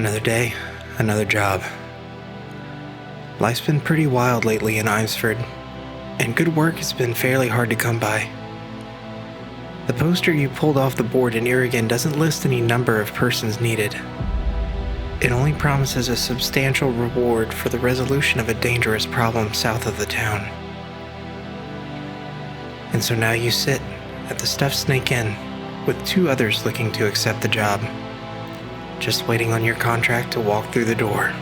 Another day, another job. Life's been pretty wild lately in Eimsford, and good work has been fairly hard to come by. The poster you pulled off the board in Irragin doesn't list any number of persons needed. It only promises a substantial reward for the resolution of a dangerous problem south of the town. And so now you sit at the Stuffed Snake Inn with 2 others looking to accept the job, just waiting on your contract to walk through the door.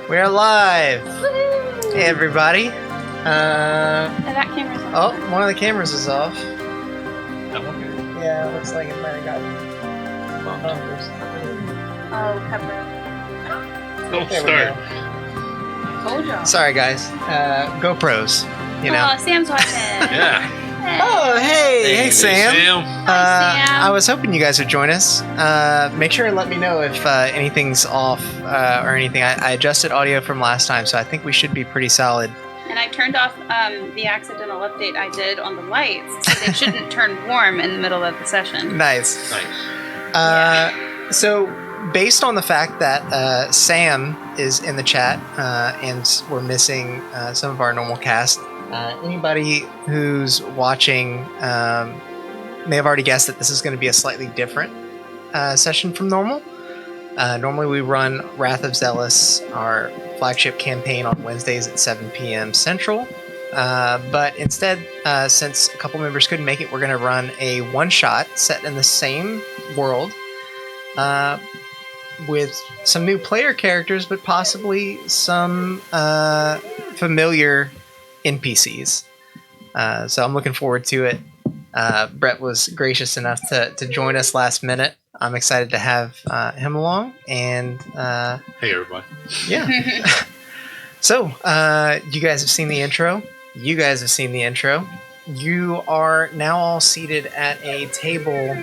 We're live! Woo! Hey everybody! That camera's off. Oh, one of the cameras is off. That one? Yeah, it looks like it might have gotten bumpers. Oh, pepper. Don't There we start. go. Told y'all. Sorry guys. GoPros, you know. Oh, Sam's watching. Yeah. Hey. Oh, hey Sam. Hi, Sam. I was hoping you guys would join us. Make sure and let me know if anything's off or anything. I adjusted audio from last time, so I think we should be pretty solid. And I turned off the accidental update I did on the lights, so they shouldn't turn warm in the middle of the session. Nice. Nice. So, based on the fact that Sam is in the chat and we're missing some of our normal cast, anybody who's watching may have already guessed that this is going to be a slightly different session from normal. Normally we run Wrath of Zheles, our flagship campaign, on Wednesdays at 7 p.m. Central. But instead, since a couple members couldn't make it, we're going to run a one-shot set in the same world with some new player characters, but possibly some familiar NPCs. So I'm looking forward to it. Brett was gracious enough to join us last minute. I'm excited to have him along. And Hey, everybody. yeah. So you guys have seen the intro. You guys have seen the intro. You are now all seated at a table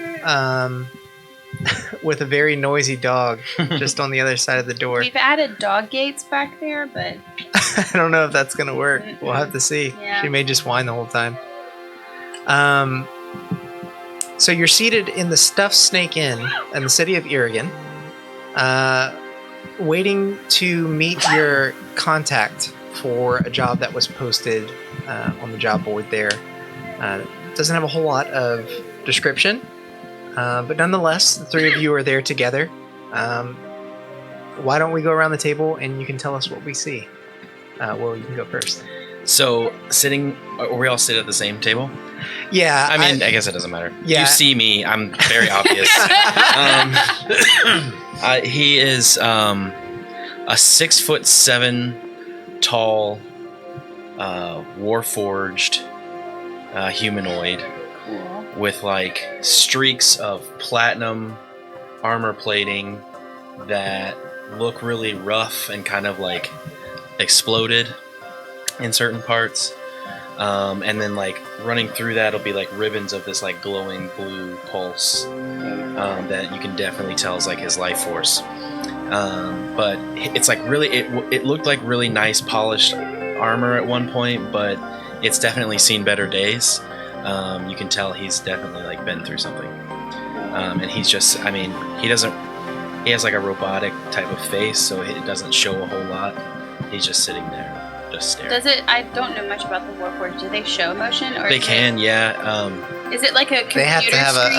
with a very noisy dog just on the other side of the door. We've added dog gates back there, but I don't know if that's going to work. We'll have to see. Yeah. She may just whine the whole time. So you're seated in the Stuffed Snake Inn in the city of Irragin, waiting to meet your contact for a job that was posted on the job board there. Doesn't have a whole lot of description, but nonetheless, the 3 of you are there together. Why don't we go around the table and you can tell us what we see? Well, you can go first. So, we all sit at the same table? Yeah. I mean, I guess it doesn't matter. Yeah. You see me, I'm very obvious. He is a 6'7" tall, warforged humanoid cool. with like streaks of platinum armor plating that look really rough and kind of like exploded in certain parts, and then like running through that will be like ribbons of this like glowing blue pulse that you can definitely tell is like his life force. But it's like really it looked like really nice polished armor at one point, but it's definitely seen better days. You can tell he's definitely like been through something, and he's just, I mean, he has like a robotic type of face, so it doesn't show a whole lot. He's just sitting there, just staring. Does it? I don't know much about the Warforged. Do they show motion, or They is can, yeah. Is it like a computer They have to have screen?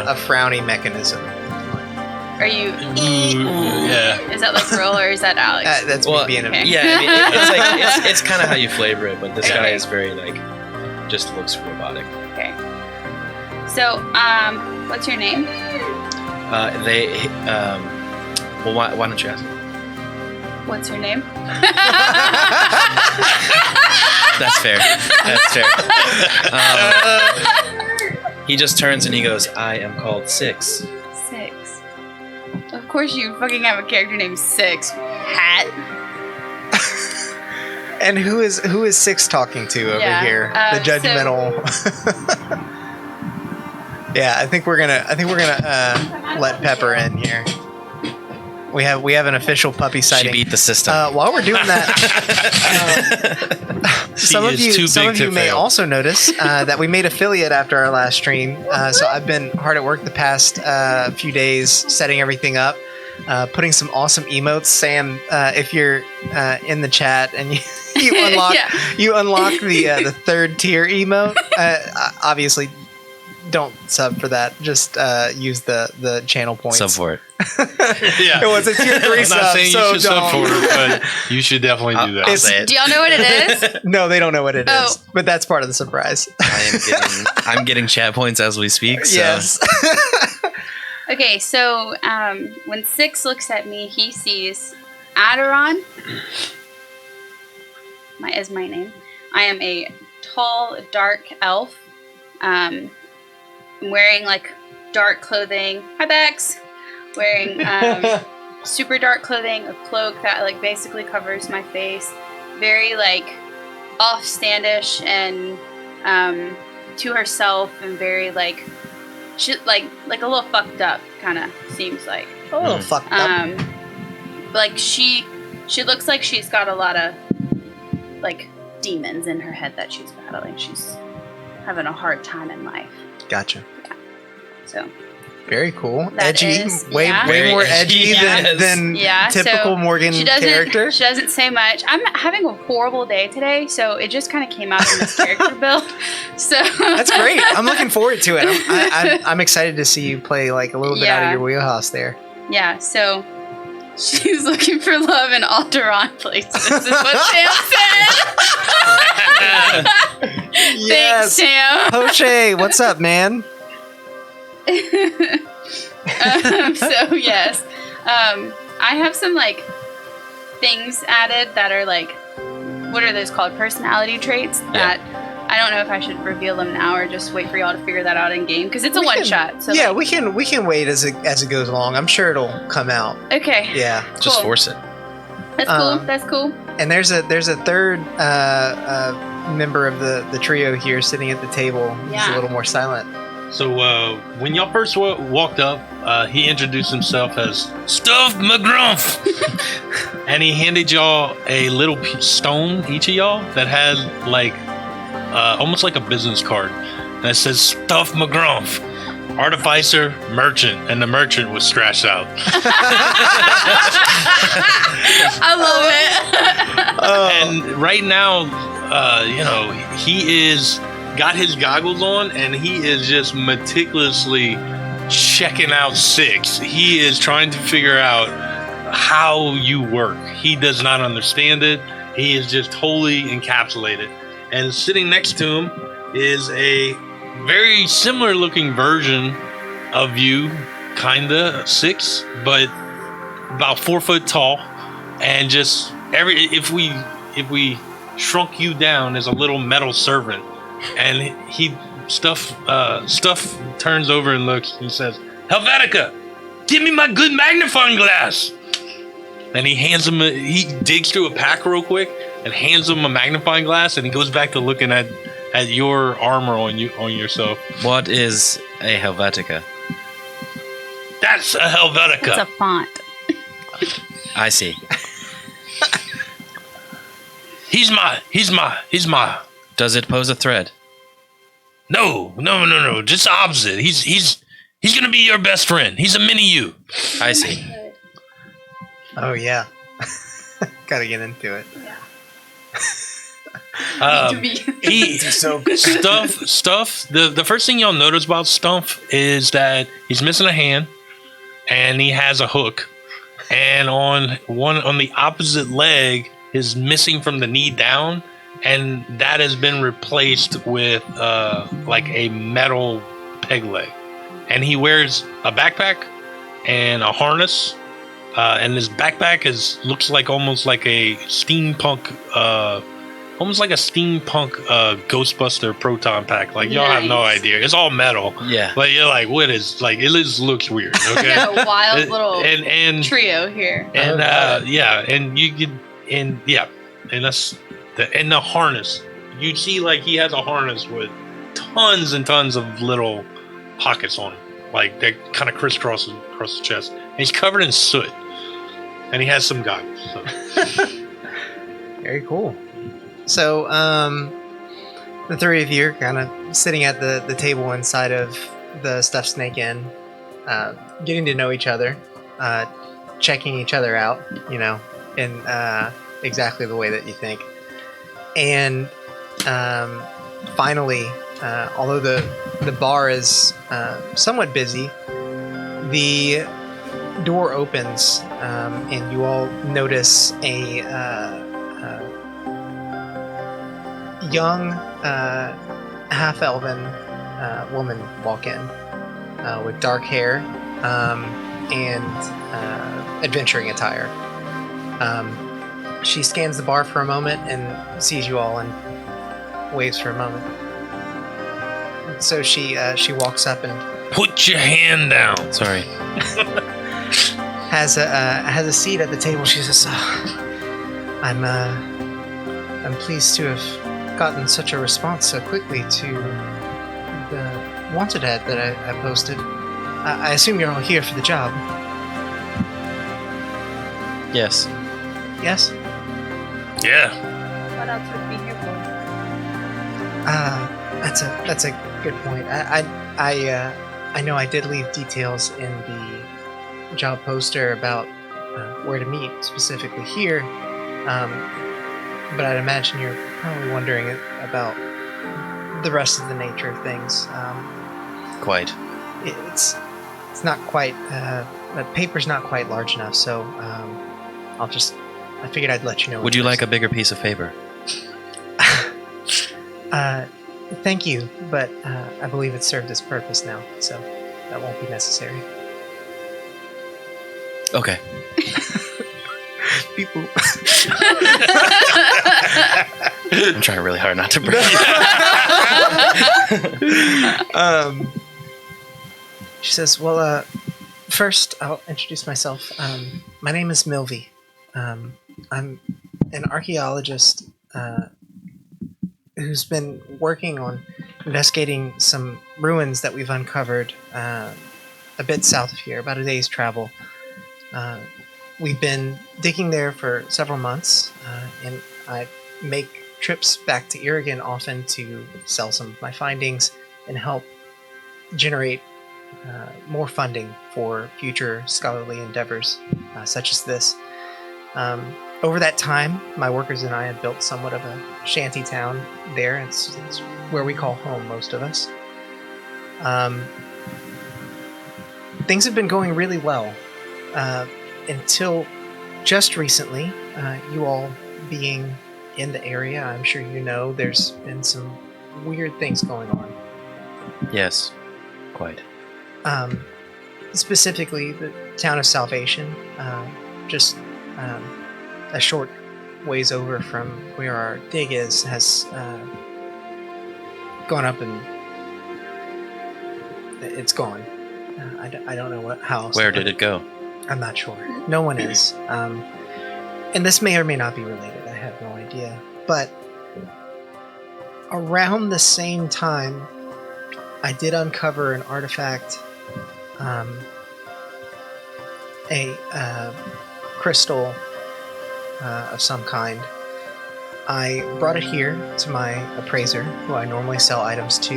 a frowny mechanism. Are you? Yeah. Is that like real, or is that Alex? That's Well, me being a okay. Yeah, I mean, it's like it's kind of how you flavor it, but this guy Okay. is very like just looks robotic. Okay. So, what's your name? Well, why don't you ask? What's your name? That's fair. That's fair. He just turns and he goes, "I am called Six." 6. Of course you fucking have a character named 6. Hat. And who is 6 talking to over Yeah, here? The judgmental. Yeah, I think we're gonna let Pepper in here. We have an official puppy She sighting. beat the system. While we're doing that, some of you may also notice that we made affiliate after our last stream. So I've been hard at work the past few days setting everything up, putting some awesome emotes. Sam, if you're in the chat and you unlock you unlock the third tier emote, obviously don't sub for that. Just use the channel points. Sub for it. Yeah. It was a tier 3 I'm not sub, saying so you should sub don't. for it, but you should definitely do that. I'll say it. Do y'all know what it is? No, they don't know what it is, Oh. but that's part of the surprise. I'm getting chat points as we speak. So. Yes. Okay, so when Six looks at me, he sees Aderon. Is my name. I am a tall, dark elf. I'm wearing like dark clothing. Hi, Bex. Wearing super dark clothing, a cloak that like basically covers my face. Very like offstandish and to herself, and very like she like a little fucked up kind of seems like. Oh, fucked up. Like she looks like she's got a lot of like demons in her head that she's battling. She's having a hard time in life. Gotcha. So Very cool. That Edgy. is- way yeah. more Very edgy edgy, than typical so Morgan she doesn't character. she doesn't say much. I'm having a horrible day today, so it just kind of came out in this character build. So That's great. I'm looking forward to it. I'm excited to see you play like a little bit out of Yeah. your wheelhouse there. Yeah, so she's looking for love in Alderaan places, is what Sam said. Yes. Thanks, Sam. Poche, what's up, man? So yes, I have some like things added that are like, what are those called? Personality traits that I don't know if I should reveal them now or just wait for y'all to figure that out in game because it's a one shot. So yeah, like, we can wait as it goes along. I'm sure it'll come out. okay, Yeah. Just Cool. force it. that's cool. That's cool. And there's a third member of the trio here sitting at the table. He's Yeah. a little more silent. So when y'all first walked up, he introduced himself as Stuff McGrumph, and he handed y'all a little stone, each of y'all, that had like almost like a business card that says Stuff McGrumph, Artificer, Merchant, and the merchant was scratched out. I love it. Oh, And right now, he is got his goggles on, and he is just meticulously checking out Six. He is trying to figure out how you work. He does not understand it. He is just totally encapsulated. And sitting next to him is a very similar looking version of you, kinda Six, but about 4 foot tall, and just if we shrunk you down as a little metal servant, and stuff turns over and looks and says, Helvetica, give me my good magnifying glass. And he digs through a pack real quick and hands him a magnifying glass, and he goes back to looking at your armor on yourself. What is a Helvetica? That's a Helvetica. It's a font. I see. He's my. Does it pose a threat? No. Just the opposite. He's gonna be your best friend. He's a mini you. I see. oh yeah. Gotta get into it. He's so good. Stuff. The first thing y'all notice about Stuff is that he's missing a hand, and he has a hook, and on the opposite leg is missing from the knee down, and that has been replaced with like a metal peg leg, and he wears a backpack and a harness, and his backpack looks like almost like a steampunk. Almost like a steampunk Ghostbuster proton pack. Like, y'all have no Nice. idea. It's all metal. Yeah. But you're like, what is, like, it just looks weird. Okay. Got a wild little and trio here. yeah, and you could, and that's the harness. You see, like, he has a harness with tons and tons of little pockets on him. Like, they kind of crisscross across the chest. And he's covered in soot. And he has some goggles. So. Very cool. So, the three of you are kind of sitting at the table inside of the Stuffed Snake Inn, getting to know each other, checking each other out, in exactly the way that you think. And finally, although the bar is somewhat busy, the door opens, and you all notice a young half-elven woman walk in with dark hair and adventuring attire. She scans the bar for a moment and sees you all and waves for a moment. So she walks up and Put your hand down. Sorry. has a seat at the table. She says, I'm pleased to have gotten such a response so quickly to the wanted ad that I posted. I assume you're all here for the job. Yes. Yes? Yeah. What else would we be here for? That's a good point. I know I did leave details in the job poster about where to meet, specifically here. But I'd imagine you're probably wondering about the rest of the nature of things. Quite. It's not quite. The paper's not quite large enough, so I figured I'd let you know. Would you like a bigger piece of paper? Thank you, but I believe it's served its purpose now, so that won't be necessary. Okay. People. I'm trying really hard not to breathe. She says, well, first I'll introduce myself. My name is Milvy. I'm an archaeologist who's been working on investigating some ruins that we've uncovered a bit south of here, about a day's travel. We've been digging there for several months, and I make trips back to Irragin often to sell some of my findings and help generate more funding for future scholarly endeavors such as this. Over that time, my workers and I had built somewhat of a shanty town there. It's where we call home, most of us. Things have been going really well until just recently. You all being in the area, I'm sure you know there's been some weird things going on. Yes. Quite. Specifically, the town of Salvation, just a short ways over from where our dig is, has gone up and it's gone. I don't know how else. Where did it go? I'm not sure. No one is. And this may or may not be related. I have no idea. But around the same time, I did uncover an artifact, a crystal of some kind. I brought it here to my appraiser, who I normally sell items to,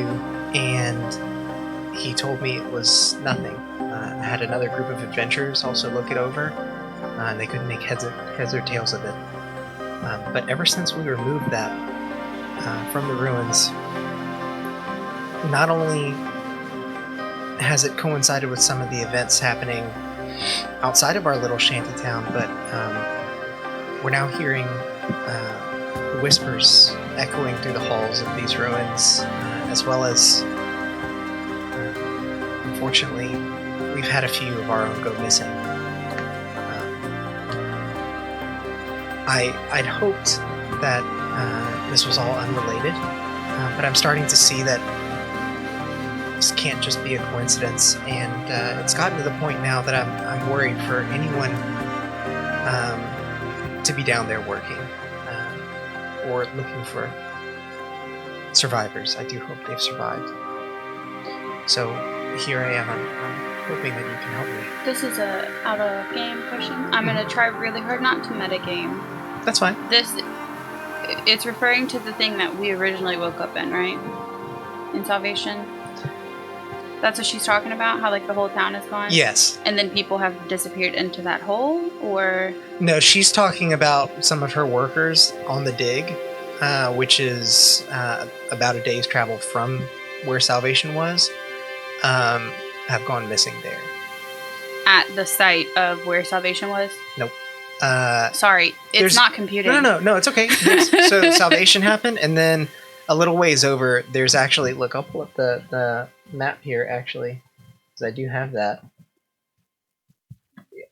and he told me it was nothing. I had another group of adventurers also look it over, and they couldn't make heads or tails of it. But ever since we removed that from the ruins, not only has it coincided with some of the events happening outside of our little shanty town, but we're now hearing whispers echoing through the halls of these ruins, as well as, unfortunately, we've had a few of our own go missing. I'd hoped that this was all unrelated, but I'm starting to see that this can't just be a coincidence, and it's gotten to the point now that I'm worried for anyone to be down there working or looking for survivors. I do hope they've survived. So here I am. I'm hoping that you can help me. This is a out of game question. I'm gonna try really hard not to metagame. That's fine. It's referring to the thing that we originally woke up in, right? In Salvation. That's what she's talking about. How like the whole town is gone. Yes. And then people have disappeared into that hole, or No, she's talking about some of her workers on the dig, which is about a day's travel from where Salvation was, have gone missing there. at the site of where Salvation was. Nope. Sorry, it's not computing. No, it's okay. So Salvation happened, and then a little ways over, there's actually, look, I'll pull up the map here, actually, because I do have that. Yeah.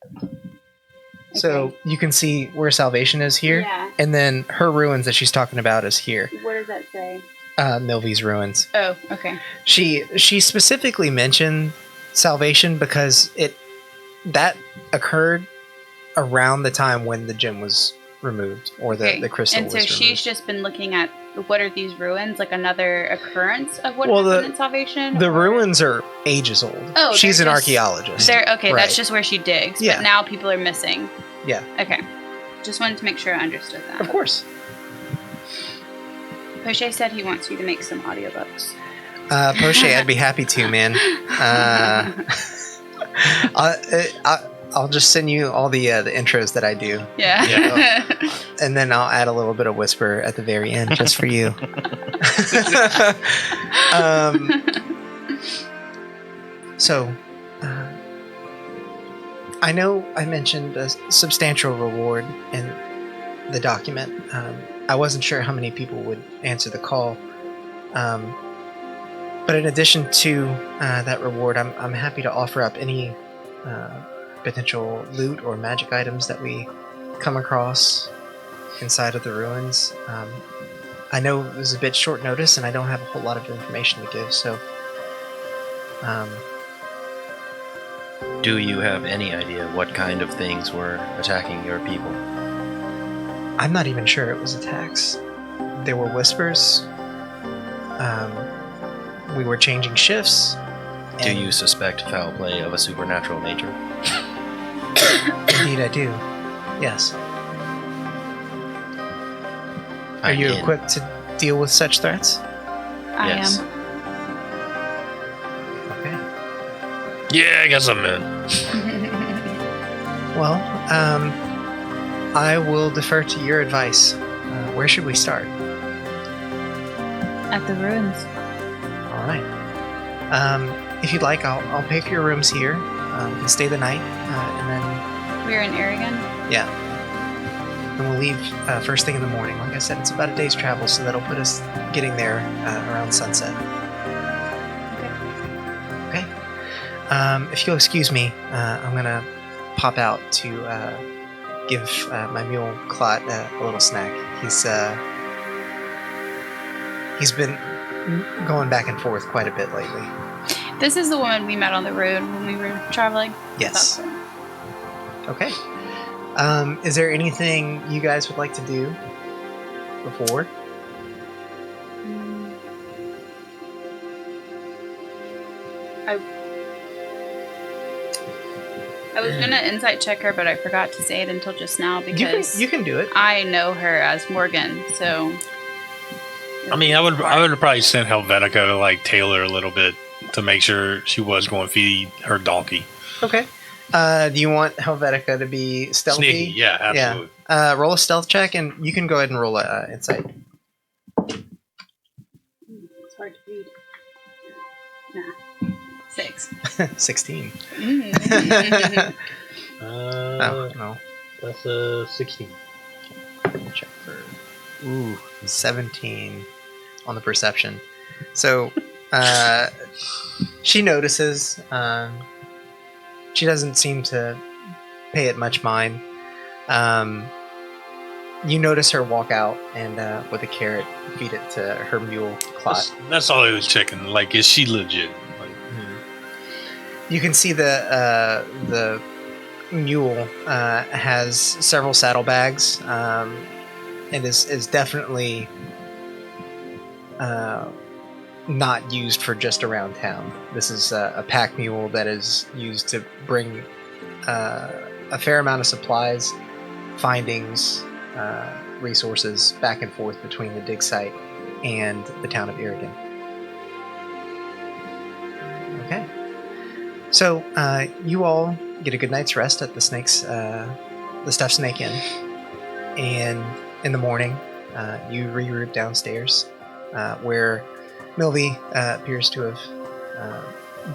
So Okay. you can see where Salvation is here, Yeah. and then her ruins that she's talking about is here. What does that say? Milvy's ruins. Oh, okay. She specifically mentioned Salvation because that occurred around the time when the gem was removed, or the crystal and was so removed. she's just been looking at what are these ruins, like another occurrence of what Well, happened in Salvation? The or- ruins are ages old. Oh, she's they're an just- archaeologist. They're okay. Right. That's just where she digs. Yeah. But now people are missing. Yeah. Okay. Just wanted to make sure I understood that. Of course. Poche said he wants you to make some audiobooks. Poche, I'd be happy to, man. I'll just send you all the intros that I do, Yeah. and then I'll add a little bit of whisper at the very end just for you. So, I know I mentioned a substantial reward in the document. I wasn't sure how many people would answer the call. But in addition to that reward, I'm happy to offer up any potential loot or magic items that we come across inside of the ruins. I know it was a bit short notice, and I don't have a whole lot of information to give, so... Do you have any idea what kind of things were attacking your people? I'm not even sure it was attacks. There were whispers. We were changing shifts. Do and- you suspect foul play of a supernatural nature? Indeed, I do. Yes. Are I'm you in. equipped to deal with such threats? I Yes. am. Okay. Yeah, I guess I'm in. Well, I will defer to your advice. Where should we start? At the ruins. All right. If you'd like, I'll pay for your rooms here. You can stay the night, and then We're in Irragin. and we'll leave first thing in the morning. Like I said, it's about a day's travel, so that'll put us getting there around sunset. Okay. If you'll excuse me, I'm gonna pop out to give my mule Clot a little snack. He's been going back and forth quite a bit lately. This is the woman we met on the road when we were traveling. Yes. That's her. Okay. Is there anything you guys would like to do before? I was gonna insight check her, but I forgot to say it until just now because You can do it. I know her as Morgan. So I mean, I would have probably sent Helvetica to like tailor a little bit to make sure she was going to feed her donkey. Okay. Do you want Helvetica to be stealthy? Sneaky, yeah, absolutely. Roll a stealth check, and you can go ahead and roll a insight. it's hard to read. Nah. 6. 16. Mm. Oh, no. That's a 16. Check for 17 on the perception. So she notices. She doesn't seem to pay it much mind. You notice her walk out and with a carrot feed it to her mule Clot. That's all I was checking. Like, is she legit? Like, You can see the mule has several saddlebags and is definitely not used for just around town. This is a pack mule that is used to bring a fair amount of supplies, findings, resources back and forth between the dig site and the town of Irragin. Okay. So you all get a good night's rest at the Stuffed Snake Inn, and in the morning you regroup downstairs, where Milby appears to have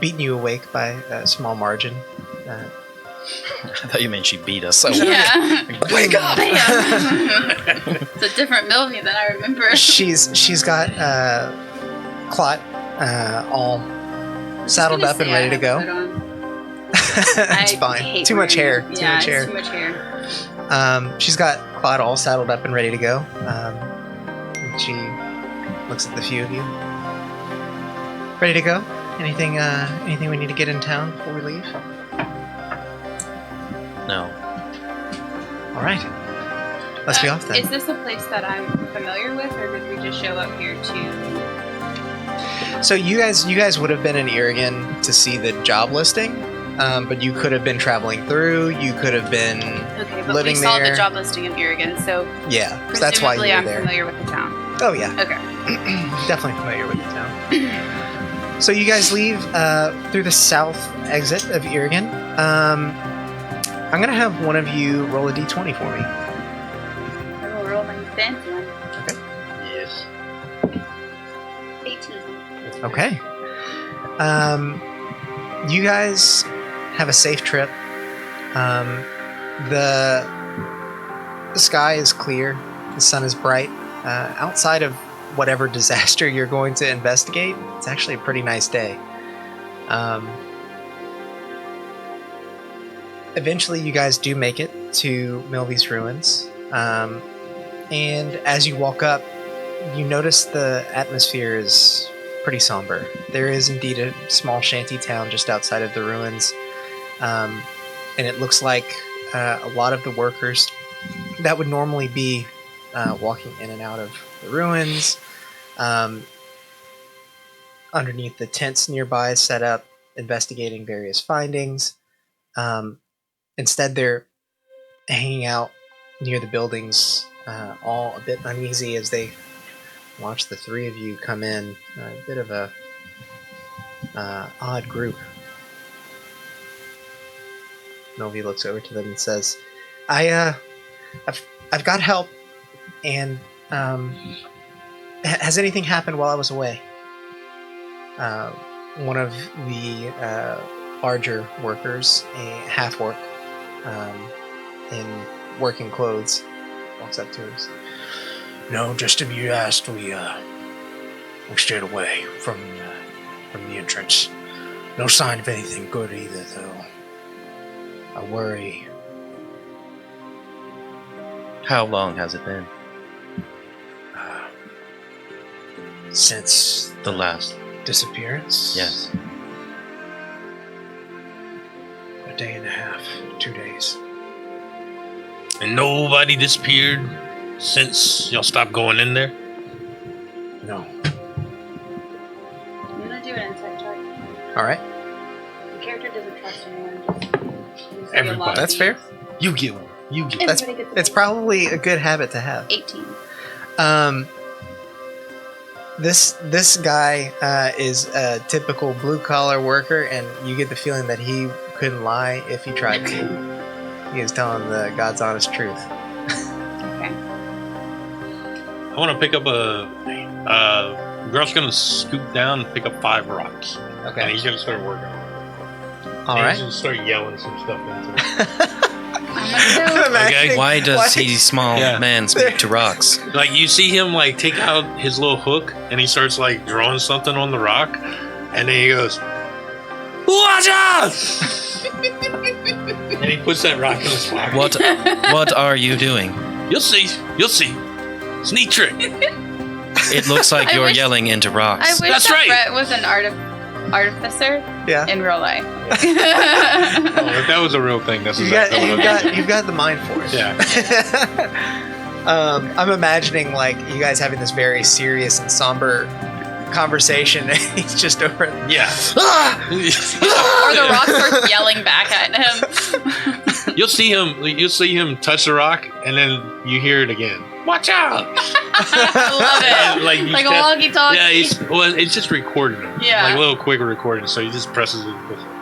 beaten you awake by a small margin. I thought you meant she beat us. So Yeah. Wake up! Bam! It's a different Milby than I remember. She's got Clot all saddled up and ready to go. It's fine. Too much hair. Too much hair. Too much hair. She's got Clot all saddled up and ready to go. And she looks at the few of you. Ready to go? Anything we need to get in town before we leave? no. All right. Let's be off then. Is this a place that I'm familiar with, or did we just show up here to... So you guys would have been in Irragin to see the job listing, but you could have been traveling through. You could have been Okay, but living we saw there. the job listing of Irrigin, so Yeah, so that's why you presumably were I'm there. familiar with the town. Oh yeah, Okay. definitely familiar with the town. So you guys leave through the south exit of Irragin. I'm gonna have one of you roll a d20 for me. I will roll my fancy one. Yes. 18. Okay. You guys have a safe trip. The sky is clear. The sun is bright. Outside of whatever disaster you're going to investigate, it's actually a pretty nice day. Eventually, you guys do make it to Milby's ruins. And as you walk up, you notice the atmosphere is pretty somber. There is indeed a small shanty town just outside of the ruins. And it looks like a lot of the workers that would normally be walking in and out of the ruins, underneath the tents nearby set up, investigating various findings. Instead, they're hanging out near the buildings, all a bit uneasy as they watch the three of you come in. A bit of a odd group. Milby looks over to them and says, I've got help, and has anything happened while I was away? One of the larger workers, a half-orc, in working clothes, walks up to him. No, just as you asked, we stayed away from the entrance. No sign of anything good either, though. I worry. How long has it been? Since The last. disappearance? Yes. A day and a half, 2 days. And nobody disappeared since y'all stopped going in there? No. I'm gonna do an insight check. All right, The character doesn't trust anyone. Just Everybody. That's fair. You get one. You get That's- Everybody gets a it's probably a good habit to have. 18. This guy is a typical blue collar worker, and you get the feeling that he couldn't lie if he tried to. He is telling the God's honest truth. Okay. I want to pick up girl's gonna scoop down and pick up 5 rocks. And Okay. he's gonna start working on it. All And right. He's gonna start yelling some stuff into it. I'm gonna go. Imagining- Why does he small Yeah. man speak to rocks? Like, you see him, like, take out his little hook, and he starts, like, drawing something on the rock, and then he goes, "Watch out!" And he puts that rock in his pocket. What are you doing? You'll see. You'll see. It's a neat trick. It looks like I you're wish- yelling into I rocks. wish That's that right. Brett was an artificer Yeah. in real life. Oh, if that was a real thing, that's exactly what I You've got the mind for it. Yeah. I'm imagining like you guys having this very serious and somber conversation. He's just over. Yeah. Or the rock starts yelling back at him. You'll see him touch the rock, and then you hear it again. Watch out! I love it. like a walkie-talkie. Yeah, it's just recording them. Yeah. Like a little quick recording, so he just presses it.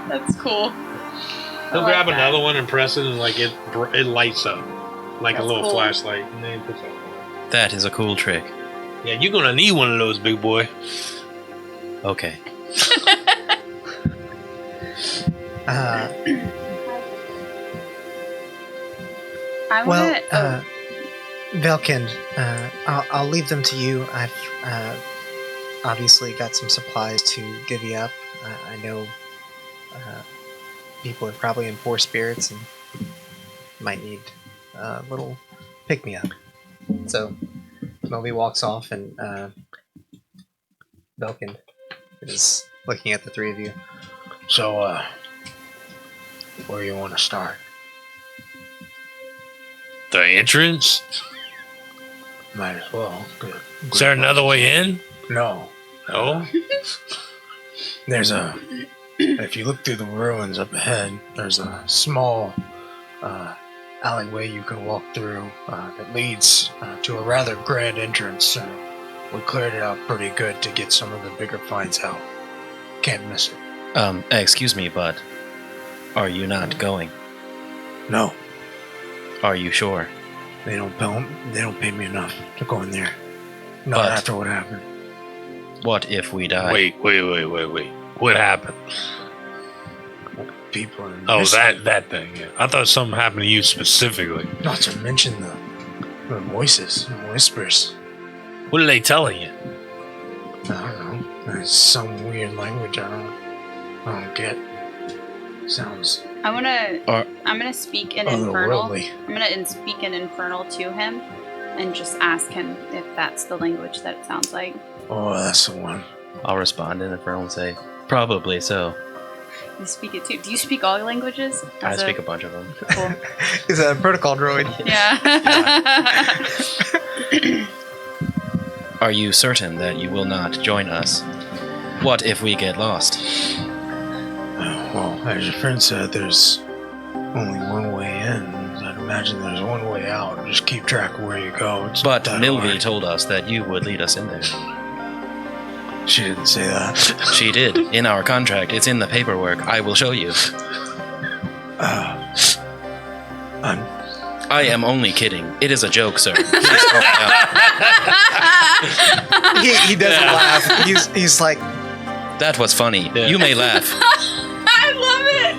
That's cool. He'll like grab that. another one and press it, and like it lights up like That's a little cool. flashlight, and then he puts it on. That is a cool trick. Yeah, you're gonna need one of those, big boy. Okay. Velkind, I'll leave them to you. I've obviously got some supplies to divvy up. I know people are probably in poor spirits and might need a little pick-me-up. So Moby walks off, and Velkind is looking at the three of you. So, where you want to start? The entrance? Might as well. Good. Is there another way in? No. No. There's if you look through the ruins up ahead, there's a small alleyway you can walk through that leads to a rather grand entrance. We cleared it out pretty good to get some of the bigger finds out. Can't miss it. Excuse me, but are you not going? No, Are you sure? they don't pay me enough to go in there. Not But- after what happened. What if we die? Wait. What happened? People are Oh, missing. that thing. Yeah. I thought something happened to you specifically. Not to mention the voices and whispers. What are they telling you? I don't know. There's some weird language I don't get. Sounds I'm gonna speak in infernal. otherworldly. I'm gonna speak in infernal to him, and just ask him if that's the language that it sounds like. Oh, that's the one. I'll respond in Infernal and say, probably so. You speak it too. Do you speak all languages? I speak a bunch of them. Cool. He's a protocol droid. Yeah. Are you certain that you will not join us? What if we get lost? Well, as your friend said, there's only one way in. I'd imagine there's one way out. Just keep track of where you go. It's But not that Milvi hard. told us that you would lead us in there. She didn't say that. She did. In our contract. It's in the paperwork. I will show you. I am only kidding. It is a joke, sir. Please calm down. He doesn't laugh. He's like, That was funny. Yeah. You may laugh. I love it.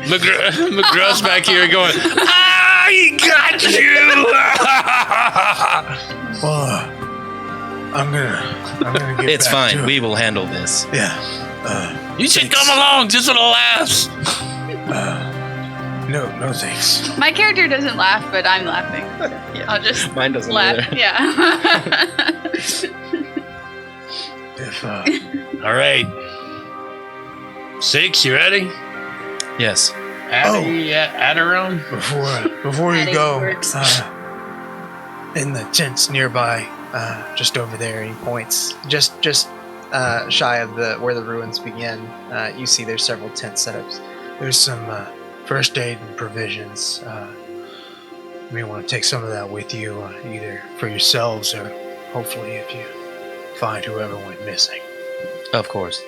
McGruff's back here going, I got you! Well, I'm gonna get It's back fine. to it. We will handle this. Yeah. You should come along just for the laughs. No thanks. My character doesn't laugh, but I'm laughing. I'll just Mine doesn't laugh. either. Yeah. If All right. 6, you ready? Yes. Adirone? before you Adding go, works. in the tents nearby, just over there, and he points just shy of where the ruins begin. You see there's several tent setups. there's some first aid and provisions. You may want to take some of that with you, either for yourselves or hopefully if you find whoever went missing. Of course.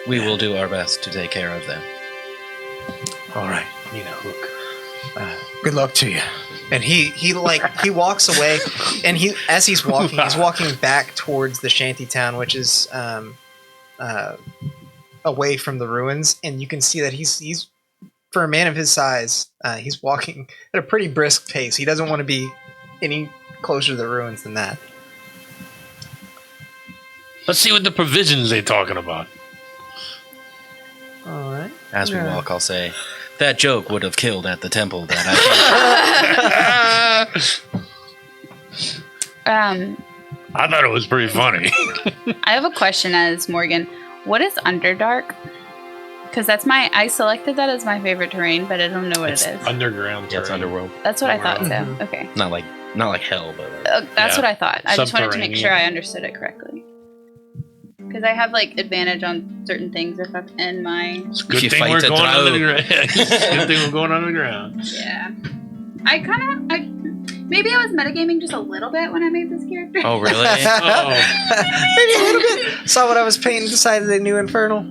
We will do our best to take care of them. All right. Look. Good luck to you. And he walks away, and as he's walking back towards the shanty town, which is away from the ruins, and you can see that he's for a man of his size, he's walking at a pretty brisk pace. He doesn't want to be any closer to the ruins than that. Let's see what the provisions they're talking about. All right. As we Yeah. walk, I'll say, that joke would have killed at the temple that I I thought it was pretty funny. I have a question as Morgan. What is Underdark? Because I selected that as my favorite terrain, but I don't know what It's it is. underground. Yeah, it's terrain. underworld. That's what I thought so. Mhm. Okay. Not like hell, but like, That's Yeah. what I thought. I just wanted to make Subterranean. sure I understood it correctly. because I have like advantage on certain things if I'm in my. It's a good You thing fight we're the going drow. under the ground. It's a good thing we're going under the ground. Yeah. Maybe I was metagaming just a little bit when I made this character. Oh, really? Maybe a little bit. Saw what I was painting, decided they knew Infernal.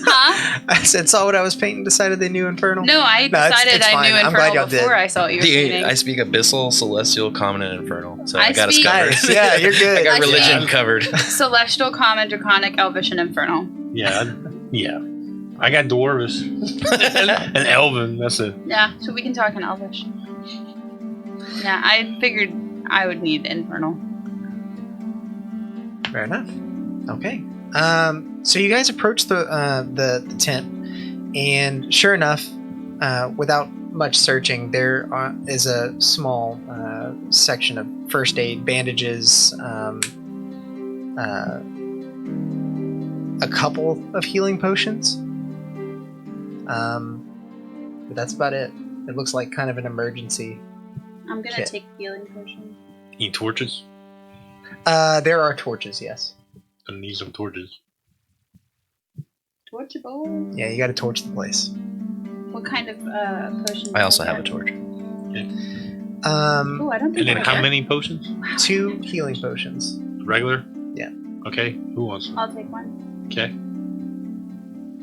Huh? I said, saw what I was painting, decided they knew Infernal. No, I No, decided it's I fine. knew I'm glad y'all Infernal before did. I saw what you were painting. I speak Abyssal, Celestial, Common, and Infernal. So I, I got us speak- covered. Nice. Yeah, you're good. I got I religion speak- covered. Celestial, Common, Draconic, Elvish, and Infernal. Yeah. I got Dwarvish and Elven. That's it. Yeah, so we can talk in Elvish. Yeah, I figured I would need Infernal. Fair enough. Okay. So you guys approach the tent, and sure enough, without much searching, there is a small section of first aid, bandages, a couple of healing potions. But that's about it. It looks like kind of an emergency. I'm gonna Kit. take healing potion. Need torches? There are torches, yes. I need some torches. Torchable. Yeah, you got to torch the place. What kind of potion? I also have a torch. Oh, I don't think And then I how get. many potions? 2 healing potions. Regular? Yeah. Okay. Who wants them? I'll take one. Okay.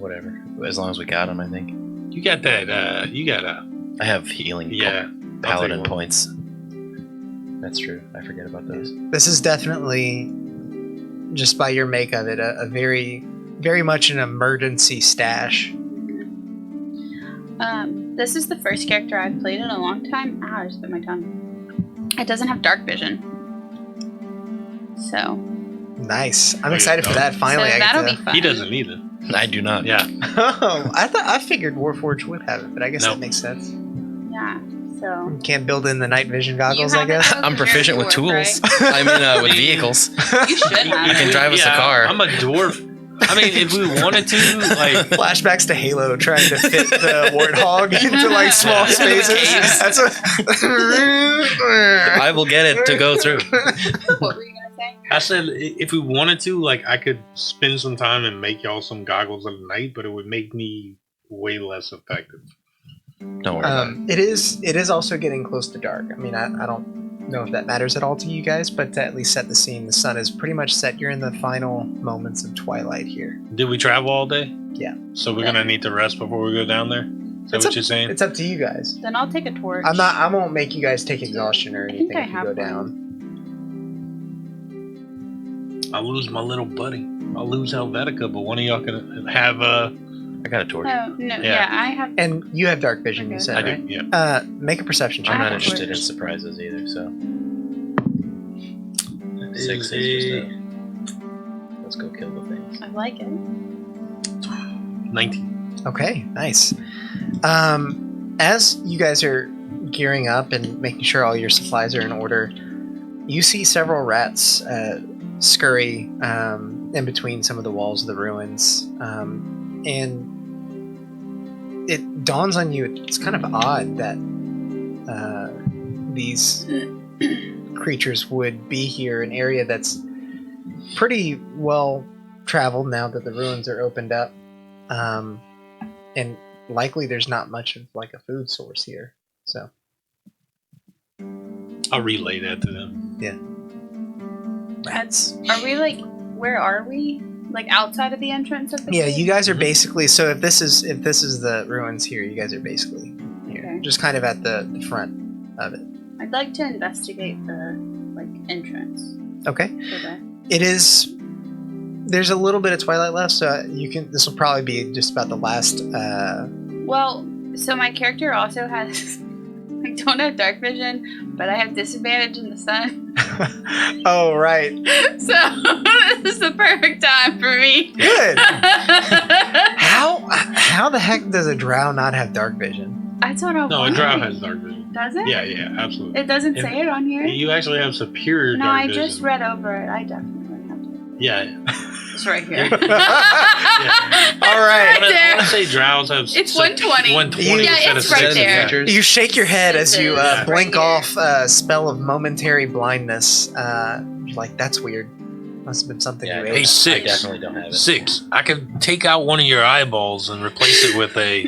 Whatever. As long as we got them, I think. You got that. You got a. I have healing paladin one. points. That's true. I forget about those. This is definitely, just by your make of it, a very, very much an emergency stash. This is the first character I've played in a long time. Ow, I just bit my tongue. It doesn't have dark vision. So. Nice. I'm Oh, excited yeah. for that. Finally, so I that'll get be to. fun. He doesn't either. I do not. Yeah. Oh, I figured Warforged would have it, but I guess No. that makes sense. Yeah. So. Can't build in the night vision goggles, You I have it guess. though, I'm 'cause you're a proficient with dwarf, tools. right? I mean, with vehicles. You should have You can it. drive us a car. I'm a dwarf. I mean, if we wanted to, like, Flashbacks to Halo trying to fit the warthog into like small spaces. Caves. That's what. I will get it to go through. What were you gonna say? I said, if we wanted to, like, I could spend some time and make y'all some goggles at night, but it would make me way less effective. Don't worry about it. It is also getting close to dark. I mean, I don't know if that matters at all to you guys, but to at least set the scene, the sun is pretty much set. You're in the final moments of twilight here. Did we travel all day? Yeah. So we're gonna need to rest before we go down there? Is that It's what you're saying? It's up to you guys. Then I'll take a torch. I won't make you guys take exhaustion or anything I if you have go one. down. I'll lose my little buddy. I'll lose Helvetica, but one of y'all can have I got a torch. Oh, no, Yeah. yeah, I have. And you have dark vision, you Okay. said, I right? do, yeah. Make a perception check. I'm not have a interested in torch. surprises either, so. Is 6 a- is just a... Let's go kill the things. I like it. 19. Okay, nice. As you guys are gearing up and making sure all your supplies are in order, you see several rats scurry in between some of the walls of the ruins. And it dawns on you, it's kind of odd that these creatures would be here, an area that's pretty well traveled now that the ruins are opened up. And likely there's not much of like a food source here. So I'll relay that to them. rats. Are we like? Where are we? Like outside of the entrance of the Yeah, cave? you guys are basically, so if this is the ruins here, you guys are basically here. Okay. Just kind of at the front of it. I'd like to investigate the like entrance. Okay. For the... It is, there's a little bit of twilight left, so this will probably be just about the last Well, so my character also has. I don't have dark vision, but I have disadvantage in the sun. oh right. So this is the perfect time for me. Good. How the heck does a drow not have dark vision? I don't know. No, why. a drow has dark vision. Does it? Yeah, absolutely. It doesn't And say it on here. You actually have superior No, dark I vision. just read over it. I definitely have to. Yeah. It's right here. All right. I Right there. want to say drows have... It's 120. 120 Yeah, instead it's of right 60. there. You shake your head as you Yeah. blink Right off a spell of momentary blindness. You're like, that's weird. Must have been something you Yeah, Hey, ate. Six. I definitely don't have it. 6. I could take out one of your eyeballs and replace it with a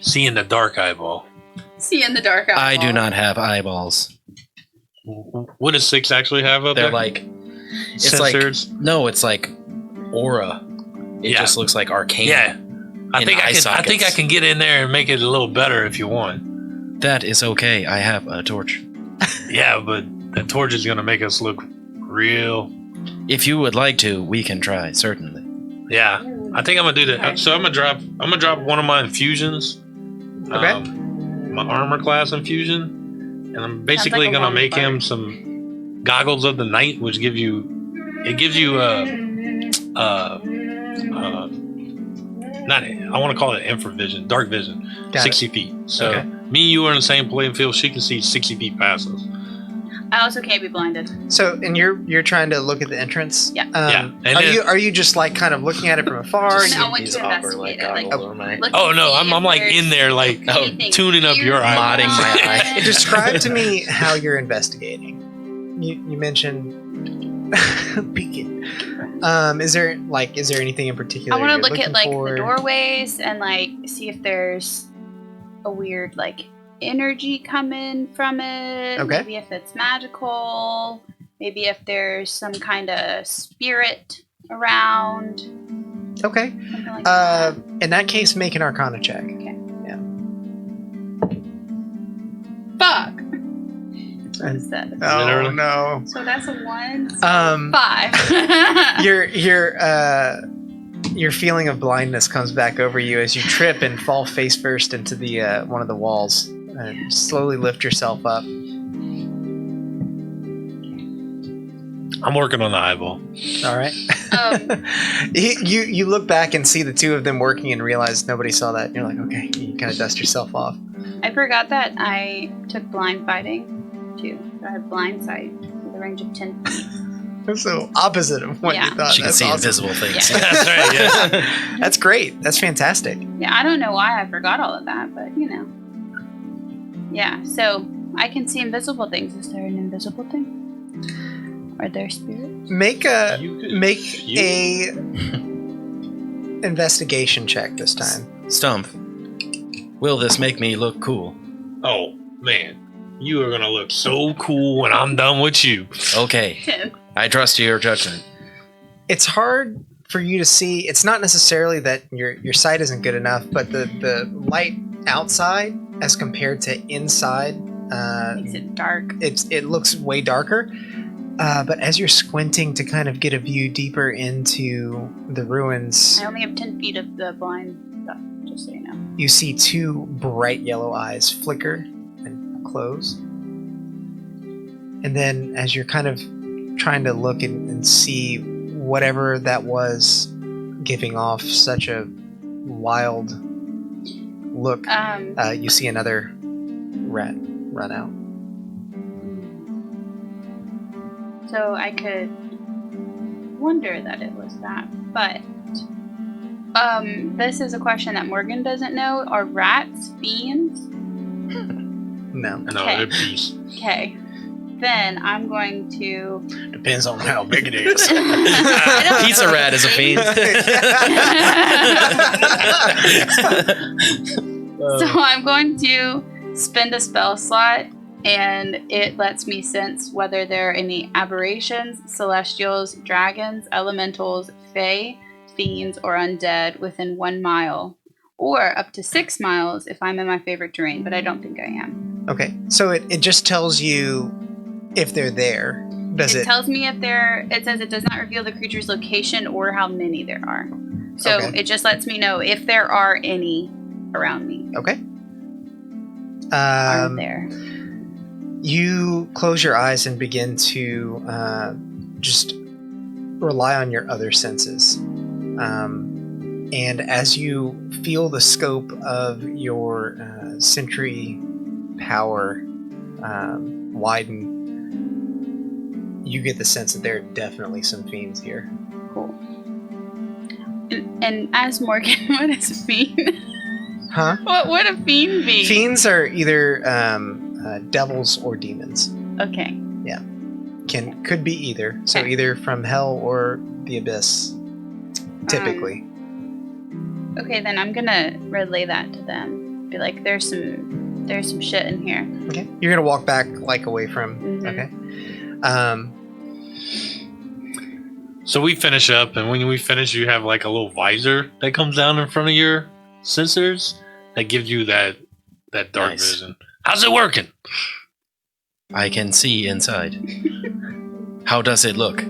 see in the dark eyeball. See in the dark. I do eyeball. not have eyeballs. What does 6 actually have up They're there? like it's Sensors? like no, it's like aura. It Yeah. just looks like arcane. Yeah. I in think eye I think I sockets. can get in there and make it a little better if you want. That is okay. I have a torch. Yeah, but the torch is gonna make us look real. If you would like to, we can try. Certainly. Yeah, I think I'm gonna do that. Okay. So I'm gonna drop one of my infusions. Okay. My armor class infusion, and I'm basically like a gonna long make fire. him some goggles of the night, which gives you not I want to call it infravision, dark vision, Got 60 feet. So Okay. me and you are in the same playing field. She can see 60 feet past us. I also can't be blinded. So, and you're trying to look at the entrance. Yeah. Yeah, and Are then- you just like kind of looking at it from afar? Just No, I stick want these to opera like investigate it, like- goggles over my. Look Oh and no, see I'm if like there's in there like anything tuning up your weird eye. Modding my going eye. on. Describe to me how you're investigating. You mentioned peeking. Is there anything in particular? I want to you're look at looking like for? the doorways and like see if there's a weird like energy coming from it. Okay. Maybe if it's magical. Maybe if there's some kind of spirit around. Okay. Something like that. In that case, make an Arcana check. Fuck. What is that? Oh Literally. no. So that's a 1. So 5. Your feeling of blindness comes back over you as you trip and fall face first into the one of the walls and slowly lift yourself up. I'm working on the eyeball. All right. Um, you look back and see the two of them working and realize nobody saw that. And you're like, okay. You kind of dust yourself off. I forgot that I took blind fighting too. I have blind sight with a range of 10 feet. So opposite of what Yeah. you thought. She can That's see awesome. invisible things. Yeah. That's right. Yeah. That's great. That's fantastic. Yeah, I don't know why I forgot all of that, but you know. Yeah, so I can see invisible things. Is there an invisible thing? Are there spirits? Make Uh, a investigation check this time. Stump. Will this make me look cool? Oh man, you are gonna look so cool when I'm done with you. Okay. 10. I trust your judgment. It's hard for you to see. It's not necessarily that your sight isn't good enough, but the light outside as compared to inside, Makes it dark. it looks way darker. But as you're squinting to kind of get a view deeper into the ruins, I only have 10 feet of the blind stuff, just so you know. you see two bright yellow eyes flicker and close. And then as you're kind of trying to look and see whatever that was giving off such a wild look, you see another rat run out. So I could wonder that it was that, but this is a question that Morgan doesn't know. Are rats fiends? No. No, Okay. they're beasts. Okay. Then I'm going to. Depends on how big it is. I don't Pizza know. rat is a fiend. So I'm going to spend a spell slot, and it lets me sense whether there are any aberrations, celestials, dragons, elementals, fae, fiends, or undead within 1 mile, or up to 6 miles if I'm in my favorite terrain, but I don't think I am. Okay, so it just tells you if they're there. Does It it? tells me if there. It says it does not reveal the creature's location or how many there are. So Okay. it just lets me know if there are any around me. Okay. Are there? You close your eyes and begin to just rely on your other senses. And as you feel the scope of your sentry power widen, you get the sense that there are definitely some fiends here. Cool. And as Morgan, what is a fiend? Huh? What would a fiend be? Fiends are either devils or demons. Okay. could be either. So Okay. either from hell or the abyss, typically. Okay, then I'm gonna relay that to them. Be like, there's some shit in here. Okay. You're gonna walk back like away from. Mhm. Okay. So we finish up, and when we finish, you have like a little visor that comes down in front of your sensors that gives you that dark Nice. vision. How's it working? I can see inside. How does it look?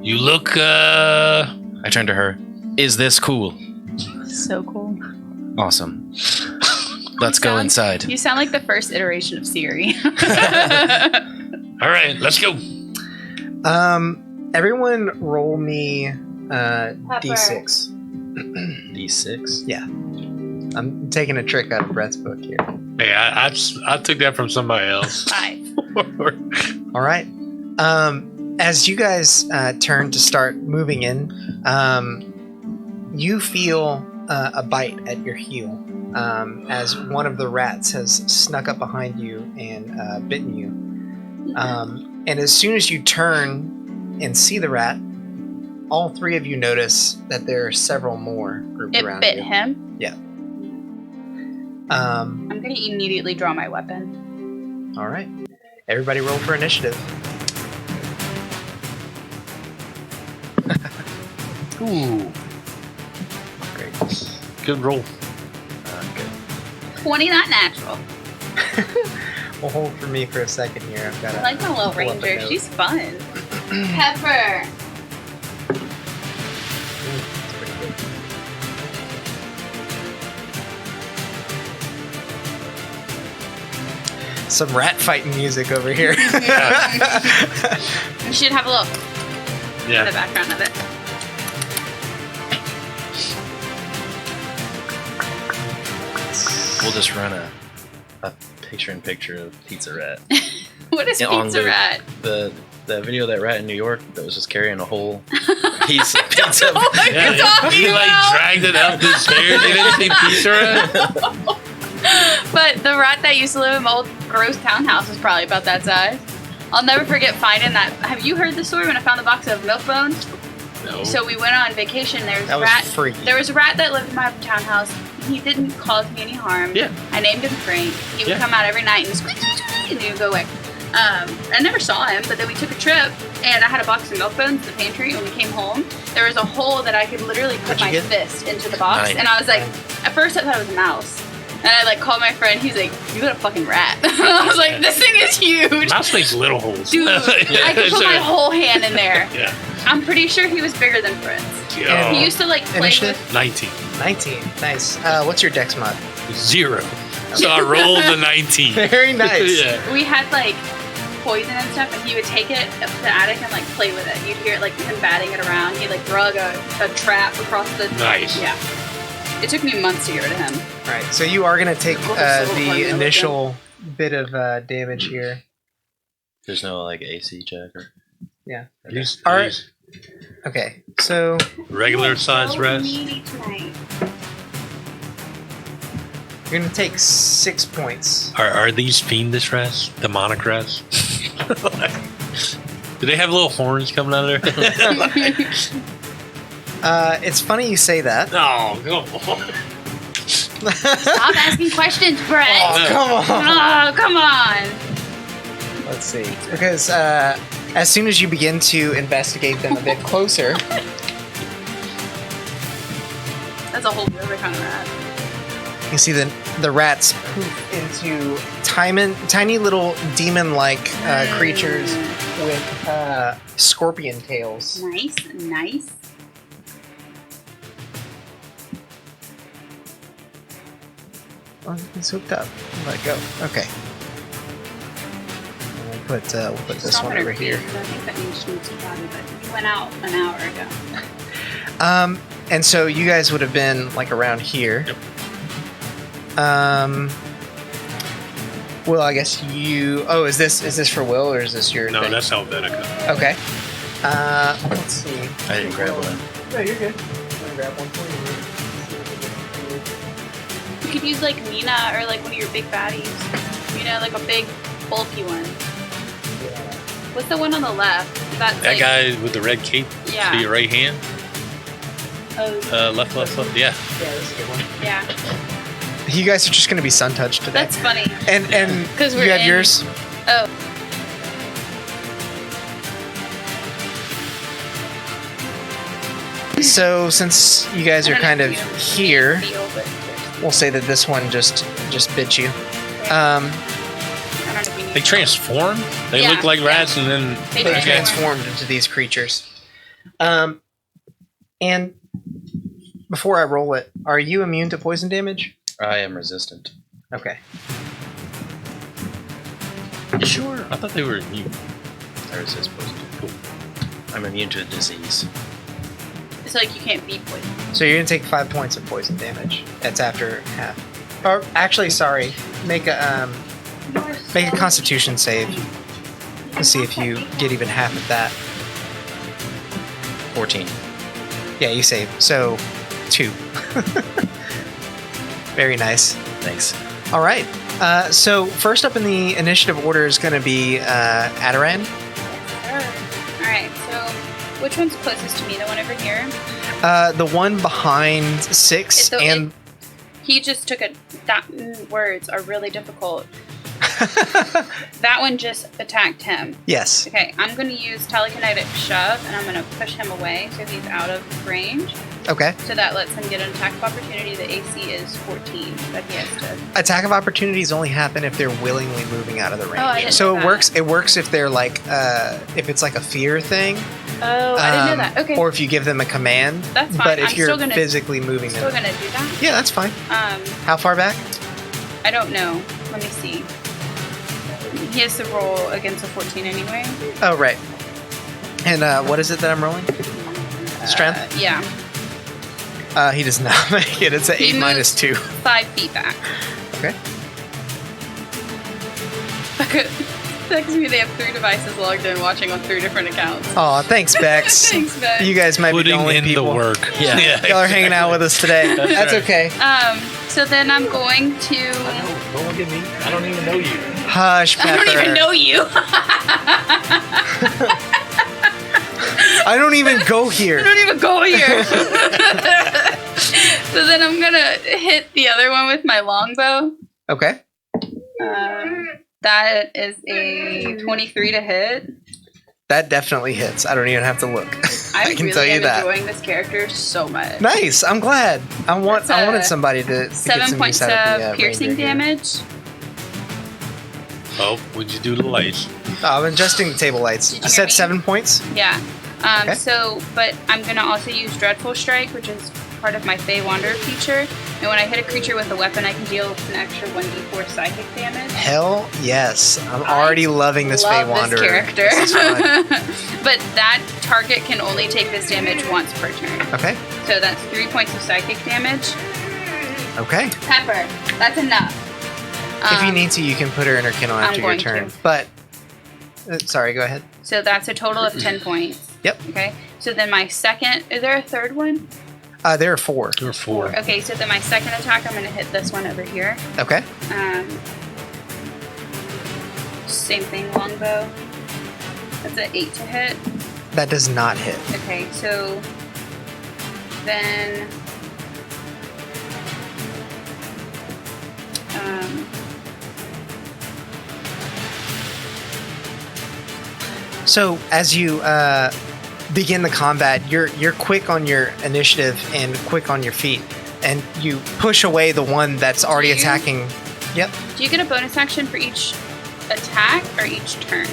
You look, I turn to her. Is this cool? So cool. Awesome. Let's go inside. You sound like the first iteration of Siri. all right, let's go. Everyone roll me d6. D6? I'm taking a trick out of Brett's book here. Hey, I took that from somebody else. 5. All right. As you guys turn to start moving in, you feel a bite at your heel as one of the rats has snuck up behind you and bitten you. And as soon as you turn and see the rat, all three of you notice that there are several more grouped It around bit you. him. Um, I'm gonna immediately draw my weapon. all right. Everybody roll for initiative. Ooh, Great. good roll. Good. 20 not natural. Well, hold for me for a second here. I've got I like my little pull up a ranger. note. She's fun. Pepper. That's pretty good. Some rat fighting music over here. You should have a look in the Yeah. background of it. We'll just run a picture-in-picture of Pizza Rat. What is Yeah, on Pizza loop. Rat? The video of that rat in New York that was just carrying a whole piece of pizza. What Yeah, are you talking he like about? dragged it up the stairs. You didn't see Pizza Rat? But the rat that used to live in my old gross townhouse was probably about that size. I'll never forget finding that. Have you heard the story when I found the box of milk bones? No. So we went on vacation. There was That a was rat. freaky. There was a rat that lived in my townhouse. He didn't cause me any harm. Yeah. I named him Frank. He would Yeah. come out every night and squeak, squeak, squeak, and he would go away. I never saw him, but then we took a trip, and I had a box of milk bones in the pantry. When we came home, there was a hole that I could literally put What'd you my get? fist into the box, Nice. and I was like, at first I thought it was a mouse. And I like called my friend. He's like, "You got a fucking rat." I was like, "This thing is huge, Mouse makes little holes. dude. I could put my whole hand in there." Yeah. I'm pretty sure he was bigger than Fritz. Yo. He used to like play Initiative? with. 19. 19. Nice. What's your dex mod? 0. So I rolled a 19. Very nice. Yeah. We had like poison and stuff, and he would take it up to the attic and like play with it. You'd hear like him batting it around. He'd like drug a trap across the. Nice. Yeah. It took me months to get rid of him. All right. So you are going to take Cool. So the funny, initial bit of damage here. There's no like AC check or. Yeah. These, All right. these Okay. So regular size So rest. needy tonight. you're going to take 6 points. Are these fiendish rest? Demonic rest? Do they have little horns coming out of there? It's funny you say that. No, come on. Stop asking questions, Brett. Oh, come on. Oh, come on. Let's see. Because as soon as you begin to investigate them a bit closer, That's a whole other kind of rat. you see the rats poof into tiny little demon-like creatures with scorpion tails. Nice, nice. Oh, it's hooked up. Let it go. Okay. We'll put this Stop one at over her here. feet, 'cause I think that means she needs to body, but you went out an hour ago. And so you guys would have been like around here. Yep. Well, I guess you. Oh, is this for Will or is this your? No, thing? that's Helvetica. Okay. Let's see. I didn't grab one. No, you're good. I'm gonna grab one for You could use like Mina or like one of your big baddies. You know, like a big, bulky one. you. What's the one on the left? That's That like, guy with the red cape Yeah. to your right hand. Oh, Left. Yeah. Yeah, that's a good one. yeah. You guys are just going to be sun touched today. That's funny. and 'Cause you we're have in- yours? Oh. So since you guys I are don't know kind if of you here, feel, but there's- we'll say that this one just bit you. I don't know if you need They transform. They Yeah, look like yeah. rats, and then They They Okay. transformed into these creatures. And before I roll it, are you immune to poison damage? I am resistant. Okay. Sure. I thought they were immune. I resist poison. Cool. I'm immune to a disease. It's like you can't be poisoned. So you're gonna take 5 points of poison damage. That's after half. Or actually, sorry. Make a Constitution save. Let's see if you get even half of that. 14. Yeah, you save. So 2. Very nice. Thanks. All right. So first up in the initiative order is going to be Adaran. Alright, so which one's closest to me? The one over here? The one behind 6 and He just took words are really difficult. That one just attacked him. yes. Okay, I'm going to use telekinetic shove, and I'm going to push him away so he's out of range. Okay. So that lets him get an attack of opportunity. The AC is 14, but he has to. Attack of opportunities only happen if they're willingly moving out of the range. I didn't So know it that. works. It works if they're like if it's like a fear thing. Oh, I didn't know that. Okay, Or if you give them a command. that's fine. But if I'm you're still gonna physically moving still them. gonna do that. Yeah, that's fine. How far back? I don't know. Let me see. He has to roll against a 14 anyway. Oh, right. And what is it that I'm rolling? Strength? Yeah, He does not make it. It's an He 8 minus moves 2. 5 feet back. Okay. Text me they have 3 devices logged in watching on 3 different accounts. Oh, thanks, Bex. Thanks, Bex. You guys might be Putting the only in people. the work. Yeah. Y'all are hanging out with us today. That's right. okay. So then I'm going to. Don't look at me. I don't even know you. Hush, Pepper. I don't even know you. I don't even go I here. don't even go here. So then I'm gonna hit the other one with my longbow. Okay. That is a 23 to hit. That definitely hits. I don't even have to look. I I can really tell you am that. enjoying this character so much. Nice. I'm glad. I That's, wanted somebody to get 7 some points use out of the, piercing ranger here. damage. Oh, would you do the lights? Oh, I'm adjusting the table lights. Did you I hear said me? 7 points. Yeah. Okay. So, but I'm gonna also use Dreadful Strike, which is part of my Fey Wanderer feature. And when I hit a creature with a weapon, I can deal an extra 1d4 psychic damage. Hell yes. I'm already loving this Fey Love Wanderer. this character. This is fun. But that target can only take this damage once per turn. Okay. So that's 3 points of psychic damage. Okay. Pepper, that's enough. If you need to, you can put her in her kennel after your going turn. to. But, sorry, go ahead. So that's a total of 10 points. Yep. Okay. So then my second, is there a third one? There are 4. There were 4. Okay, so then my second attack, I'm going to hit this one over here. Okay. Same thing, longbow. That's an 8 to hit. That does not hit. Okay, so then So as you begin the combat, you're quick on your initiative and quick on your feet, and you push away the one that's already you- attacking. Yep. do you get a bonus action for each attack or each turn?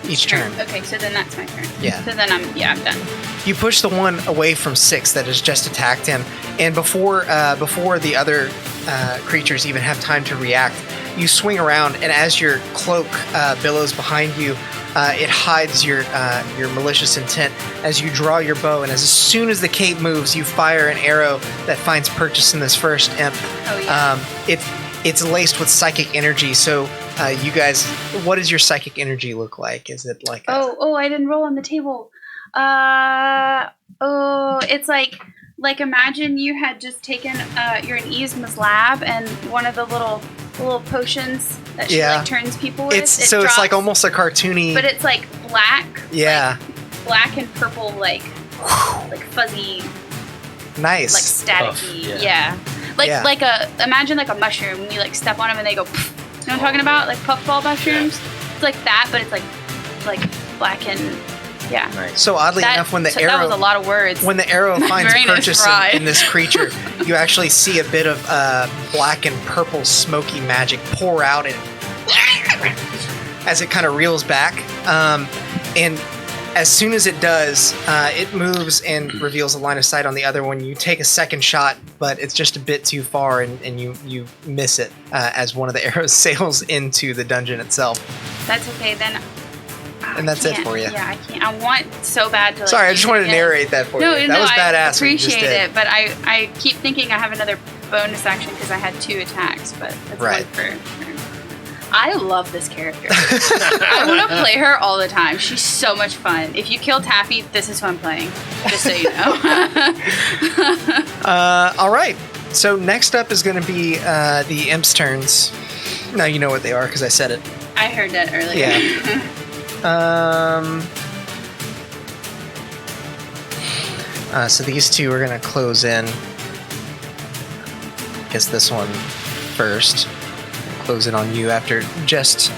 Each turn. Okay, so then that's my turn. Yeah. So then I'm done. You push the one away from 6 that has just attacked him, and before the other creatures even have time to react, you swing around, and as your cloak billows behind you, it hides your malicious intent as you draw your bow, and as soon as the cape moves, you fire an arrow that finds purchase in this first imp. Oh yeah. It's laced with psychic energy, so you guys, what does your psychic energy look like? Is it like Oh, I didn't roll on the table. It's like imagine you had just taken, you're in Yzma's lab, and one of the little little potions that she Yeah. like turns people with. It's It so it's like drops, almost a cartoony. but it's like black. yeah, like, black and purple, like fuzzy, nice. like staticky. Puff, yeah. Like Yeah. like imagine like a mushroom when you like step on them and they go. Pff. You know what I'm talking about? Like puffball mushrooms. It's like that, but it's like black and yeah. Nice. So oddly enough, when the that was a arrow lot of words. when the arrow finds brain is purchase fried. in this creature, you actually see a bit of black and purple smoky magic pour out and as it kind of reels back. And as soon as it does, it moves and reveals a line of sight on the other one. You take a second shot, but it's just a bit too far, and you miss it as one of the arrows sails into the dungeon itself. That's okay then. And that's it can't. for you. Yeah, I can't. I want so bad to. Like, Sorry, I just use it wanted to again. narrate that for No, you. no, That was I badass. what you just appreciate did. it, but I keep thinking I have another bonus action because I had 2 attacks, but that's Right. one for. I love this character. I want to play her all the time. She's so much fun. If you kill Taffy, this is who I'm playing. Just so you know. All right. So next up is going to be the imps' turns. Now you know what they are because I said it. I heard that earlier. Yeah. So these two are going to close in. Guess this one first. Close in on you after just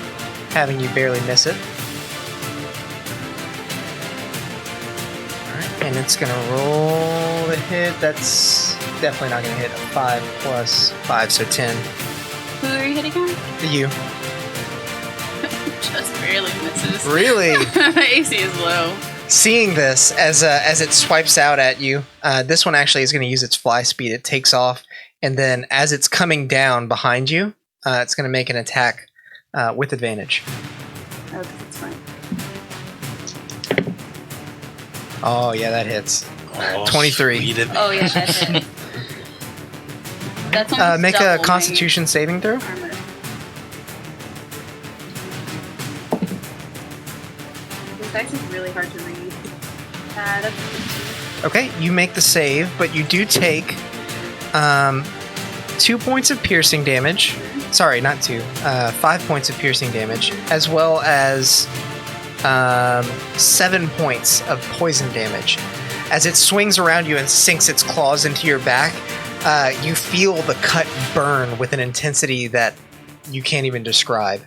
having you barely miss it. Alright, and it's going to roll the hit. That's definitely not going to hit. 5 plus 5, so 10. Who are you hitting on? You. Just barely misses. Really? My AC is low. Seeing this as it swipes out at you, this one actually is going to use its fly speed. It takes off, and then as it's coming down behind you, it's going to make an attack with advantage. Oh, that's fine. Oh yeah, that hits. Oh, 23. sweet. Oh yeah, that's it. That's almost Make a double my Constitution saving throw. armor. This dice is really hard to read. That's Okay, you make the save, but you do take 2 points of piercing damage. Sorry, not 2. 5 points of piercing damage, as well as 7 points of poison damage. As it swings around you and sinks its claws into your back, you feel the cut burn with an intensity that you can't even describe.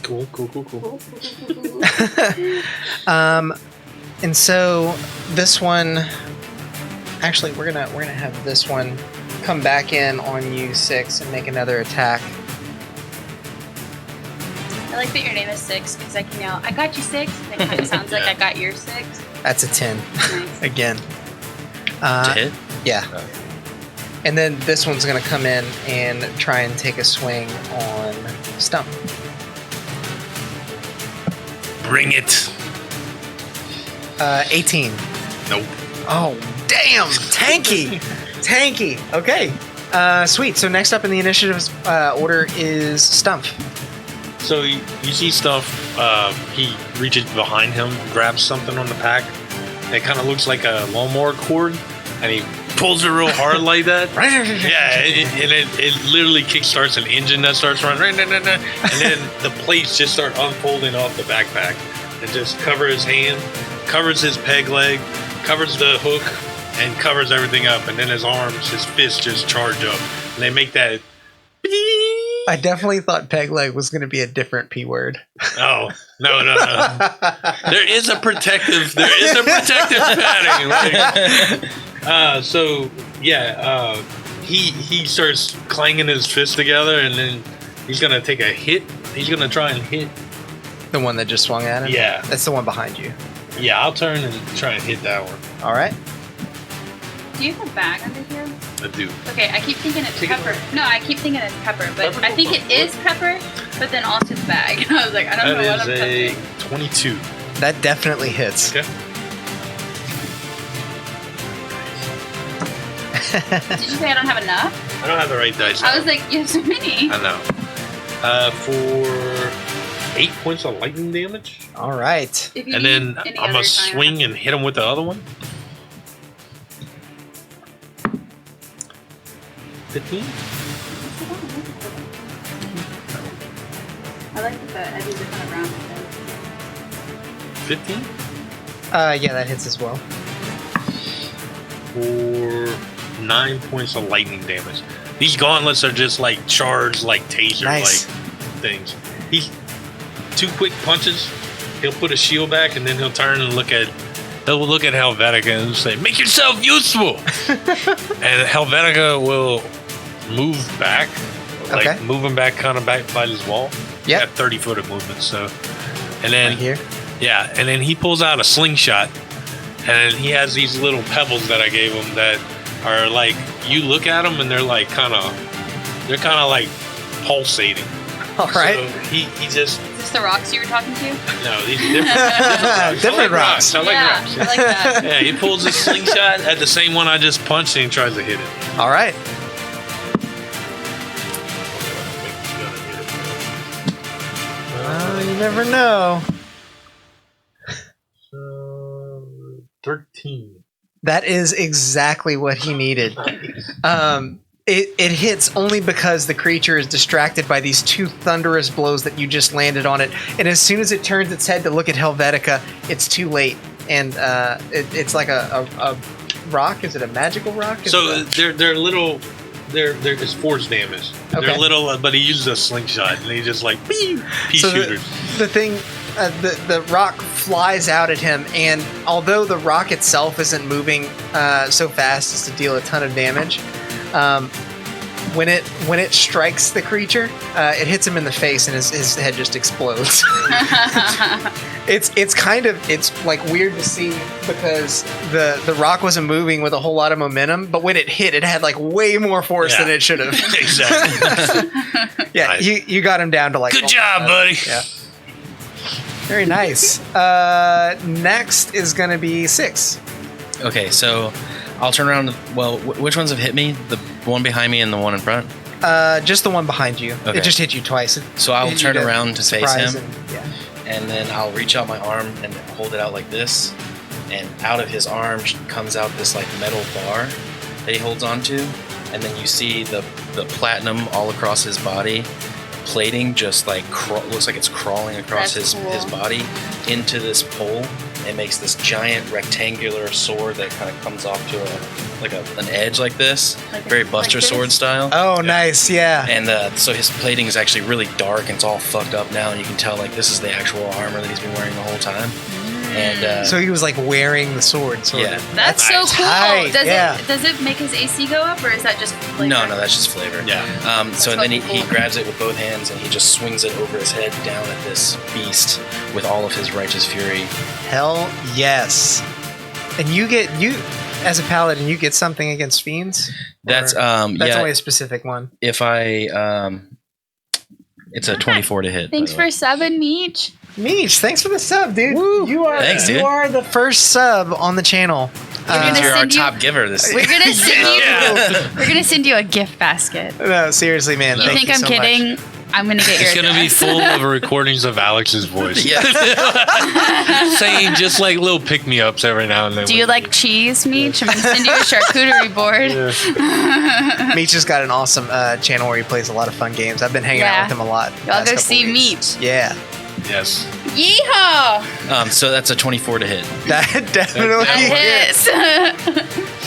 cool. Cool. And so this one, actually, we're gonna have this one come back in on you 6 and make another attack. I like that your name is 6 because I can yell, "I got you 6." And it kind of sounds like I got your 6. That's a 10 Nice. again. To hit? Yeah. Oh. And then this one's gonna come in and try and take a swing on Stump. Bring it. 18. Nope. Oh, damn! Tanky! Tanky! Okay. Sweet. So next up in the initiative's order is Stump. So you see stuff. He reaches behind him, grabs something on the pack. It kind of looks like a lawnmower cord, and he pulls it real hard like that. Yeah, it literally kickstarts an engine that starts running, and then the plates just start unfolding off the backpack and just cover his hand, covers his peg leg, covers the hook, and covers everything up. And then his arms, his fists just charge up, and they make that. I definitely thought peg leg was going to be a different P word. Oh no! There is a protective padding. Right? So yeah, he starts clanging his fists together, and then he's gonna take a hit. He's gonna try and hit. The one that just swung at him? Yeah. That's the one behind you. Yeah, I'll turn and try and hit that one. All right. Do you have a bag under here? I do. Okay, I keep thinking it's Take it pepper. No, I keep thinking it's pepper, but Pepper? I think it is pepper, but then also the bag. I was like, I don't know what I'm That is touching. a 22. That definitely hits. Okay. Did you say I don't have enough? I don't have the right dice. I was like, you have so many. I know. For 8 points of lightning damage, All right. If you and need then any I'm other gonna kind, swing and hit him with the other one. 15. I like that the edges are kind of round. 15 Yeah, that hits as well. for 9 points of lightning damage. These gauntlets are just like charged, like taser, Nice. like things. He's 2 quick punches. He'll put a shield back, and then he'll turn and look at Helvetica and say, "Make yourself useful." And Helvetica will move back, like Okay. moving back, kind of back by this wall. Yep. Got 30 foot of movement, so. And then Right here. yeah, and then he pulls out a slingshot, and he has these little pebbles that I gave him that are like, you look at them and they're like they're kind of like pulsating. All right. So he just Is this the rocks you were talking to? no, these different Different rocks. I like yeah, rocks. I like that. Yeah, he pulls a slingshot at the same one I just punched and he tries to hit it. All right. You never know. 13. That is exactly what he needed. It hits only because the creature is distracted by these 2 thunderous blows that you just landed on it. And as soon as it turns its head to look at Helvetica, it's too late. And it's like a rock. Is it a magical rock? Is So it they're little. It's force damage. Okay. They're little, but he uses a slingshot and he just like pea So shooters. the thing, the rock flies out at him, and although the rock itself isn't moving so fast as to deal a ton of damage, when it strikes the creature, it hits him in the face, and his head just explodes. It's like weird to see because the rock wasn't moving with a whole lot of momentum, but when it hit, it had like way more force Yeah. than it should have. Exactly. Yeah, Nice. you got him down to like. Good job, buddy. Yeah. Very nice. Next is gonna be 6. Okay, so I'll turn around. Well, which ones have hit me? The one behind me and the one in front? Just the one behind you. Okay. It just hit you twice. So I'll Hit you turn to around to face surprise him, and- yeah. and then I'll reach out my arm and hold it out like this, and out of his arm comes out this like metal bar that he holds onto, and then you see the platinum all across his body, plating just like looks like it's crawling across That's his cool. body into this pole. It makes this giant rectangular sword that kind of comes off to an edge like this, Like very like Buster this? Sword style. Oh, nice. Yeah. And so his plating is actually really dark and it's all fucked up now, and you can tell like this is the actual armor that he's been wearing the whole time. And So he was like wearing the sword. Sort yeah, of. That's so Nice. cool. Tight, yeah. Does it make his AC go up, or is that just flavor? no, that's just flavor. Yeah. So then he fucking cool. grabs it with both hands and he just swings it over his head down at this beast with all of his righteous fury. Hell yes. And you as a paladin, you get something against fiends. That's Or- that's yeah. only a specific one. If I it's a 24 to hit. Thanks by the way. for subbing, Meech. Meech, thanks for the sub, dude. You are Thanks, dude. you are the first sub on the channel. That means gonna you're our send you- top giver this. We're gonna send you. Yeah. We're gonna send you a gift basket. No, seriously, man. You thank think you I'm so kidding? much. I'm gonna get your. It's gonna be address. full of recordings of Alex's voice. Yeah. Saying just like little pick me ups every now and then. Do you like cheese, Meech? I'm gonna send you a charcuterie board. Meech has got an awesome channel where he plays a lot of fun games. I've been hanging out Yeah. with him a lot. Y'all last go couple see weeks. Meech. Yeah, Yes. Yeehaw! So that's a 24 to hit. that definitely That hits. hits.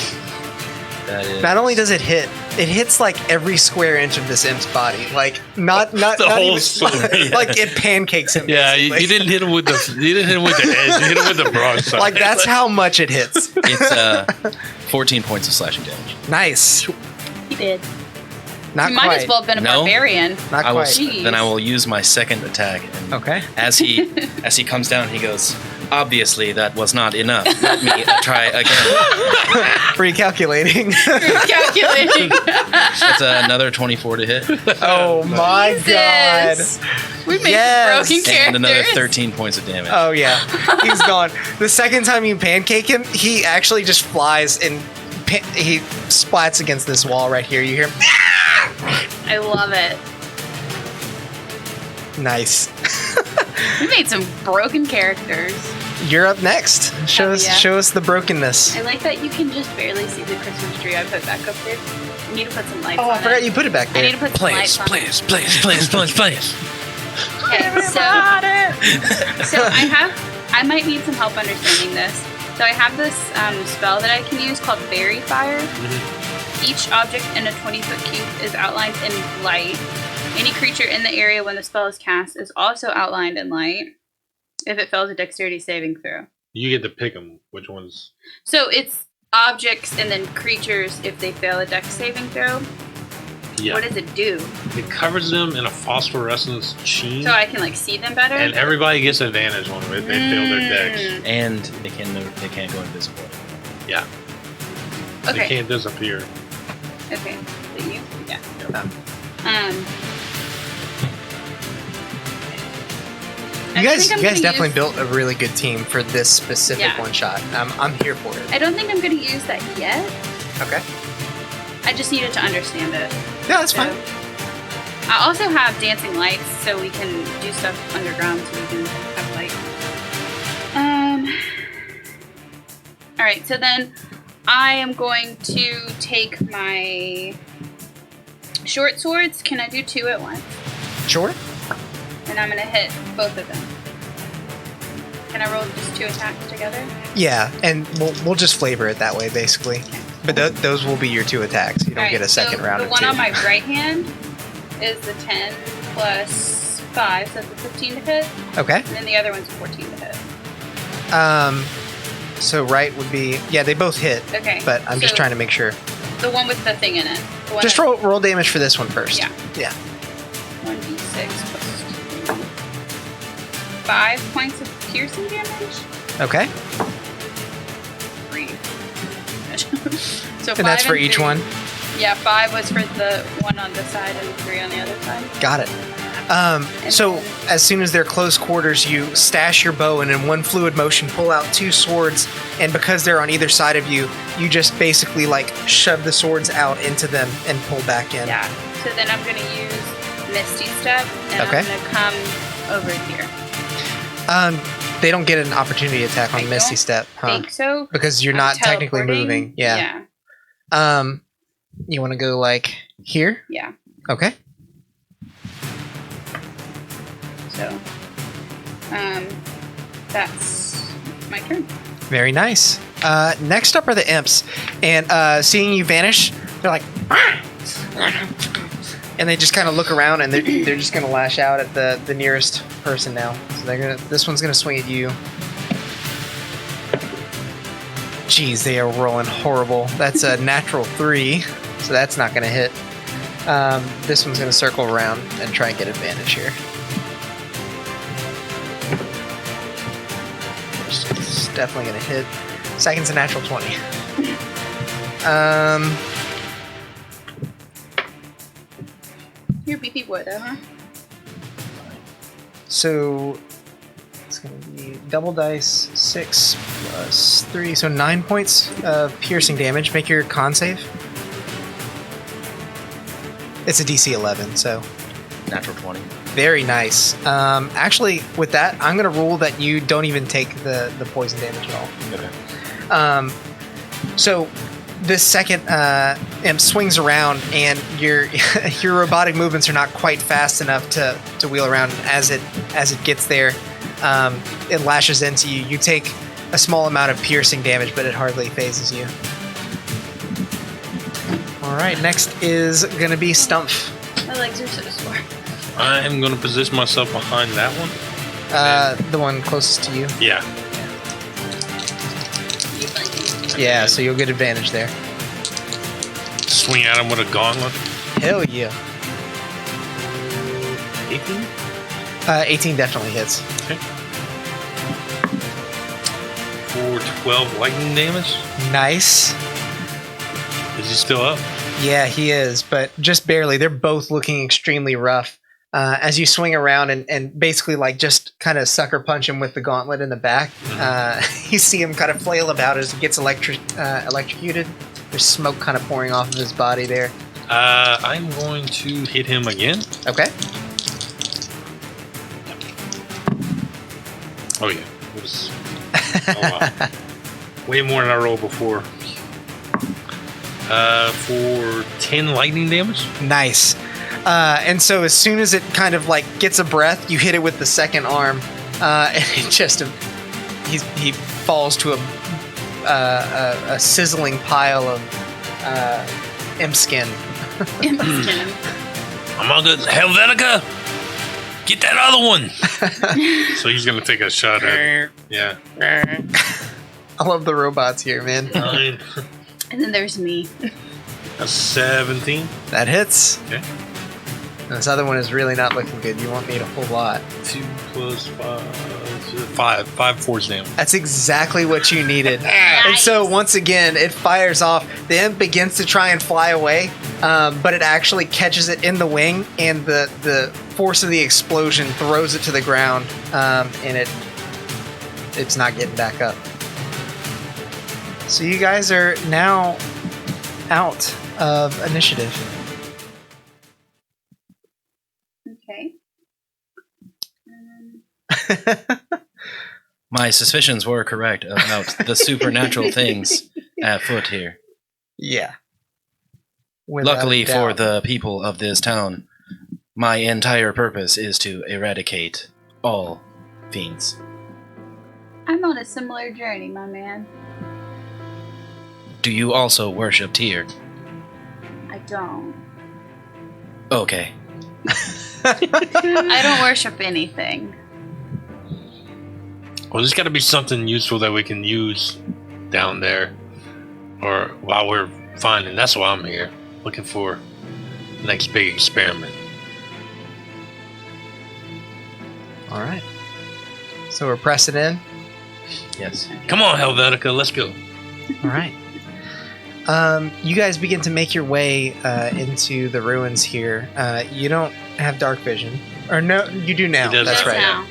That is Not only does it hits like every square inch of this imp's body. Like not The not whole even, sword, yeah. like it pancakes him. Yeah, you basically. didn't hit him with the edge. You hit him with the broadside. Like that's how much it hits. it's 14 points of slashing damage. Nice. He did. Not You might quite. as well have been a No. barbarian. Not I will, quite. Jeez. then I will use my second attack. And Okay. as he comes down, he goes, "Obviously, that was not enough. Let me try again." Recalculating. Calculating. It's another 24 to hit, Oh my god. Jesus. We made Yes. broken characters. and another 13 points of damage. Oh yeah. He's gone. The second time you pancake him, he actually just flies and he splats against this wall right here. You hear him. I love it. Nice. We made some broken characters. you're up next. Show Oh, us yeah. show us the brokenness. I like that you can just barely see the Christmas tree I put back up there. I need to put some lights Oh, on I forgot it. you put it back I there. need to put some lights on it. Please. Okay, so I might need some help understanding this. So I have this spell that I can use called Fairy Fire. Each object in a 20-foot cube is outlined in light. Any creature in the area when the spell is cast is also outlined in light if it fails a dexterity saving throw. You get to pick them. Which ones? So it's objects and then creatures if they fail a dex saving throw. Yeah. What does it do? It covers them in a phosphorescence sheen. So I can like see them better? And everybody gets advantage on them if they fail their dex. And they can't go invisible. Yeah. They Okay. can't disappear. Okay. So you? Yeah. You I guys think I'm gonna definitely use- built a really good team for this specific Yeah. one shot. I'm here for it. I don't think I'm going to use that yet. Okay. I just needed to understand it. Yeah, that's So- fine. I also have dancing lights, so we can do stuff underground, so we can have light. All right. So then, I am going to take my short swords. Can I do 2 at once? Sure. And I'm going to hit both of them. Can I roll just 2 attacks together? Yeah, and we'll just flavor it that way, basically. But those will be your 2 attacks. You don't All get a right, second so round the of one 2. on my right hand is the 10 plus 5, so that's a 15 to hit. Okay. And then the other one's 14 to hit. So right would be they both hit. Okay. But I'm just so trying to make sure. The one with the thing in it. The one Just that- roll damage for this one first. Yeah. Yeah. 1d6 plus 2. 5 points of piercing damage. Okay. 3. So And that's 5 for each 3. one. Yeah, 5 was for the one on this side and 3 on the other side. Got it. So as soon as they're close quarters, you stash your bow and in one fluid motion pull out 2 swords, and because they're on either side of you, you just basically like shove the swords out into them and pull back in. Yeah. So then I'm going to use Misty Step, and Okay. I'm going to come over here. They don't get an opportunity attack on I Misty don't Step, huh? think so. Because you're I'm not technically teleporting. moving. Yeah. You want to go like here? Yeah. Okay. So, that's my turn. Very nice. Next up are the imps, and seeing you vanish, they're like, and they just kind of look around, and they're just gonna lash out at the nearest person now. So this one's gonna swing at you. Jeez, they are rolling horrible. That's a natural 3, so that's not gonna hit. This one's gonna circle around and try and get advantage here. It's definitely gonna hit. Second's a natural 20. You're a beefy boy, though, huh? So it's gonna be double dice 6 plus 3, so 9 points of piercing damage. Make your con save. It's a DC 11, so Natural 20. very nice. Actually, with that, I'm gonna rule that you don't even take the poison damage at all. Okay. So this second imp swings around, and your your robotic movements are not quite fast enough to wheel around. As it gets there, it lashes into you. You take a small amount of piercing damage, but it hardly phases you. All right, next is gonna be Stumpf. My legs are so sore. I'm going to position myself behind that one. The one closest to you. Yeah. You like Yeah, so you'll get advantage there. Swing at him with a gauntlet. Hell yeah. 18? 18 definitely hits. For 12 lightning damage. Nice. Is he still up? Yeah, he is, but just barely. They're both looking extremely rough. As you swing around and basically like just kind of sucker punch him with the gauntlet in the back, you see him kind of flail about as he gets electrocuted. There's smoke kind of pouring off of his body there. I'm going to hit him again. Okay. Oh yeah. It was Oh, wow. Way more than I rolled before. For 10 lightning damage. Nice. And so as soon as it kind of like gets a breath, you hit it with the second arm, and it just he falls to a sizzling pile of imp skin. I'm all good. Helvetica, get that other one. So he's gonna take a shot at it. Yeah. I love the robots here, man. 9. And then there's me. A 17. That hits. Okay. And this other one is really not looking good. You won't need a whole lot. 2 plus 5. 5 force damage. That's exactly what you needed. And so once again, it fires off. The imp begins to try and fly away, but it actually catches it in the wing, and the force of the explosion throws it to the ground, and it's not getting back up. So you guys are now out of initiative. Okay. My suspicions were correct about the supernatural things at foot here. Yeah. Without Luckily a for doubt. the people of this town, my entire purpose is to eradicate all fiends. I'm on a similar journey, my man. Do you also worship Tyr? I don't. Okay. I don't worship anything. Well, there's got to be something useful that we can use down there, or while we're finding. That's why I'm here, looking for the next big experiment. All right. So we're pressing in. Yes. Come on, Helvetica, let's go. All right. You guys begin to make your way into the ruins here. You don't have dark vision, or no, you do now. He does That's now. right. Now.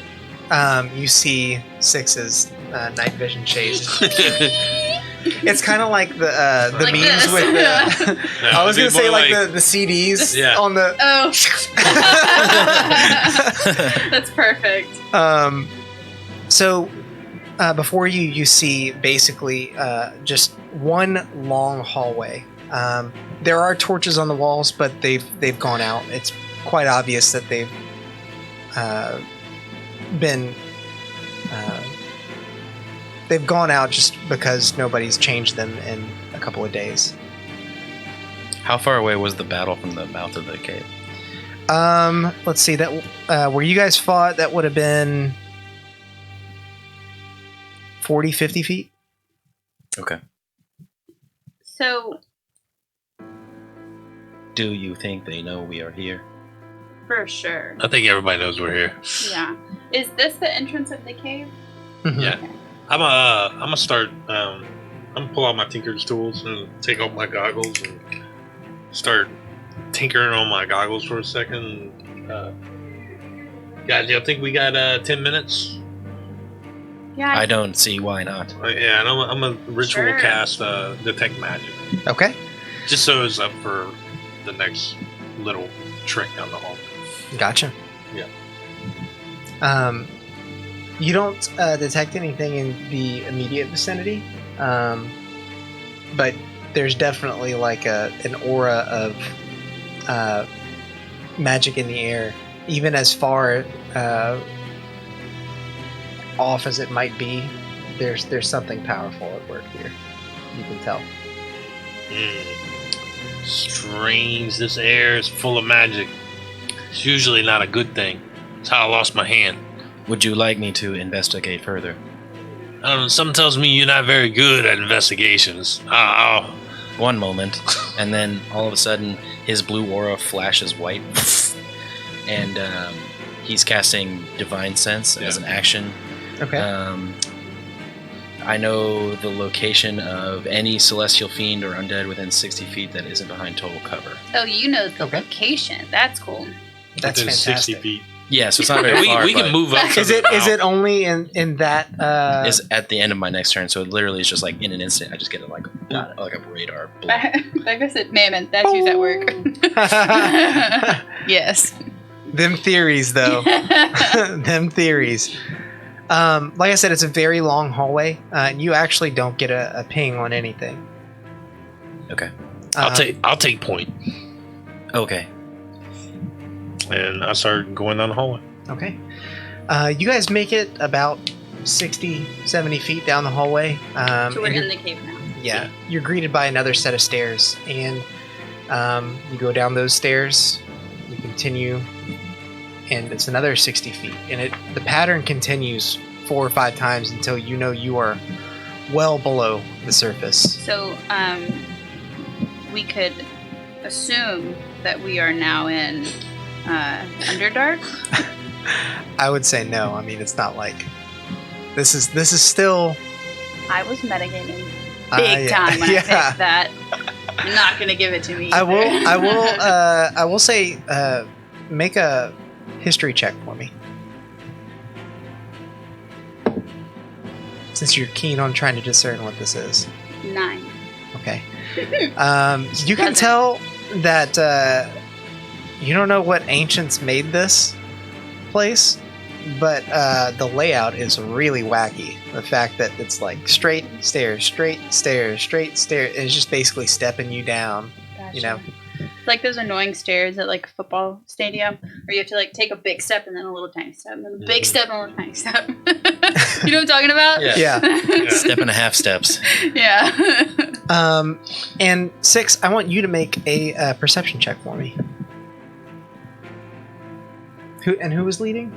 You see Six's night vision shades. It's kind of like the Like memes this. with the. I was gonna say like the CDs Yeah. on the. Oh. That's perfect. So before you see basically just one long hallway. There are torches on the walls, but they've gone out. It's quite obvious that they've been they've gone out just because nobody's changed them in a couple of days. How far away was the battle from the mouth of the cave? Let's see, that where you guys fought, that would have been 40, 50 feet. Okay. So, Do you think they know we are here? for sure. I think everybody knows we're here. Yeah. Is this the entrance of the cave? Yeah. I'm gonna start. I'm gonna pull out my tinker's tools and take off my goggles and start tinkering on my goggles for a second. Guys, y'all think we got 10 minutes? Yeah. I don't see why not. Yeah, and I'm a ritual Sure. cast detect magic, Okay, just so it's up for the next little trick down the hall. gotcha. Yeah. You don't detect anything in the immediate vicinity, but there's definitely like an aura of magic in the air, even as far off as it might be. There's something powerful at work here. You can tell. Strange. This air is full of magic. It's usually not a good thing. That's how I lost my hand. Would you like me to investigate further? I don't know. Something tells me you're not very good at investigations. One moment, and then all of a sudden, his blue aura flashes white, and he's casting Divine Sense as an action. Okay. I know the location of any celestial fiend or undead within 60 feet that isn't behind total cover. Oh, you know the Okay. location. That's cool. That's within fantastic. 60 feet. Yeah, so it's not very far. we can but move up. Is it only in that? Is at the end of my next turn, so it literally is just like in an instant. I just get it like a radar. Like I said, Mammon, that's who's at work. Yes. Them theories, though. Them theories. Like I said, it's a very long hallway. You actually don't get a ping on anything. Okay. I'll take point. Okay. And I start going down the hallway. Okay. You guys make it about 60, 70 feet down the hallway. So we're and in the cave now. Yeah, you're greeted by another set of stairs, and you go down those stairs. You continue, and it's another 60 feet, and the pattern continues 4 or 5 times until you know you are well below the surface. So we could assume that we are now in Underdark. I would say no. I mean, it's not like this is still. I was metagaming big time when I picked that. You're not gonna give it to me. I will say, make a history check for me, since you're keen on trying to discern what this is. 9. Okay. You can tell that you don't know what ancients made this place, but the layout is really wacky. The fact that it's like straight stairs, straight stairs, straight stairs, it's just basically stepping you down. Gotcha. You know. It's like those annoying stairs at like a football stadium where you have to like take a big step and then a little tiny step and then a big step and a little tiny step. You know what I'm talking about? Yeah. Step and a half steps. Yeah. And 6, I want you to make a perception check for me. Who was leading?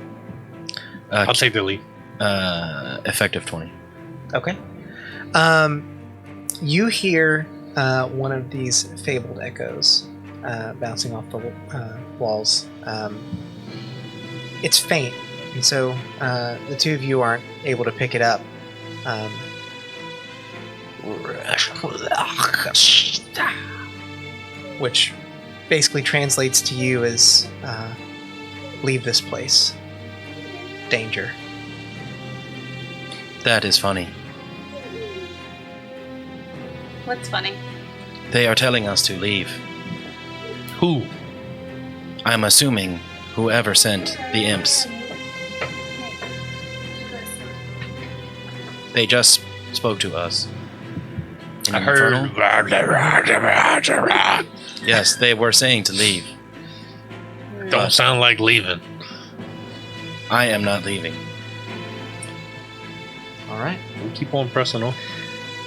I'll take the lead. Effective 20. Okay. You hear one of these fabled echoes bouncing off the walls. It's faint, and so the two of you aren't able to pick it up. Which basically translates to you as leave this place. Danger. That is funny. What's funny? They are telling us to leave. Who? I'm assuming whoever sent the imps. They just spoke to us. In I heard. Infernal? Yes, they were saying to leave. Don't sound like leaving. I am not leaving. All right. We'll keep on pressing on.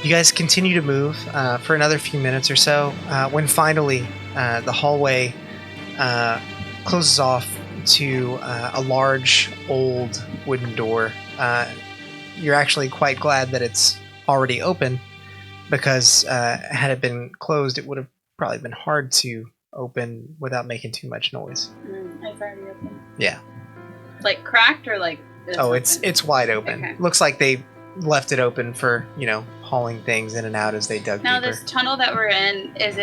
You guys continue to move for another few minutes or so, when finally the hallway closes off to a large, old wooden door. You're actually quite glad that it's already open, because had it been closed, it would have probably been hard to open without making too much noise. It's already open. Yeah. Like cracked or like? It's wide open. Okay. Looks like they left it open for, hauling things in and out as they dug Now deeper. this tunnel that we're in, it's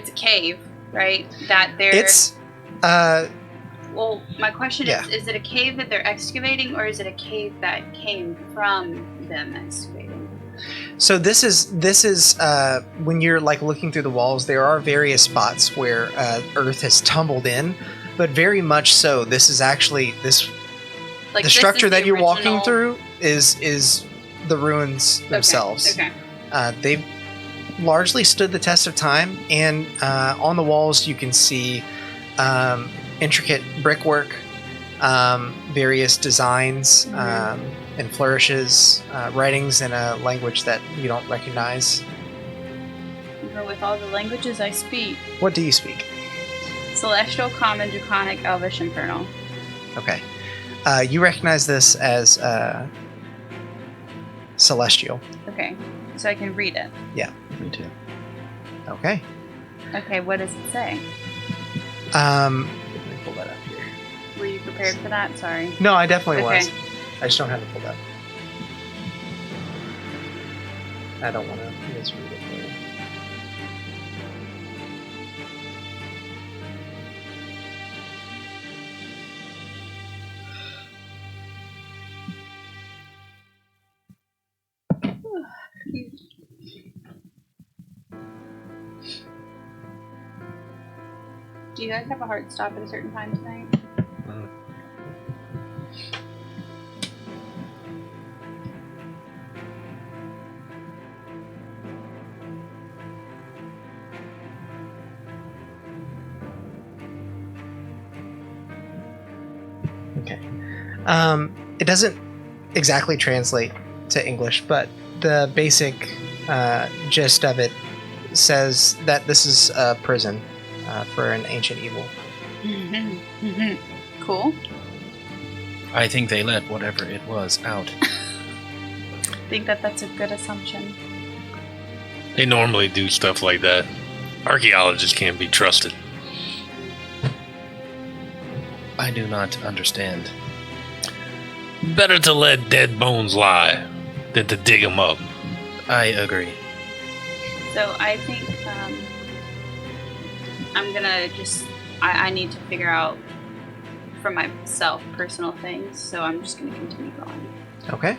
a cave, right? That they're... It's, Well, my question is it a cave that they're excavating, or is it a cave that came from them excavating? So this is when you're like looking through the walls, there are various spots where earth has tumbled in, but very much so. This is actually Like the structure that you're walking original- through is the ruins themselves. Okay. They've largely stood the test of time, and on the walls you can see intricate brickwork, various designs, and flourishes, writings in a language that you don't recognize. Even with all the languages I speak. What do you speak? Celestial, Common, Draconic, Elvish, Infernal. Okay. You recognize this as Celestial. Okay. So I can read it. Me too. Okay. Okay, what does it say? Let me pull that up here. Were you prepared for that? Sorry. No, I definitely Okay. was. I just don't have it pulled up. I don't want to misread it for you. Do you guys have a hard stop at a certain time tonight? Okay. It doesn't exactly translate to English, but the basic gist of it says that this is a prison for an ancient evil. Cool. I think they let whatever it was out. I think that that's a good assumption. They normally do stuff like that. Archaeologists can't be trusted. I do not understand. Better to let dead bones lie than to dig them up. I agree. So I think I'm gonna just. I need to figure out for myself personal things, so I'm just gonna continue going. Okay.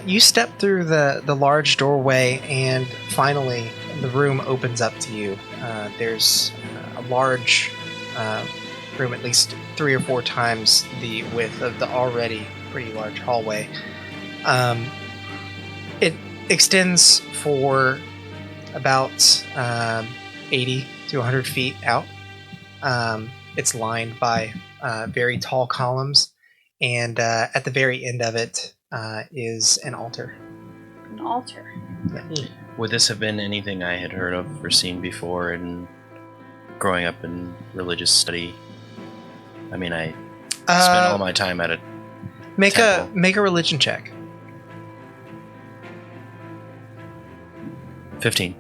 You step through the large doorway, and finally the room opens up to you. There's a large room, at least 3 or 4 times the width of the already pretty large hallway. It extends for about 80 to 100 feet out. It's lined by very tall columns, and at the very end of it is an altar. An altar. Would this have been anything I had heard of or seen before in growing up in religious study? I mean, I spent all my time at a make temple. a religion check. 15.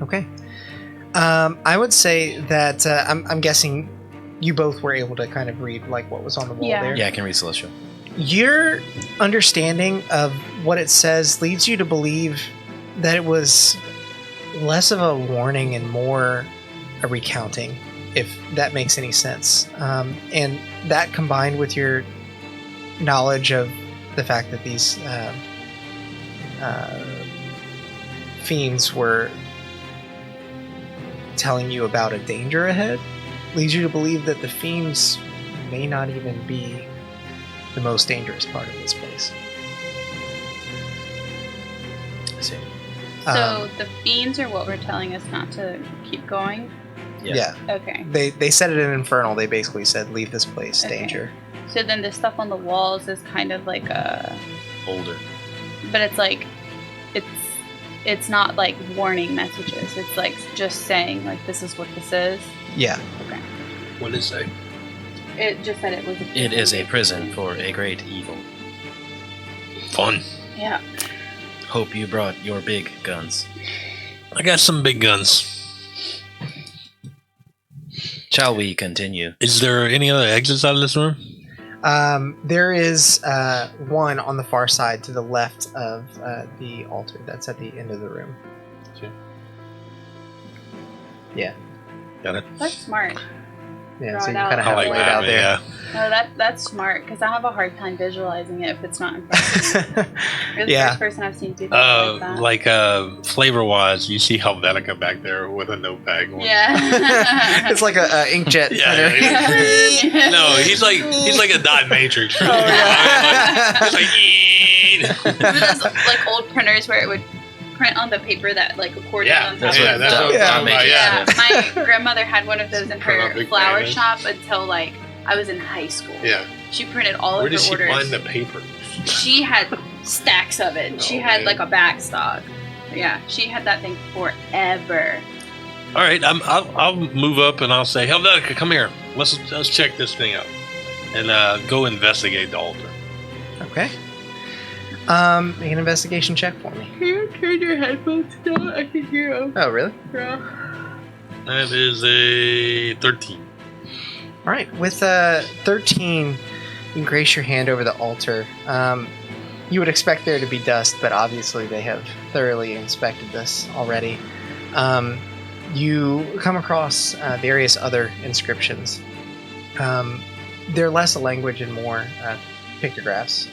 Okay. I would say that I'm guessing you both were able to kind of read like what was on the wall Yeah. there. Yeah, I can read Celestial. Your understanding of what it says leads you to believe that it was less of a warning and more a recounting, if that makes any sense. And that combined with your knowledge of the fact that these fiends were telling you about a danger ahead leads you to believe that the fiends may not even be the most dangerous part of this place. I see. So the fiends are what were telling us not to keep going. Yeah. Okay. They said it in Infernal. They basically said, leave this place, Okay. danger. So then the stuff on the walls is kind of like Older. but it's like, it's not like warning messages. It's like just saying like this is what this is. Yeah. Okay. What is it? It just said it was. It is a prison for a great evil. Fun. Yeah. Hope you brought your big guns. I got some big guns. Shall we continue? Is there any other exits out of this room? There is one on the far side to the left of the altar. That's at the end of the room. Okay. Yeah. Got it. That's smart. Yeah, Draw so it you out. kind of I have like it laid that, out but there. yeah. No, that's smart because I have a hard time visualizing it if it's not in front of me. You're the Yeah. first person I've seen do that like that. Flavor-wise, you see Helvetica back there with a notepad going. Yeah. It's like a inkjet Yeah, printer. yeah. No, he's like a dot matrix. Oh, yeah. He's like, Remember those like old printers where it would print on the paper that like accordion yeah, on top That's of what- it? that's what I'm Yeah. talking about. Yeah, Yeah, my grandmother had one of those in Print her out big flower banners. shop until like I was in high school. yeah. She printed all Where of did her she orders. find the paper? She had stacks of it. She Oh, had man. like a back stock. Yeah, she had that thing forever. All right, I'll move up and I'll say, Helvetica, come here. Let's check this thing out and go investigate the altar. Okay. Make an investigation check for me. Can you turn your headphones down? I can hear you. Oh, really? That is a 13. All right. With 13, you grace your hand over the altar. You would expect there to be dust, but obviously they have thoroughly inspected this already. You come across various other inscriptions. They're less a language and more pictographs.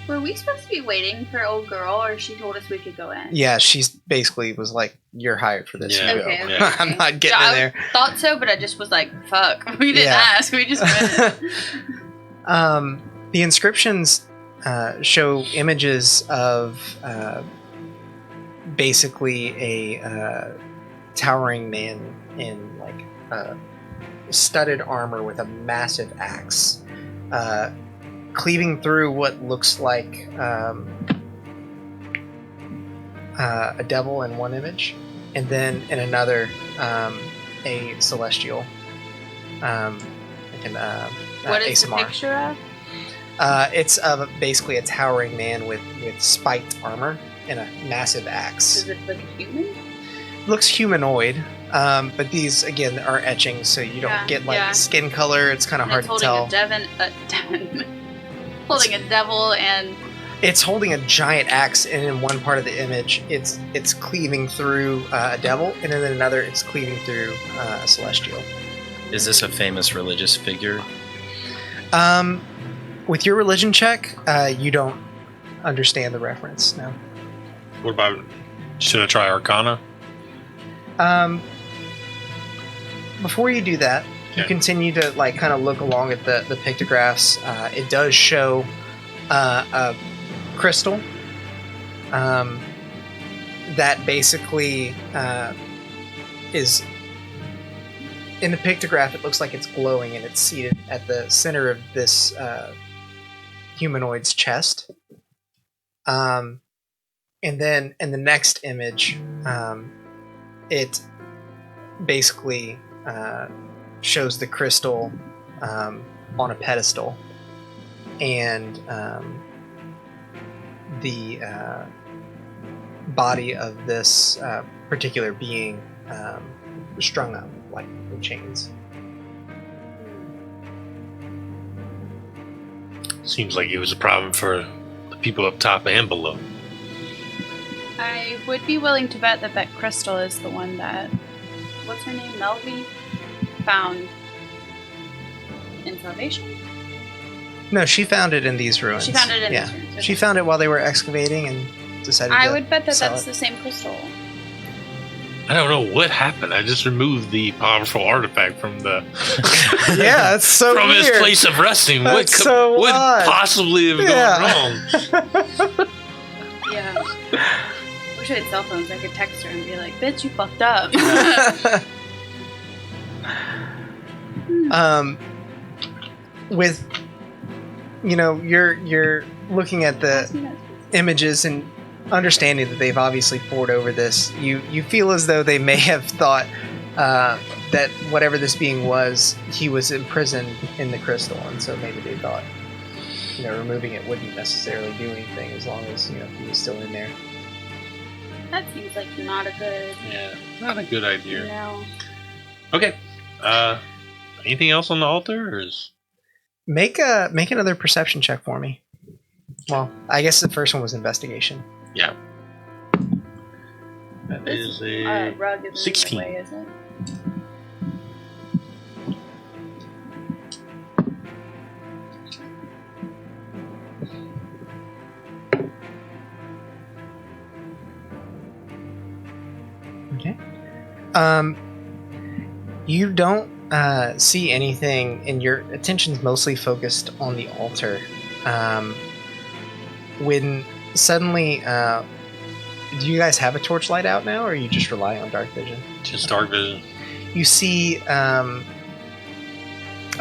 Were we supposed to be waiting for old girl, or she told us we could go in? Yeah, she's basically was like, "You're hired for this. Yeah. You Okay, go." okay, Yeah. I'm not getting Yeah, in there. Thought so, but I just was like, "Fuck, we didn't Yeah. ask. We just went." The inscriptions show images of basically a towering man in like studded armor with a massive axe, cleaving through what looks like a devil in one image, and then in another a celestial. What is the Asamar. picture of? It's of basically a towering man with spiked armor and a massive axe. Does it look human? Looks humanoid, but these again are etchings, so you don't get like skin color. It's kind of hard to tell. Holding a devil and It's holding a giant axe, and in one part of the image, it's cleaving through a devil, and then in another, it's cleaving through a celestial. Is this a famous religious figure? With your religion check, you don't understand the reference. No. What about? Should I try Arcana? Before you do that, you continue to like kind of look along at the pictographs. It does show a crystal that basically is in the pictograph. It looks like it's glowing, and it's seated at the center of this humanoid's chest. And then in the next image, it basically shows the crystal on a pedestal, and the body of this particular being strung up like with chains. Seems like it was a problem for the people up top and below. I would be willing to bet that crystal is the one that, what's her name, Melvie, found in Salvation? No, she found it in these ruins. She found it in these ruins. Okay. She found it while they were excavating and decided I to would bet that sell that's it. the same crystal. I don't know what happened. I just removed the powerful artifact from the Yeah, it's so from weird. his place of resting. What That's so would odd. possibly have gone wrong? Yeah. Wish I had cell phones. I could text her and be like, "Bitch, you fucked up." With you're looking at the images and understanding that they've obviously poured over this. You feel as though they may have thought that whatever this being was, he was imprisoned in the crystal, and so maybe they thought removing it wouldn't necessarily do anything as long as he was still in there. That seems like not a good. Yeah, not a good idea. No. Okay. Anything else on the altar? Or is... Make another perception check for me. Well, I guess the first one was investigation. Yeah. That is a rug isn't 16. In the way, is it? Okay. You don't see anything, and your attention's mostly focused on the altar. When suddenly, do you guys have a torchlight out now, or are you just relying on dark vision? Just dark vision. You see a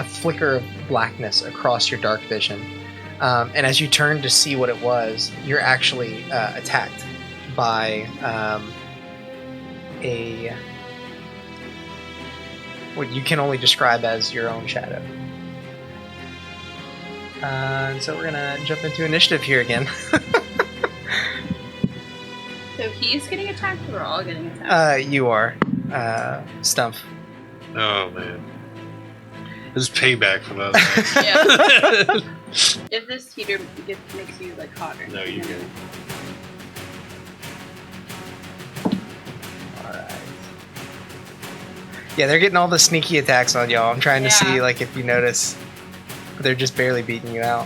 flicker of blackness across your dark vision, and as you turn to see what it was, you're actually attacked by what you can only describe as your own shadow. So we're gonna jump into initiative here again. So he's getting attacked, or we're all getting attacked? You are, Stump. Oh man, this is payback for that. Yeah. If this heater makes you like hotter. No, you good. Yeah, they're getting all the sneaky attacks on y'all. I'm trying to see Yeah. if you notice. But they're just barely beating you out.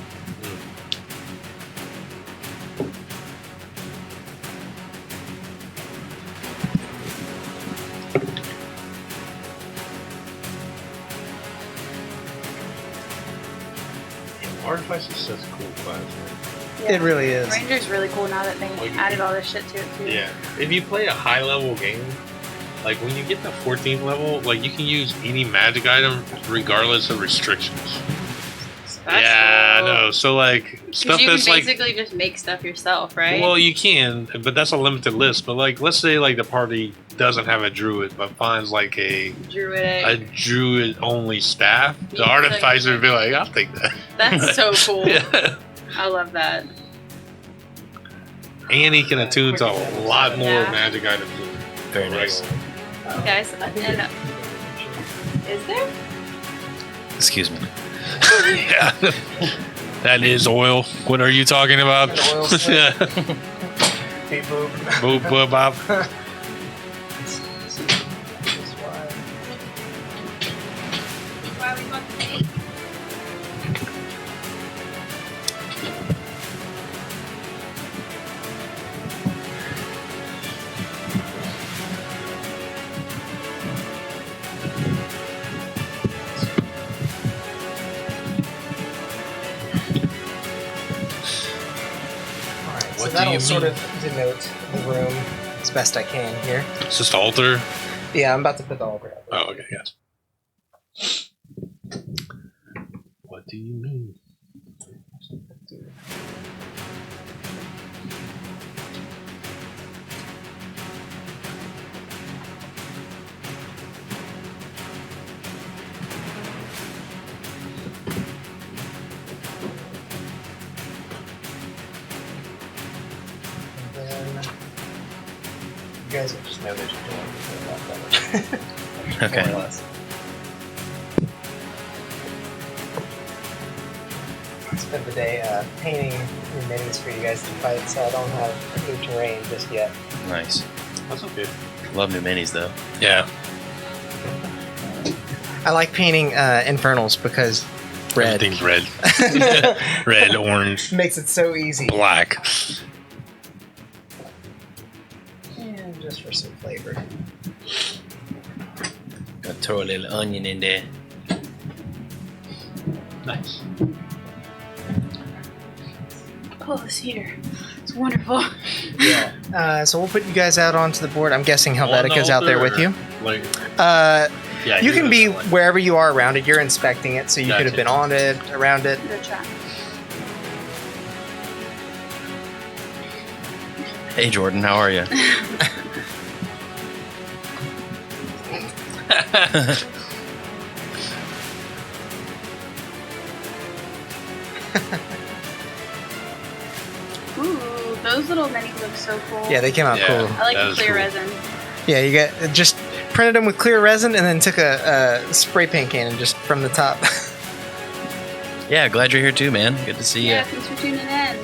Artifice is such a cool class, man. It really is. Ranger's really cool now that they added all this shit to it too. Yeah. If you play a high level game, like when you get to 14th level, like you can use any magic item regardless of restrictions. yeah, cool. I know. So like 'Cause stuff you that's can like, basically just make stuff yourself, right? well, you can, but that's a limited list. But like, let's say like the party doesn't have a druid, but finds like a Druidic. druid only staff. The Yeah, artificer so- would be like, I'll take that. That's so cool. Yeah. I love that. And he can attune to a lot more Yeah. magic items. Very nice. Guys, and is there? Excuse me. Yeah. That is oil. What are you talking about? An oil slick. Yeah. Hey, boob. Boop, boop, bop. Why we want to take? Alright, so What do that'll you sort mean? of denote the room as best I can here. It's just altar. Yeah, I'm about to put the altar up. Oh, okay, yes. What do you mean? And then you guys will just know that you're doing it. Okay. More or less. I spent the day painting new minis for you guys to fight, so I don't have new terrain just yet. Nice. That's okay. Love new minis though. Yeah. I like painting infernals because red Everything's red. Red, orange, makes it so easy. black. And just for some flavor. Gonna throw a little onion in there. Nice. Oh, this heater. It's wonderful. Yeah. So we'll put you guys out onto the board. I'm guessing On the Helvetica's out there with altar, you. Like, Yeah, you can be like, wherever you are around it. You're inspecting it, so you could have Gotcha. been on it, around it. Good try. Hey Jordan, how are you? Ooh, those little minis look so cool. Yeah, they came out Yeah. cool. I like That the is clear cool. resin. Yeah, you get just printed them with clear resin and then took a spray paint can and just from the top. Yeah, glad you're here too, man. Good to see you. Yeah, thanks for tuning in.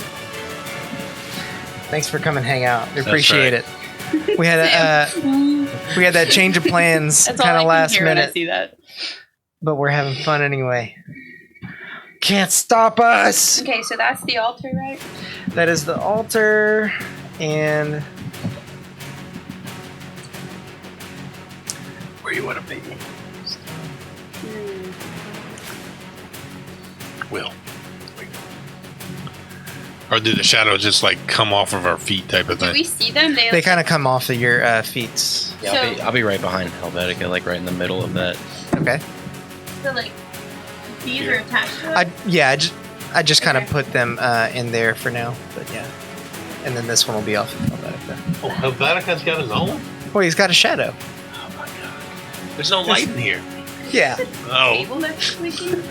Thanks for coming hang out. We That's appreciate it. We had we had that change of plans That's all kind I of can last hear when I minute, see that. but we're having fun anyway. Can't stop us. Okay, so that's the altar, right? That is the altar, and where you want to be. Hmm. Will. Or did the shadows just like come off of our feet type of Do thing? we see them? they kind of come off of your feet. Yeah, I'll be right behind Helvetica, like right in the middle of that. Okay. So like these are attached to it? I just kind of Okay. put them in there for now, but yeah. And then this one will be off of Helvetica. Oh, Helvetica's got his own? Well, he's got a shadow. Oh my god. There's no light in here. Yeah. Oh. Table that's squeaking?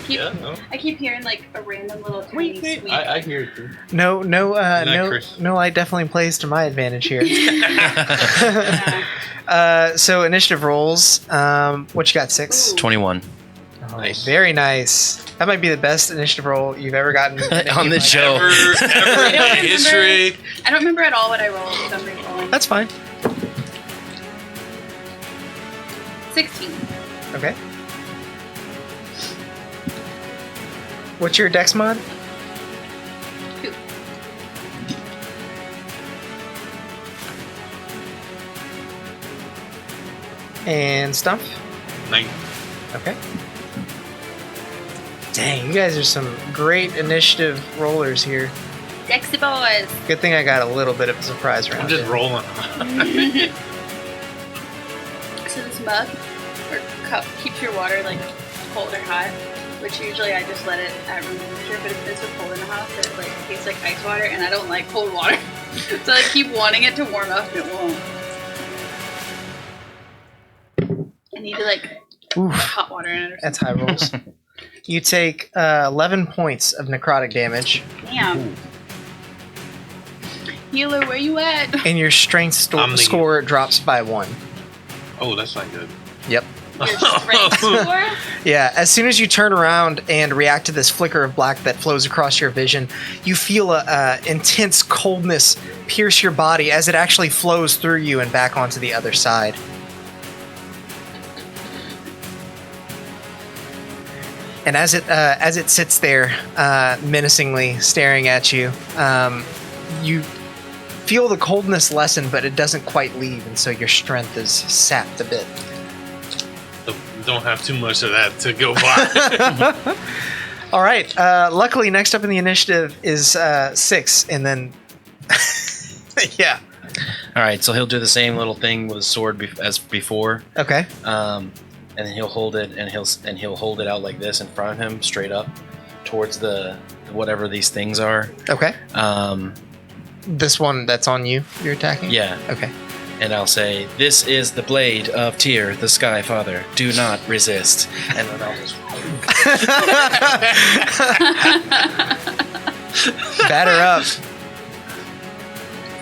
keep- Yeah, no. I keep hearing like a random little tiny squeak. I hear it too. No, Chris? no light definitely plays to my advantage here. Yeah. So initiative rolls. What you got? 6. Ooh. 21. Oh, Nice. Very nice. That might be the best initiative roll you've ever gotten On this show. Ever in remember. history. I don't remember at all what I rolled, so I'm re-rolling. That's fine. 16. Okay. What's your dex mod? 2. And stuff. 9. Okay. Dang, you guys are some great initiative rollers here. Dexy boys. Good thing I got a little bit of a surprise round. I'm just in. rolling. So this mug or cup keeps your water like cold or hot. which usually I just let it at room temperature, but it's been so cold in the house that it like tastes like ice water, and I don't like cold water. So I keep wanting it to warm up, and it won't. I need to like put hot water in it or That's something. high rolls. You take 11 points of necrotic damage, Damn. Healer, where you at? and your strength score drops by 1. Oh, that's not good. Yep. Your strength score? Yeah, as soon as you turn around and react to this flicker of black that flows across your vision, you feel a intense coldness pierce your body as it actually flows through you and back onto the other side. And as it sits there, menacingly staring at you, you feel the coldness lessen, but it doesn't quite leave, and so your strength is sapped a bit. Don't have too much of that to go by. All right. Luckily, next up in the initiative is 6, and then yeah. All right, so he'll do the same little thing with his sword as before, Okay. and then he'll hold it, and he'll hold it out like this in front of him, straight up towards the whatever these things are. Okay. Um, This one that's on you. You're attacking. yeah, Okay. and I'll say, "This is the blade of Tyr, the Sky Father. Do not resist." And then I'll just Batter up.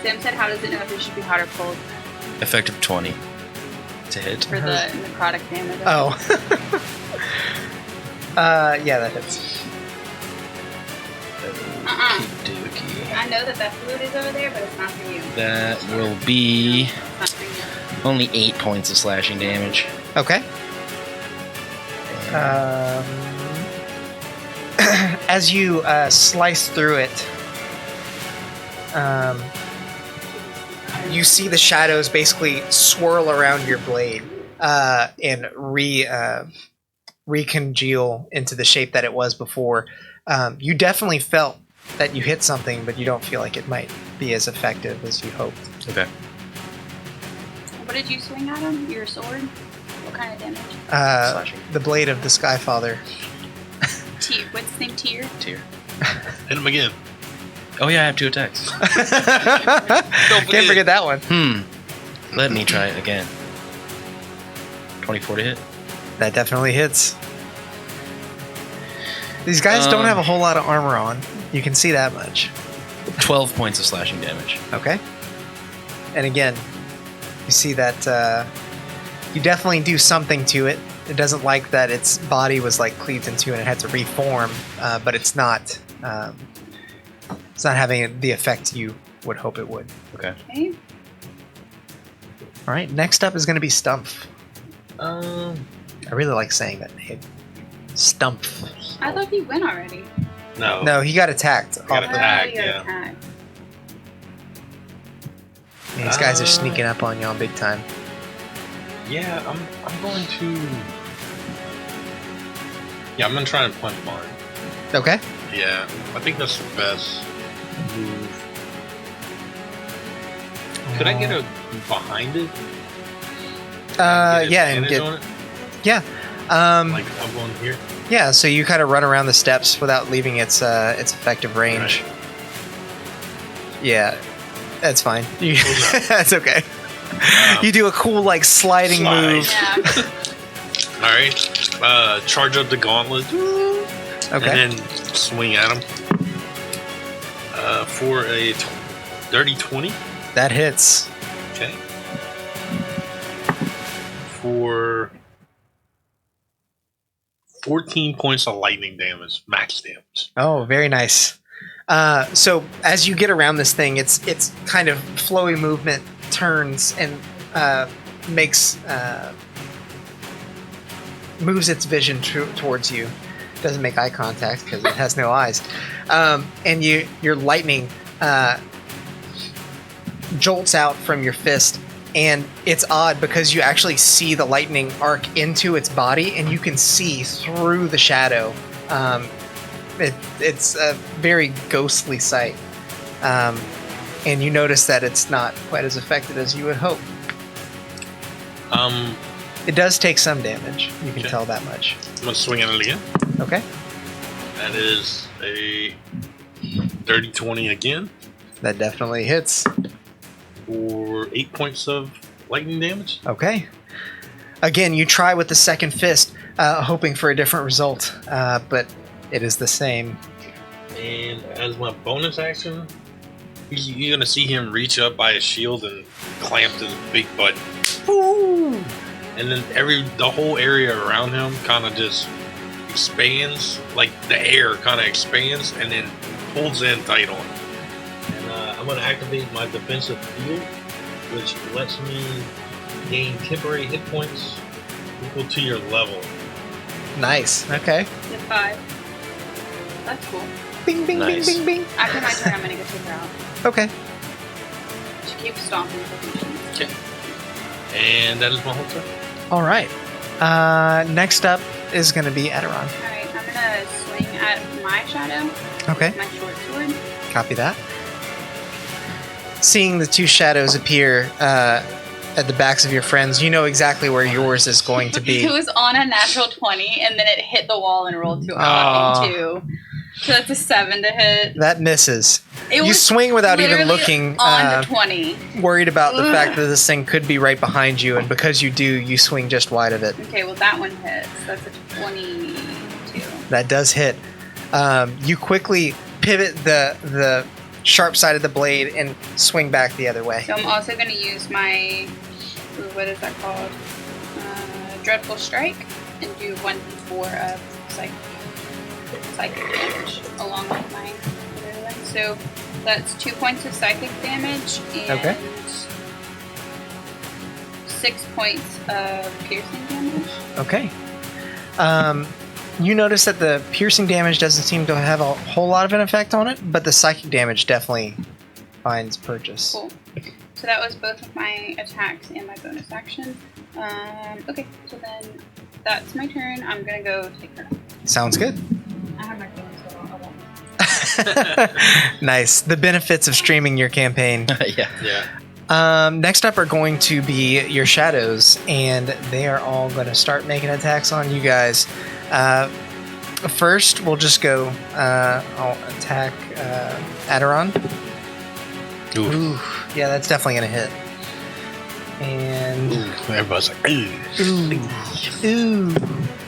Sam said, how does it know if it should be hot or cold effective 20 to hit. for the necrotic damage? Oh. Yeah, that hits. Dookie. I know that food is over there, but it's not for you. That will be It's not for you. only 8 points of slashing damage. Okay. As you slice through it, you see the shadows basically swirl around your blade and recongeal into the shape that it was before. You definitely felt that you hit something, but you don't feel like it might be as effective as you hoped. Okay. What did you swing at him? Your sword? What kind of damage? Slashing. The blade of the Skyfather. Tier. What's the name? Tier? Tyr. Hit him again. Oh yeah, I have 2 attacks. Can't forget that one. Let me try it again. 24 to hit. That definitely hits. These guys don't have a whole lot of armor on. You can see that much. 12 points of slashing damage. Okay. And again, you see that you definitely do something to it. It doesn't like that its body was like cleaved into and it had to reform, but it's not having the effect you would hope it would. Okay. Okay. All right. Next up is going to be Stumpf. Um, I really like saying that name. Stumpf. I thought he went already. no. No, he got attacked. Got off attacked. Oh, you got yeah. attacked. These guys are sneaking up on y'all big time. Yeah, I'm going to. Yeah, I'm gonna try and punch mine. Okay. Yeah, I think that's the best move. Could I get a behind it? Yeah, and advantage get on it? yeah. Like I'm going here. Yeah, so you kind of run around the steps without leaving its effective range. Right. Yeah, that's fine. You, Oh, no. that's okay. You do a cool like sliding Slide. move. Yeah. All right, charge up the gauntlet Okay. and then swing at him for a dirty 20. That hits. Okay. For 14 points of lightning damage, max damage. Oh, very nice. So as you get around this thing, it's kind of flowy movement turns and moves its vision towards you. Doesn't make eye contact because it has no eyes. And your lightning jolts out from your fist. And it's odd because you actually see the lightning arc into its body and you can see through the shadow. It's a very ghostly sight. And you notice that it's not quite as effective as you would hope. It does take some damage. You can Okay. tell that much. I'm gonna swing at it again. Okay. That is a dirty 20 again That definitely hits. for 8 points of lightning damage. Okay. Again, you try with the second fist, hoping for a different result, but it is the same. And as my bonus action, you're gonna see him reach up by his shield and clamp his big butt. Ooh. And then the whole area around him kind of just expands, like the air kind of expands and then pulls in tight on. And I'm gonna activate my defensive field, which lets me gain temporary hit points equal to your level. Nice. Okay. The 5. That's cool. Bing, bing, Nice. bing, bing, bing. After my turn, I'm gonna go take her out. Okay. She keeps stomping for patience. Okay. And that is my whole turn. All right. Next up is going to be Edaron. Alright, I'm gonna swing at my shadow. Okay. My short sword. Copy that. Seeing the two shadows appear at the backs of your friends, you know exactly where yours is going to be. It was on a natural 20, and then it hit the wall and rolled to a Aw. fucking 2. So that's a 7 to hit. That misses. It You was swing without even literally looking, on the 20. worried about the Ugh. fact that this thing could be right behind you, and because you do, you swing just wide of it. Okay, well that one hits. That's a 22. That does hit. You quickly pivot the sharp side of the blade and swing back the other way. So I'm also going to use my, what is that called? Dreadful Strike, and do 1d4 of psychic damage along with my other one. So that's 2 points of psychic damage and Okay. 6 points of piercing damage. Okay. You notice that the piercing damage doesn't seem to have a whole lot of an effect on it, but the psychic damage definitely finds purchase. Cool. So that was both of my attacks and my bonus action. Okay, so then that's my turn. I'm gonna go take her. Sounds good. I have my phone, so I won't. Nice. The benefits of streaming your campaign. Yeah. Yeah. Next up are going to be your shadows, and they are all going to start making attacks on you guys. First, we'll just go. I'll attack Edaron. Oof. Ooh, yeah, that's definitely going to hit. And Everybody's like, "Ugh." ooh.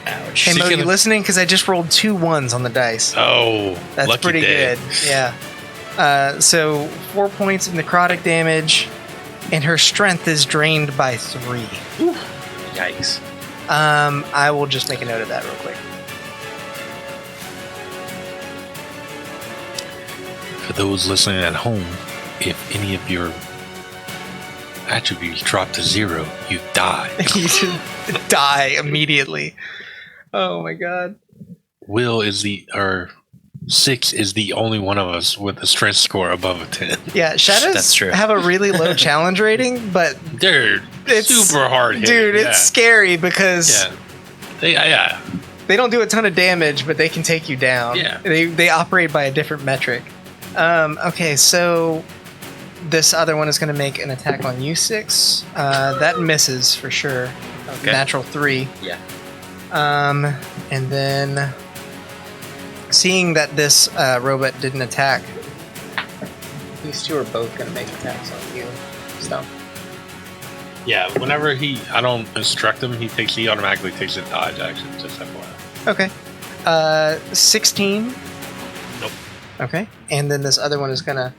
Ouch. Hey Mo, Speaking you of- listening? Because I just rolled 2 1s on the dice. Oh, That's lucky pretty day. good. Yeah. So 4 points of necrotic damage, and her strength is drained by 3. Yikes. I will just make a note of that real quick. For those listening at home, if any of your attributes drop to 0, you die. You should die immediately. Oh my god. Will is or 6 is the only one of us with a strength score above a 10. Yeah, shadows That's true. have a really low challenge rating, but They're It's- super hard hitting. dude, it's yeah. scary because Yeah. they don't do a ton of damage, but they can take you down. Yeah. They operate by a different metric. Okay, so this other one is going to make an attack on you, 6. That misses for sure. Okay. Natural 3. Yeah. And then seeing that this robot didn't attack, these two are both going to make attacks on you. So Yeah, whenever I don't instruct him, he automatically takes a dodge action, just FYI. okay, 16. Nope. Okay, and then this other one is gonna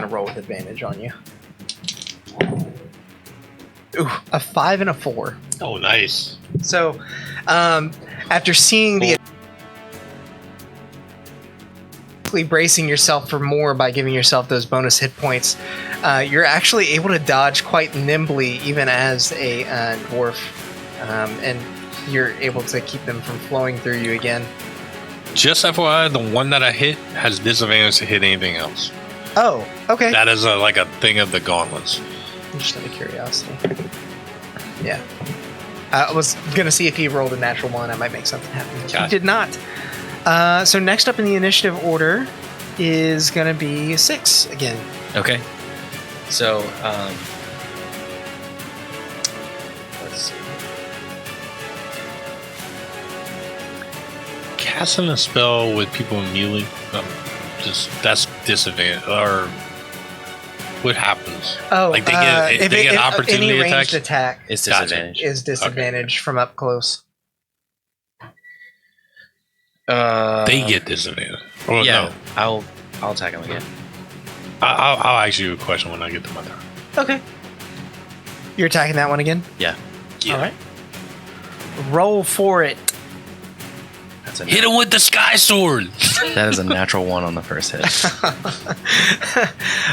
roll with advantage on you. Ooh, a 5 and a 4. Oh, nice. So, after seeing the bracing yourself for more by giving yourself those bonus hit points, you're actually able to dodge quite nimbly, even as a dwarf, and you're able to keep them from flowing through you again. Just FYI, the one that I hit has disadvantage to hit anything else. Oh, okay. That is like a thing of the gauntlets. Just out of curiosity. Yeah. I was gonna see if he rolled a natural 1, I might make something happen. He Gotcha. did not. So next up in the initiative order is gonna be 6 again. Okay. So, let's see. casting a spell with people in melee, that's disadvantage, or what happens? Oh, Like they get if opportunity any ranged attacks? attack It's Gotcha. disadvantage. is disadvantage from up close. They get disadvantage. Well, Yeah, no. I'll attack him again. I'll ask you a question when I get to my turn. Okay. You're attacking that one again? Yeah, All right. Roll for it. that's a Hit him with the sky sword. that is a natural 1 on the first hit.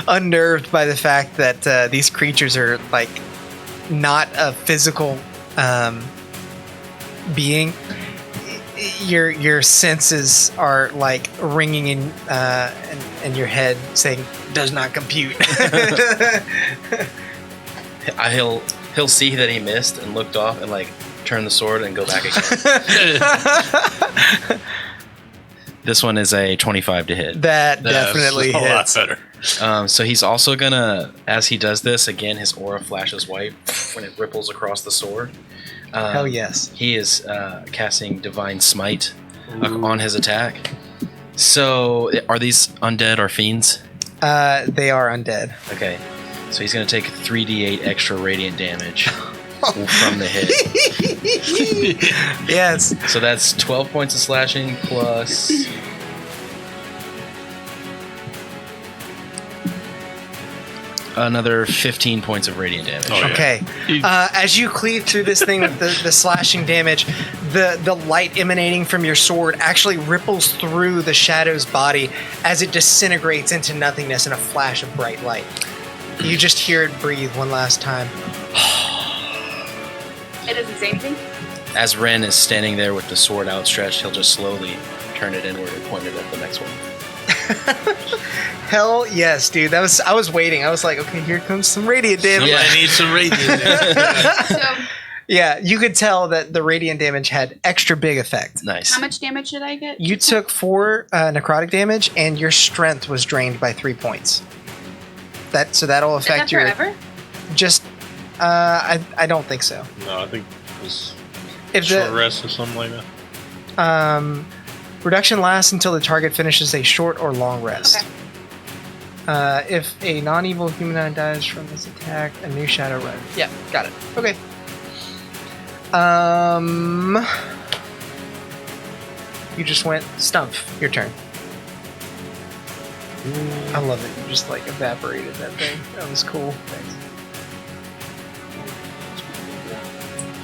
Unnerved by the fact that these creatures are like not a physical being, your senses are like ringing in your head, saying "does not compute." He'll see that he missed and looked off and like turn the sword and go back again. This one is a 25 to hit. That definitely That's a lot hits. better. So he's also gonna, as he does this, again his aura flashes white when it ripples across the sword. Hell yes. He is casting Divine Smite on his attack. So are these undead or fiends? They are undead. Okay. So he's going to take 3d8 extra radiant damage from the hit. Yes. So that's 12 points of slashing plus... another 15 points of radiant damage. Oh, yeah. Okay. As you cleave through this thing with the slashing damage, the light emanating from your sword actually ripples through the shadow's body as it disintegrates into nothingness in a flash of bright light. You just hear it breathe one last time. It doesn't say anything? As Ren is standing there with the sword outstretched, he'll just slowly turn it inward and point it at the next one. Hell yes, dude. I was waiting. I was like, okay, here comes some radiant damage. Yeah. I need some radiant damage. So, Yeah, you could tell that the radiant damage had extra big effect. Nice. how much damage did I get? You took 4 necrotic damage, and your strength was drained by 3 points. That'll Is that affect your forever? just. I don't think so. No, I think it was If short the rest or something like that. reduction lasts until the target finishes a short or long rest. Okay. If a non-evil humanoid dies from this attack, a new shadow rises. Yeah, got it. Okay. You just went stump. Your turn. I love it. You just like evaporated that thing. That was cool. Thanks.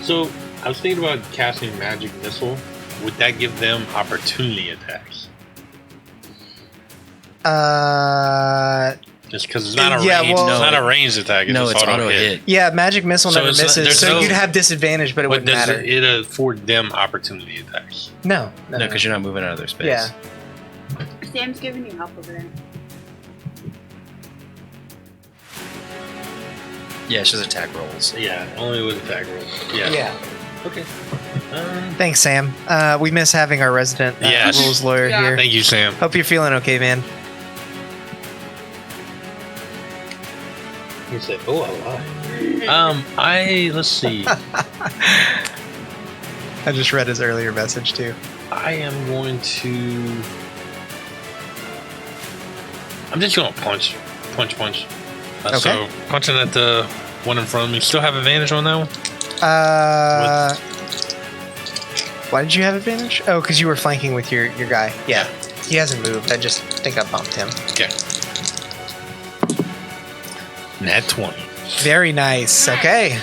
So I was thinking about casting magic missile. Would that give them opportunity attacks? Just because it's not a Yeah, range, well- it's not a ranged attack. It's No, just it's auto hit. Yeah, magic missile So never it's not- misses, there's so no- you'd have disadvantage, but it But wouldn't does matter. it afford them opportunity attacks? No, No, because you're not moving out of their space. Yeah. Sam's giving you help over there. Yeah, it's just attack rolls. Yeah, only with attack rolls. Yeah. Yeah. Okay. Thanks, Sam. We miss having our resident Yes. rules lawyer Yeah. here. Thank you, Sam. Hope you're feeling okay, man. He said, "Oh, let's see. I just read his earlier message too. I am going to. I'm just going to punch. Okay. So punching at the one in front of me. Still have advantage on that one. Why did you have advantage? Oh, because you were flanking with your guy. Yeah. He hasn't moved. I just think I bumped him. Okay. Nat 20. Very nice. Okay.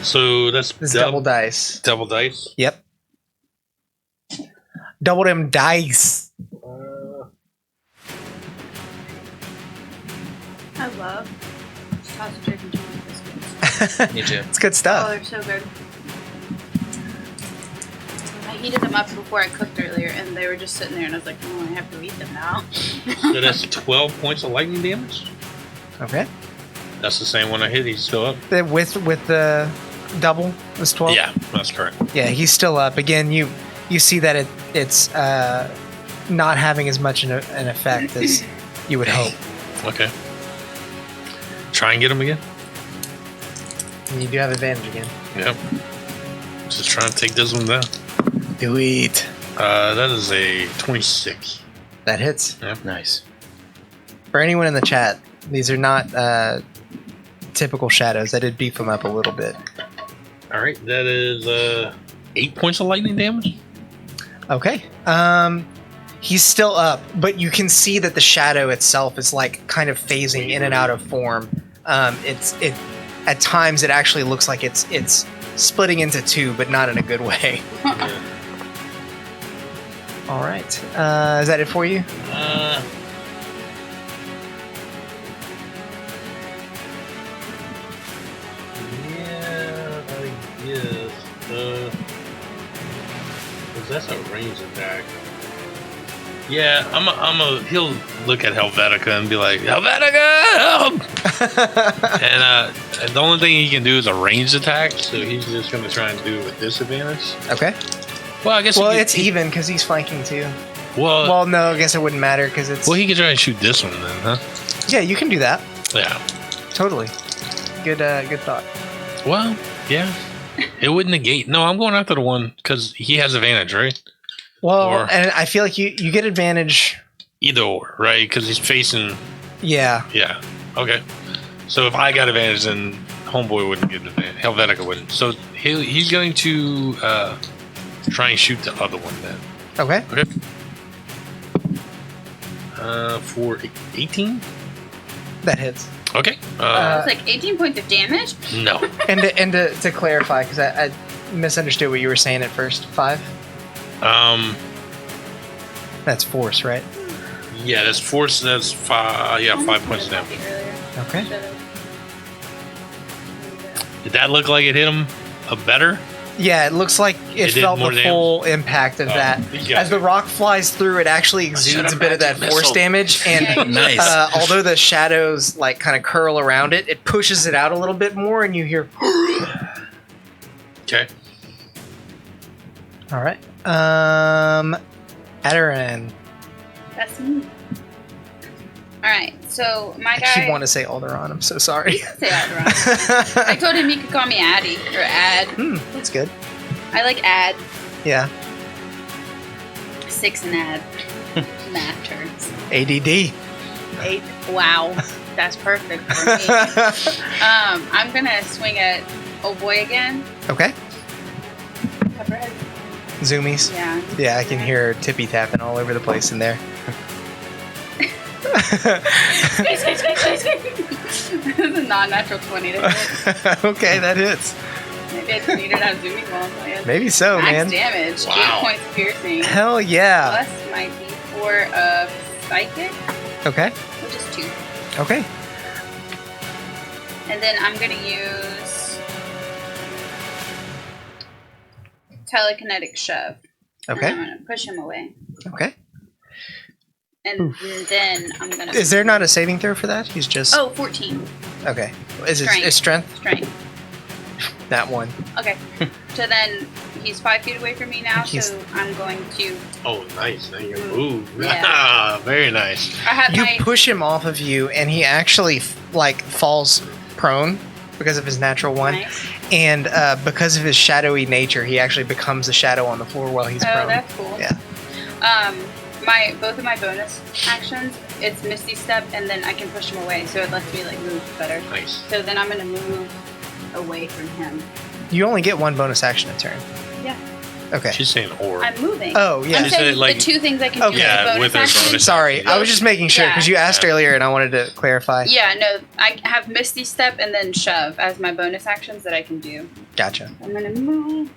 So that's This is double dice. double dice. Yep. Double them dice. I love sausage and tomato biscuits. Me too. It's good Oh, stuff. they're so good. I heated them up before I cooked earlier, and they were just sitting there, and I was like, oh, I have to eat them now. So that's 12 points of lightning damage. Okay. That's the same one I hit. He's still up. With the double was 12. Yeah, that's correct. Yeah, he's still up. Again, you see that it's not having as much an effect as you would hope. Okay. Try and get him again. And you do have advantage again. Yep. Just trying to take this one down. Do it. That is a 26. That hits. Nice. For anyone in the chat, these are not typical shadows. I did beef them up a little bit. All right, that is 8 points of lightning damage. Okay. He's still up, but you can see that the shadow itself is like kind of phasing in and out of form. It at times it actually looks like it's splitting into two, but not in a good way. All right. Is that it for you? Yeah, I guess. Cause that's a ranged attack. Yeah, he'll look at Helvetica and be like, Helvetica, help! And the only thing he can do is a ranged attack, so he's just going to try and do it with disadvantage. Okay. Well, I guess. Well, it's even because he's flanking too. Well, Well, no, I guess it wouldn't matter because it's. well, he could try and shoot this one then, huh? Yeah, you can do that. Yeah. Totally. Good thought. Well, yeah. It would negate. No, I'm going after the one because he has advantage, right? Well, Or- and I feel like you get advantage. Either or, right? Because he's facing. Yeah. Yeah. Okay. So if I got advantage, then Homeboy wouldn't get advantage. Helvetica wouldn't. So he's going to try and shoot the other one then. Okay. Okay. For 18. That hits. Okay. It's like 18 points of damage. No. And to clarify, because I misunderstood what you were saying at first. 5. That's force, right? Yeah, that's force. That's 5. Yeah, 5 points of damage. Okay. Did that look like it hit him better? Yeah, it looks like it did felt more the full impact of that. Yeah. As the rock flies through, it actually exudes a bit of that force damage, and Nice. although the shadows like kind of curl around it, it pushes it out a little bit more, and you hear. Okay. All right. Adaran. That's me. All right, so my I guy. keep wanting to say Alderon. I'm so sorry. Say Alderon. I told him he could call me Addy or Ad. That's good. I like Ad. Yeah. 6 and Ad. Math terms. ADD. 8. Wow, that's perfect for me. I'm gonna swing at Oh Boy again. Okay. Pepperhead. Zoomies. Yeah. Yeah, I can hear tippy tapping all over the place in there. Squeeze, squeeze, squeeze, squeeze, squeeze. This is a non-natural 20 to hit. Okay, that hits. Maybe I just needed to have zooming balls. I guess. Maybe so, Max man. damage. Wow. 8 points of piercing. Hell yeah. Plus my d4 of psychic, Okay. which is 2. Okay. And then I'm going to use telekinetic shove. Okay. And I'm going to push him away. Okay. And then I'm going to... Is there not a saving throw for that? He's just. Oh, 14. Okay. Is Strength. it strength? Strength. That one. Okay. So then he's 5 feet away from me now, He's- so I'm going to... Oh, nice. Now you can move. Yeah. Very nice. I have You my... push him off of you, and he actually like falls prone because of his natural one, Nice. and because of his shadowy nature, he actually becomes a shadow on the floor while he's Oh, prone. that's cool. Yeah. Both of my bonus actions, it's Misty Step, and then I can push him away, so it lets me like move better. Nice. So then I'm gonna move away from him. You only get one bonus action a turn. Yeah. Okay. She's saying or. I'm moving. Oh, yeah. I'm She saying said, like- the 2 things I can Okay. do Yeah, with with her bonus action. bonus. Sorry, I was just making sure because you asked Yeah. earlier, and I wanted to clarify. Yeah, no, I have Misty Step and then Shove as my bonus actions that I can do. Gotcha. I'm gonna move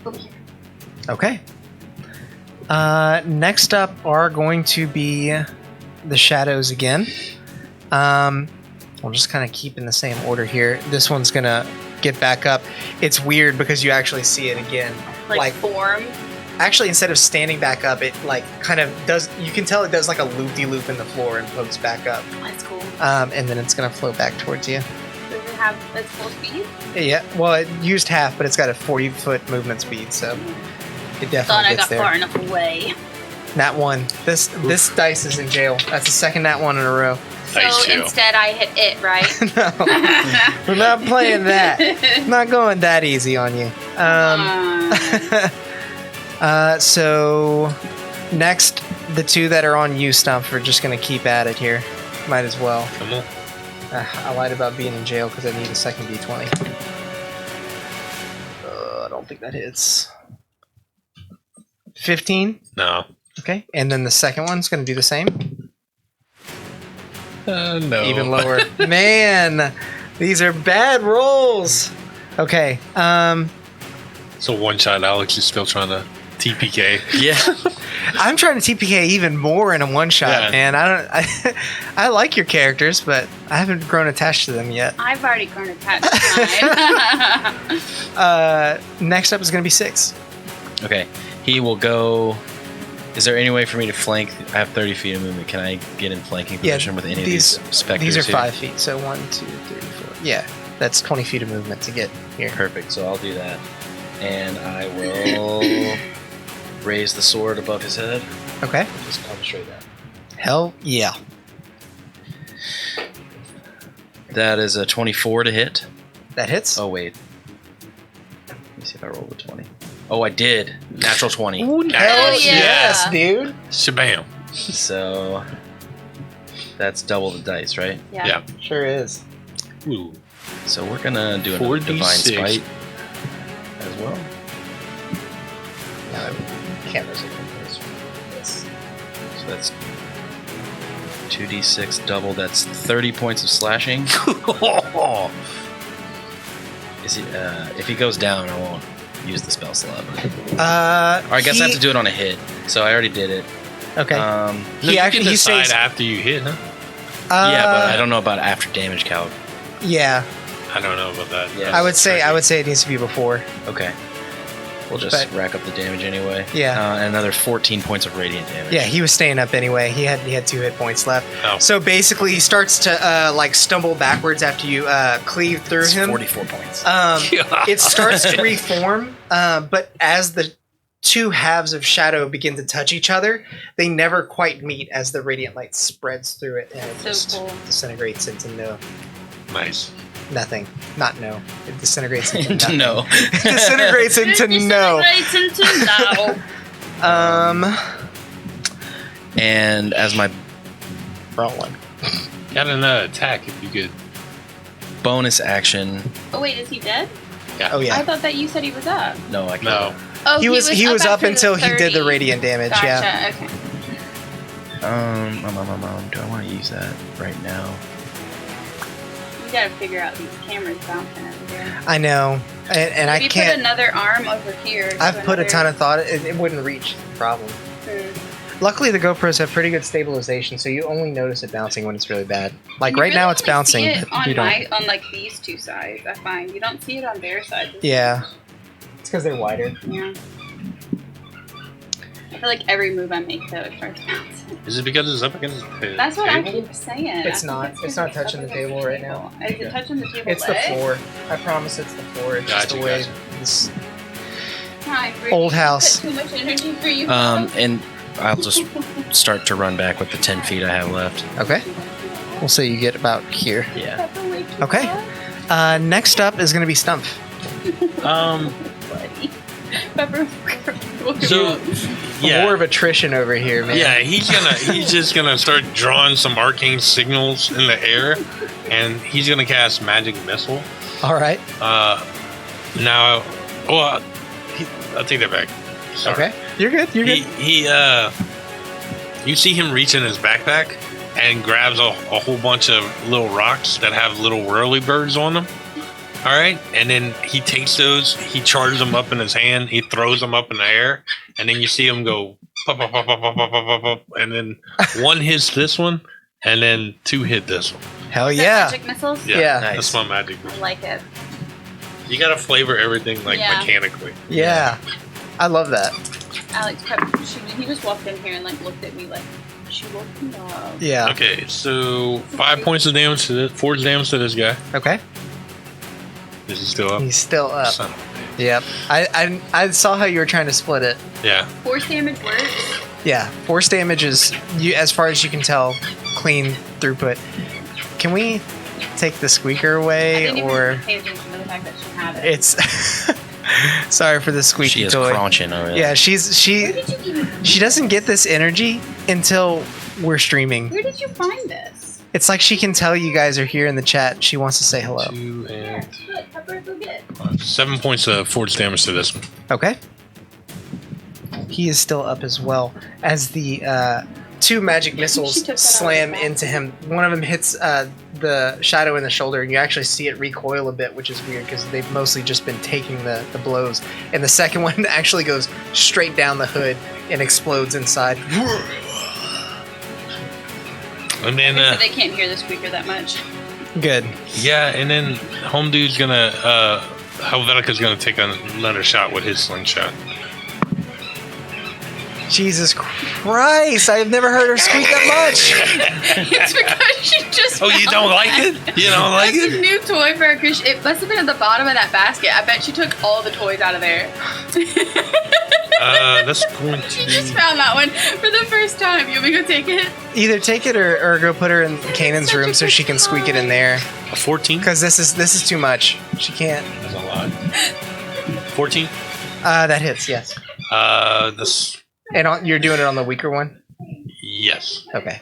over here. Okay. Next up are going to be the shadows again. We'll just kind of keep in the same order here. This one's gonna get back up. It's weird because you actually see it again. Like form. Actually, instead of standing back up, it like kind of does. You can tell it does like a loop-de-loop in the floor and floats back up. That's cool. And then it's gonna float back towards you. Does it have its full speed? Yeah. Well, it used half, but it's got a 40-foot movement speed, so it definitely Thought I gets got there. far enough away. Nat 1. This dice is in jail. That's the second Nat 1 in a row. Nice, So too. instead I hit it, right? No, we're not playing that. I'm not going that easy on you. So next, the two that are on you, Stump, are just going to keep at it here. Might as well. Come on. I lied about being in jail because I need a second D20. I don't think that hits. 15? No. Okay. And then the second one's going to do the same? No. Even lower. Man, these are bad rolls. Okay. So one shot, Alex is still trying to TPK. Yeah. I'm trying to TPK even more in a one shot, Yeah. man. I like your characters, but I haven't grown attached to them yet. I've already grown attached to mine. Next up is going to be 6. Okay. He will go. Is there any way for me to flank? I have 30 feet of movement. Can I get in flanking position with any of these specters? These are here? 5 feet, so 1, 2, 3, 4. Yeah, that's 20 feet of movement to get here. Perfect. So I'll do that, and I will raise the sword above his head. Okay. Just come straight down. Hell yeah. That is a 24 to hit. That hits. Oh wait. Let me see if I rolled a 20. Oh, I did. Natural 20. Ooh, Hell hell yeah. yes, dude. Shabam. So that's double the dice, right? Yeah. Sure is. Ooh. So we're gonna do a 4d6. divine spite as well. No, cameras are composed. So that's 2d6 double. That's 30 points of slashing. Is he? If he goes down, I won't use the spell slot. Or I guess I have to do it on a hit. So I already did it. Okay. No, he you actually can he decide stays. after you hit, huh? Yeah, but I don't know about after damage calc. Yeah, I don't know about that. Yeah. I would say it needs to be before. Okay. We'll just But- rack up the damage anyway. Yeah. And another 14 points of radiant damage. Yeah, he was staying up anyway. He had 2 hit points left. Oh. So basically, he starts to like stumble backwards after you cleave through It's him. 44 points. It starts to reform, but as the two halves of shadow begin to touch each other, they never quite meet as the radiant light spreads through it, and it So just cool. disintegrates into Nice. nothing. Not no. It disintegrates into nothing. No. It disintegrates into no. Disintegrates into no. And as my Wrong one. Got another attack if you could. bonus action, Oh wait, is he dead? Oh I yeah. thought that you said he was up. no, I can't. No. Oh, He was up after the until he did the 30. radiant damage. Gotcha. Yeah. Okay. Do I want to use that right now? You gotta figure out these cameras bouncing over here. I know, and I If you can't. put another arm over here. I've put a ton of thought. It wouldn't reach the problem. Luckily, the GoPros have pretty good stabilization, so you only notice it bouncing when it's really bad. Like right now, it's bouncing. See it But you on don't. on like these two sides. I find you don't see it on their sides. Yeah, it's because they're wider. Yeah. I feel like every move I make though, it starts bouncing. Is it because it's up against the That's what I table? keep saying. It's I not. think It's not because touching up the against table right now. Is it touching the table? It's the leg? floor. I promise it's the floor. It's just Gotcha, the way gotcha. this Hi, Brittany. Old house. Too much energy for you. And I'll just start to run back with the 10 feet I have left. Okay. We'll say you get about here. Yeah. Pepper, wake you Okay. up, Next up is going to be Stump. buddy. Pepper. So, yeah. More of attrition over here, man. Yeah, he's just gonna start drawing some arcane signals in the air, and he's gonna cast magic missile. All right. Now, well, I'll take that back. Sorry. Okay. You're good. You're good. You see him reach in his backpack and grabs a whole bunch of little rocks that have little whirly birds on them. All right, and then he takes those, he charges them up in his hand, he throws them up in the air, and then you see him go pop, pop, pop, pop, pop, pop, pop, pop, and then one hits this one, and then 2 hit this one. Hell Is that yeah. Magic missiles. Yeah. Nice. That's my magic. I like it. You gotta flavor everything like Yeah. mechanically. Yeah. I love that. Alex Pepper. He just walked in here and like looked at me like she woke me up. Yeah. Okay, so 5 points of damage to this, 4 damage to this guy. Okay. Is he still up? He's still up. Son of a- Yep. I saw how you were trying to split it. Yeah. Force damage works. Yeah. Force damage is, as far as you can tell, clean throughput. Can we take the squeaker I away, didn't or even pay attention to the fact that she had it. it's Sorry for the squeaky She is toy. crunching over there. Yeah, she doesn't get this energy until we're streaming. Where did you find this? It's like she can tell you guys are here in the chat. She wants to say hello. 2 and Look, Pepper, go get. 7 points of force damage to this one. Okay. He is still up as well as the 2 magic She missiles took that slam out of the into him. One of them hits the shadow in the shoulder, and you actually see it recoil a bit, which is weird because they've mostly just been taking the blows. And the second one actually goes straight down the hood and explodes inside. And then, So they can't hear the squeaker that much. Good. yeah, and then Home Dude's gonna, Helvetica's gonna take another shot with his slingshot. Jesus Christ! I've never heard her squeak that much. It's because she just. Oh, you don't like it? You don't like That's a it? new toy for her because it must have been at the bottom of that basket. I bet she took all the toys out of there. That's going to She be... just found that one for the first time. You want me to go take it? Either take it or go put her in Kanan's such a room so good she can squeak it in there. A 14? Because this is too much. She can't. That's a lot. 14? That hits. Yes. This... And you're doing it on the weaker one. Yes. Okay.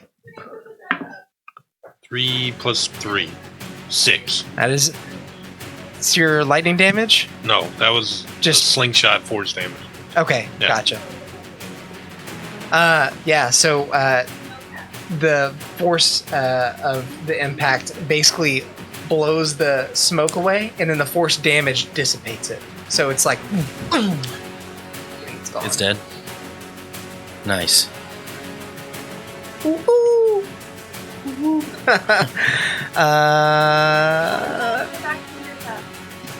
3 plus 3. 6. That is. It's your lightning damage. No, that was Just- just slingshot force damage. Okay, Yeah. gotcha. Yeah, so the force of the impact basically blows the smoke away, and then the force damage dissipates it. So it's like... It's gone. It's dead. Nice. Woo-hoo.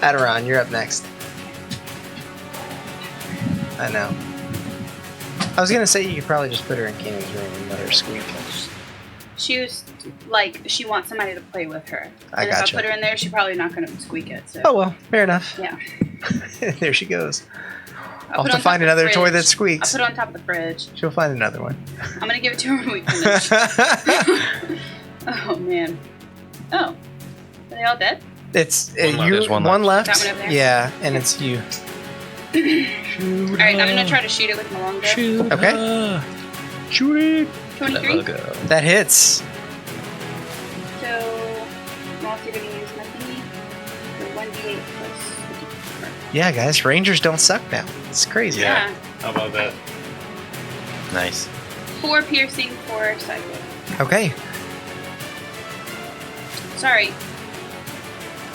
Aderon, you're up next. I know. I was gonna say you could probably just put her in Kanan's room and let her squeak. She was like, she wants somebody to play with her. I And gotcha. if I put her in there, she's probably not going to squeak it. So. Oh well, fair enough. Yeah. There she goes. I'll I'll put have to it on find top of another the toy that fridge. squeaks. I'll put it on top of the fridge. She'll find another one. I'm going to give it to her when we finish. Oh, man. Oh. Are they all dead? It's One left. you. There's one One left. That one over there? Yeah, and it's you. All right, I'm going to try to shoot it with my long bow. Okay, Shoot it! 23. that hits. So, I'm also going to use my thingy for 1d8 plus 54. Yeah, guys, Rangers don't suck now. It's crazy. Yeah. How about that? Nice. 4 piercing, 4 psychic. Okay. Sorry.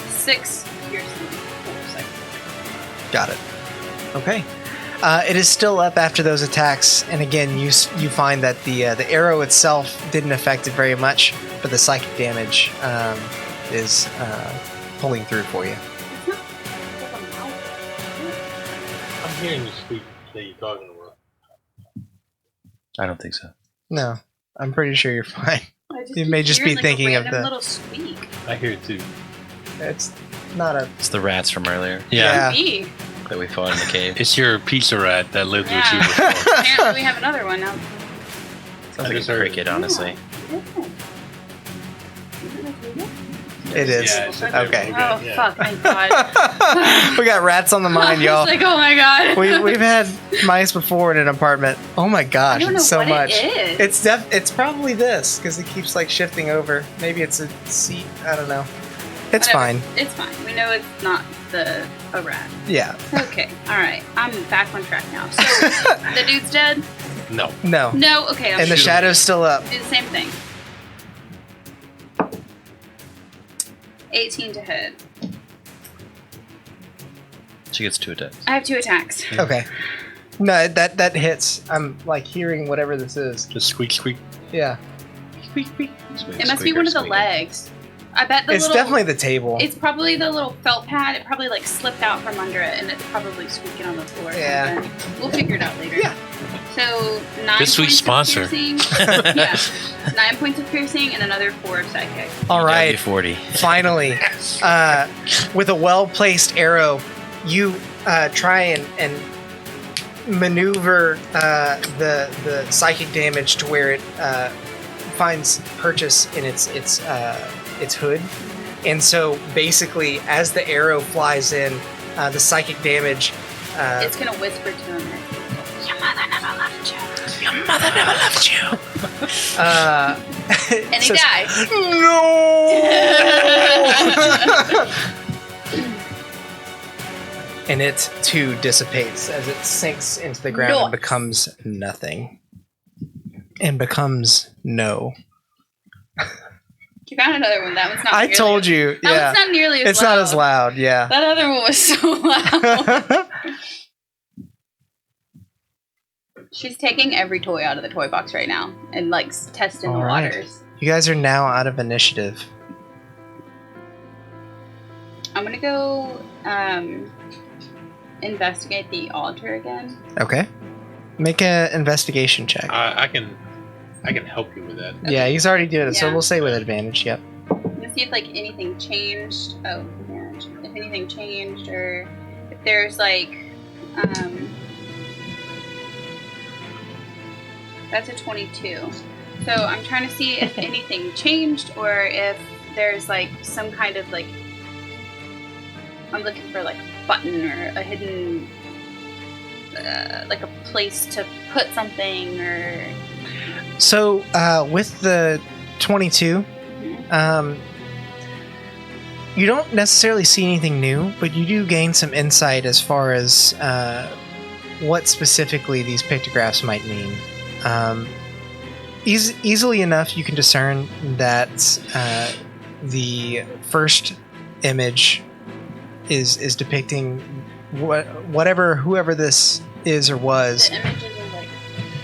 6 piercing, 4 psychic. Got it. Okay. It is still up after those attacks, and again, you find that the arrow itself didn't affect it very much, but the psychic damage is pulling through for you. I'm hearing the squeak that you're talking about. I don't think so. No, I'm pretty sure you're fine. You may just be thinking of the- little squeak. I hear it too. It's not a. It's the rats from earlier Yeah. Me. that we fought in the cave. It's your pizza rat that lived Yeah. with you before. Apparently we have another one now. Sounds like just a heard it. cricket, honestly. It is. Yeah, it's a Okay. Oh, Yeah. fuck, thank God. We got rats on the mind, y'all. It's like, oh my God. We've had mice before in an apartment. Oh my I gosh, don't know it's so what much. it is. It's probably this because it keeps like shifting over. Maybe it's a seat. I don't know. It's Whatever. fine. It's fine. We know it's not a rat. Yeah. Okay. All right. I'm back on track now. So the dude's dead? No. No. No. Okay. I'll And the shoot him. shadow's still up. Do the same thing. 18 to hit. She gets 2 attacks. I have 2 attacks. Okay. No, that hits. I'm like hearing whatever this is. Just squeak, squeak. Yeah. It must be one of the legs. I bet the It's little. definitely the table. It's probably the little felt pad. It probably like slipped out from under it, and it's probably squeaking on the floor. or Yeah. something. We'll figure it out later. Yeah. So 9 This week's points sponsor. of piercing. Yeah. 9 points of piercing and another 4 of psychic. All right. 40. Finally, with a well-placed arrow, you try and maneuver the psychic damage to where it finds purchase in its hood, and so basically, as the arrow flies in, the psychic damage. It's gonna whisper to him. Your mother never loved you. Your mother never loved you. And he dies. No. And it too dissipates as it sinks into the ground and becomes nothing. And becomes no. You found another one. That one's not. I told you. That one's not nearly as loud. It's not as loud. Yeah. That other one was so loud. She's taking every toy out of the toy box right now and like testing the waters. You guys are now out of initiative. I'm gonna go investigate the altar again. Okay. Make an investigation check. I can help you with that. Yeah, he's already doing it, so Yeah. we'll say with advantage. Yep. Let's see if like anything changed. Oh, yeah. If anything changed, or if there's like, that's a 22. So I'm trying to see if anything changed, or if there's like some kind of like, I'm looking for like a button or a hidden, like a place to put something, or. So with the 22, you don't necessarily see anything new, but you do gain some insight as far as what specifically these pictographs might mean. Easily enough, you can discern that the first image is depicting whoever this is or was. The images are like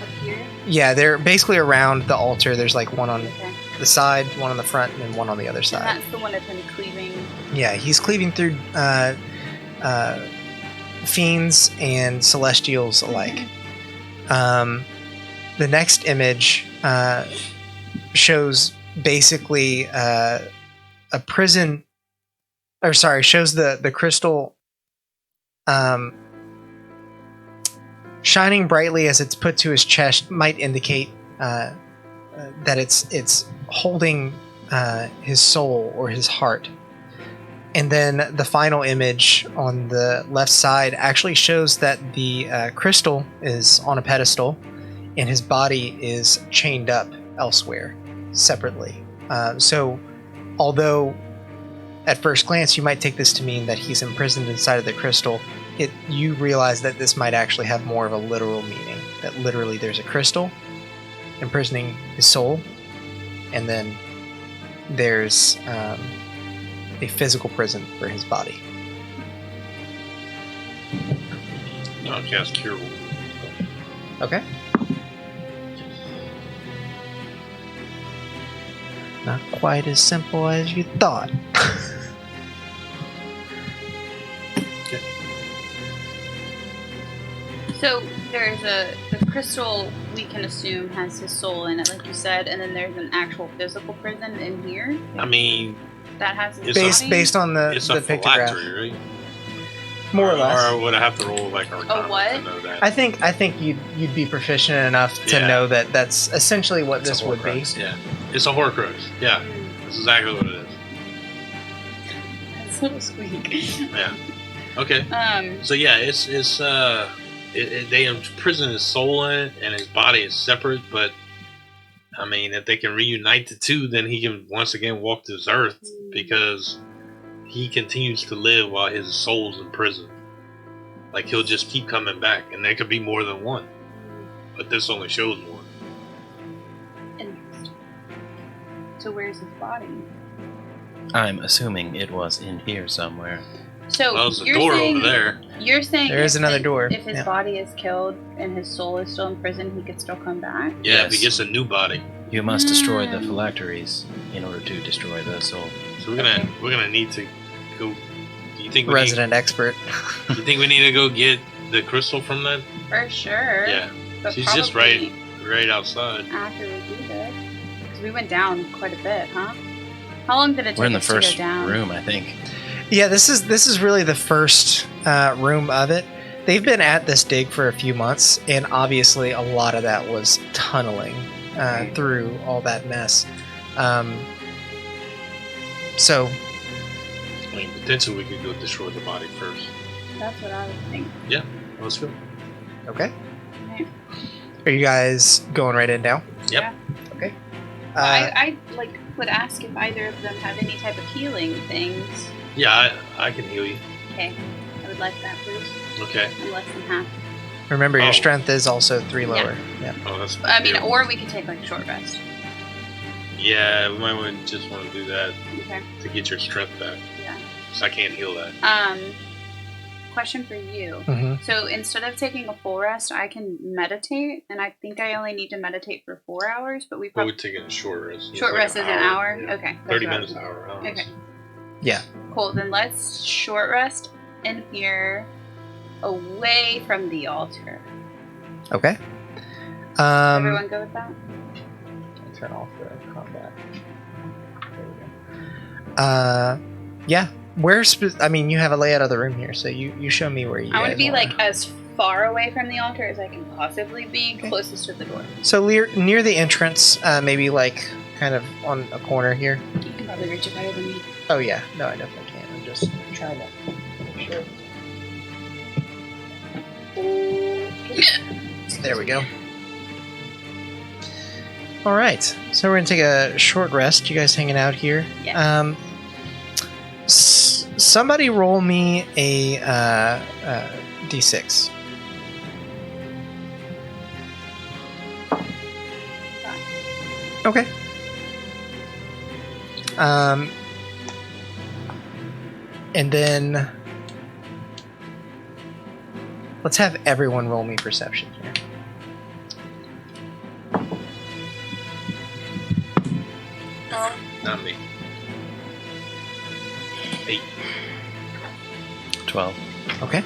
up here. Yeah, they're basically around the altar. There's like one on Okay. the side, one on the front, and then one on the other And side. that's the one that's been cleaving. Yeah, he's cleaving through fiends and celestials alike. The next image shows basically a prison, or sorry, shows the crystal shining brightly as it's put to his chest, might indicate that it's holding his soul or his heart. And then the final image on the left side actually shows that the crystal is on a pedestal and his body is chained up elsewhere, separately. So although at first glance you might take this to mean that he's imprisoned inside of the crystal, you realize that this might actually have more of a literal meaning. That literally there's a crystal imprisoning his soul, and then there's a physical prison for his body. I'll cast Cure Wounds. Okay. Not quite as simple as you thought. So there's the crystal, we can assume, has his soul in it, like you said, and then there's an actual physical prison in here I mean, that has his It's body. Based on the it's a pictograph. phylactery, right? More or less. Or would I have to roll like Arcana what? to know that? I think you'd be proficient enough to Yeah. know that that's essentially what It's this a would be. Horcrux. Yeah, it's a Horcrux. Yeah, that's exactly what it is. That's a little squeak. Yeah. Okay. So yeah, they imprison his soul in it, and his body is separate. But I mean, if they can reunite the two, then he can once again walk this earth because he continues to live while his soul's in prison. Like he'll just keep coming back, and there could be more than one. But this only shows one. Interesting. So where's his body? I'm assuming it was in here somewhere. So Well, there's a you're door saying, over there. You're saying There is if another his- door, If his yeah. body is killed and his soul is still in prison, he could still come back. Yeah, if he Yes. gets a new body. You must destroy the phylacteries in order to destroy the soul. So we're gonna need to go. Do you think we Resident expert. Need, you think we need to go get the crystal from that? For sure. Yeah, But she's just probably right outside. after we do this, because we went down quite a bit, huh? How long did it take We're in the us to go first down? room, I think. Yeah, this is really the first room of it. They've been at this dig for a few months, and obviously a lot of that was tunneling through all that mess. So I mean, potentially we could go destroy the body first. That's what I would think. Yeah, let's go. Okay. Right. Are you guys going right in now? Yep. Yeah. Okay. I would ask if either of them have any type of healing things. Yeah, I can heal you. Okay. I would like that, please. Okay. I'm less than half. Remember, your Oh. strength is also 3 lower. Yeah. Oh, that's. I mean, or we could take like a short rest. Yeah, we might just want to do that Okay. to get your strength back. Yeah. So I can't heal that. Question for you. Mm-hmm. So instead of taking a full rest, I can meditate, and I think I only need to meditate for 4 hours. But we But probably we're taking a short rest. It's short like rest is an hour. Yeah. Okay. that's 30 what I minutes, was- an hour. Okay. Yeah. Cool. Then let's short rest in here, away from the altar. Okay. Everyone go with that? Turn off the combat. There we go. Yeah. I mean, you have a layout of the room here, so you show me where you. I want to guys be wanna- like as far away from the altar as I can possibly be, Okay. closest to the door. So near the entrance, maybe like kind of on a corner here. You can probably reach it better than me. Oh yeah, no, I definitely can. I'm just trying to make sure. There we go. All right, so we're gonna take a short rest. You guys hanging out here? Yeah. Somebody roll me a d6. Okay. And then let's have everyone roll me perception here. Not me. 8. 12. Okay.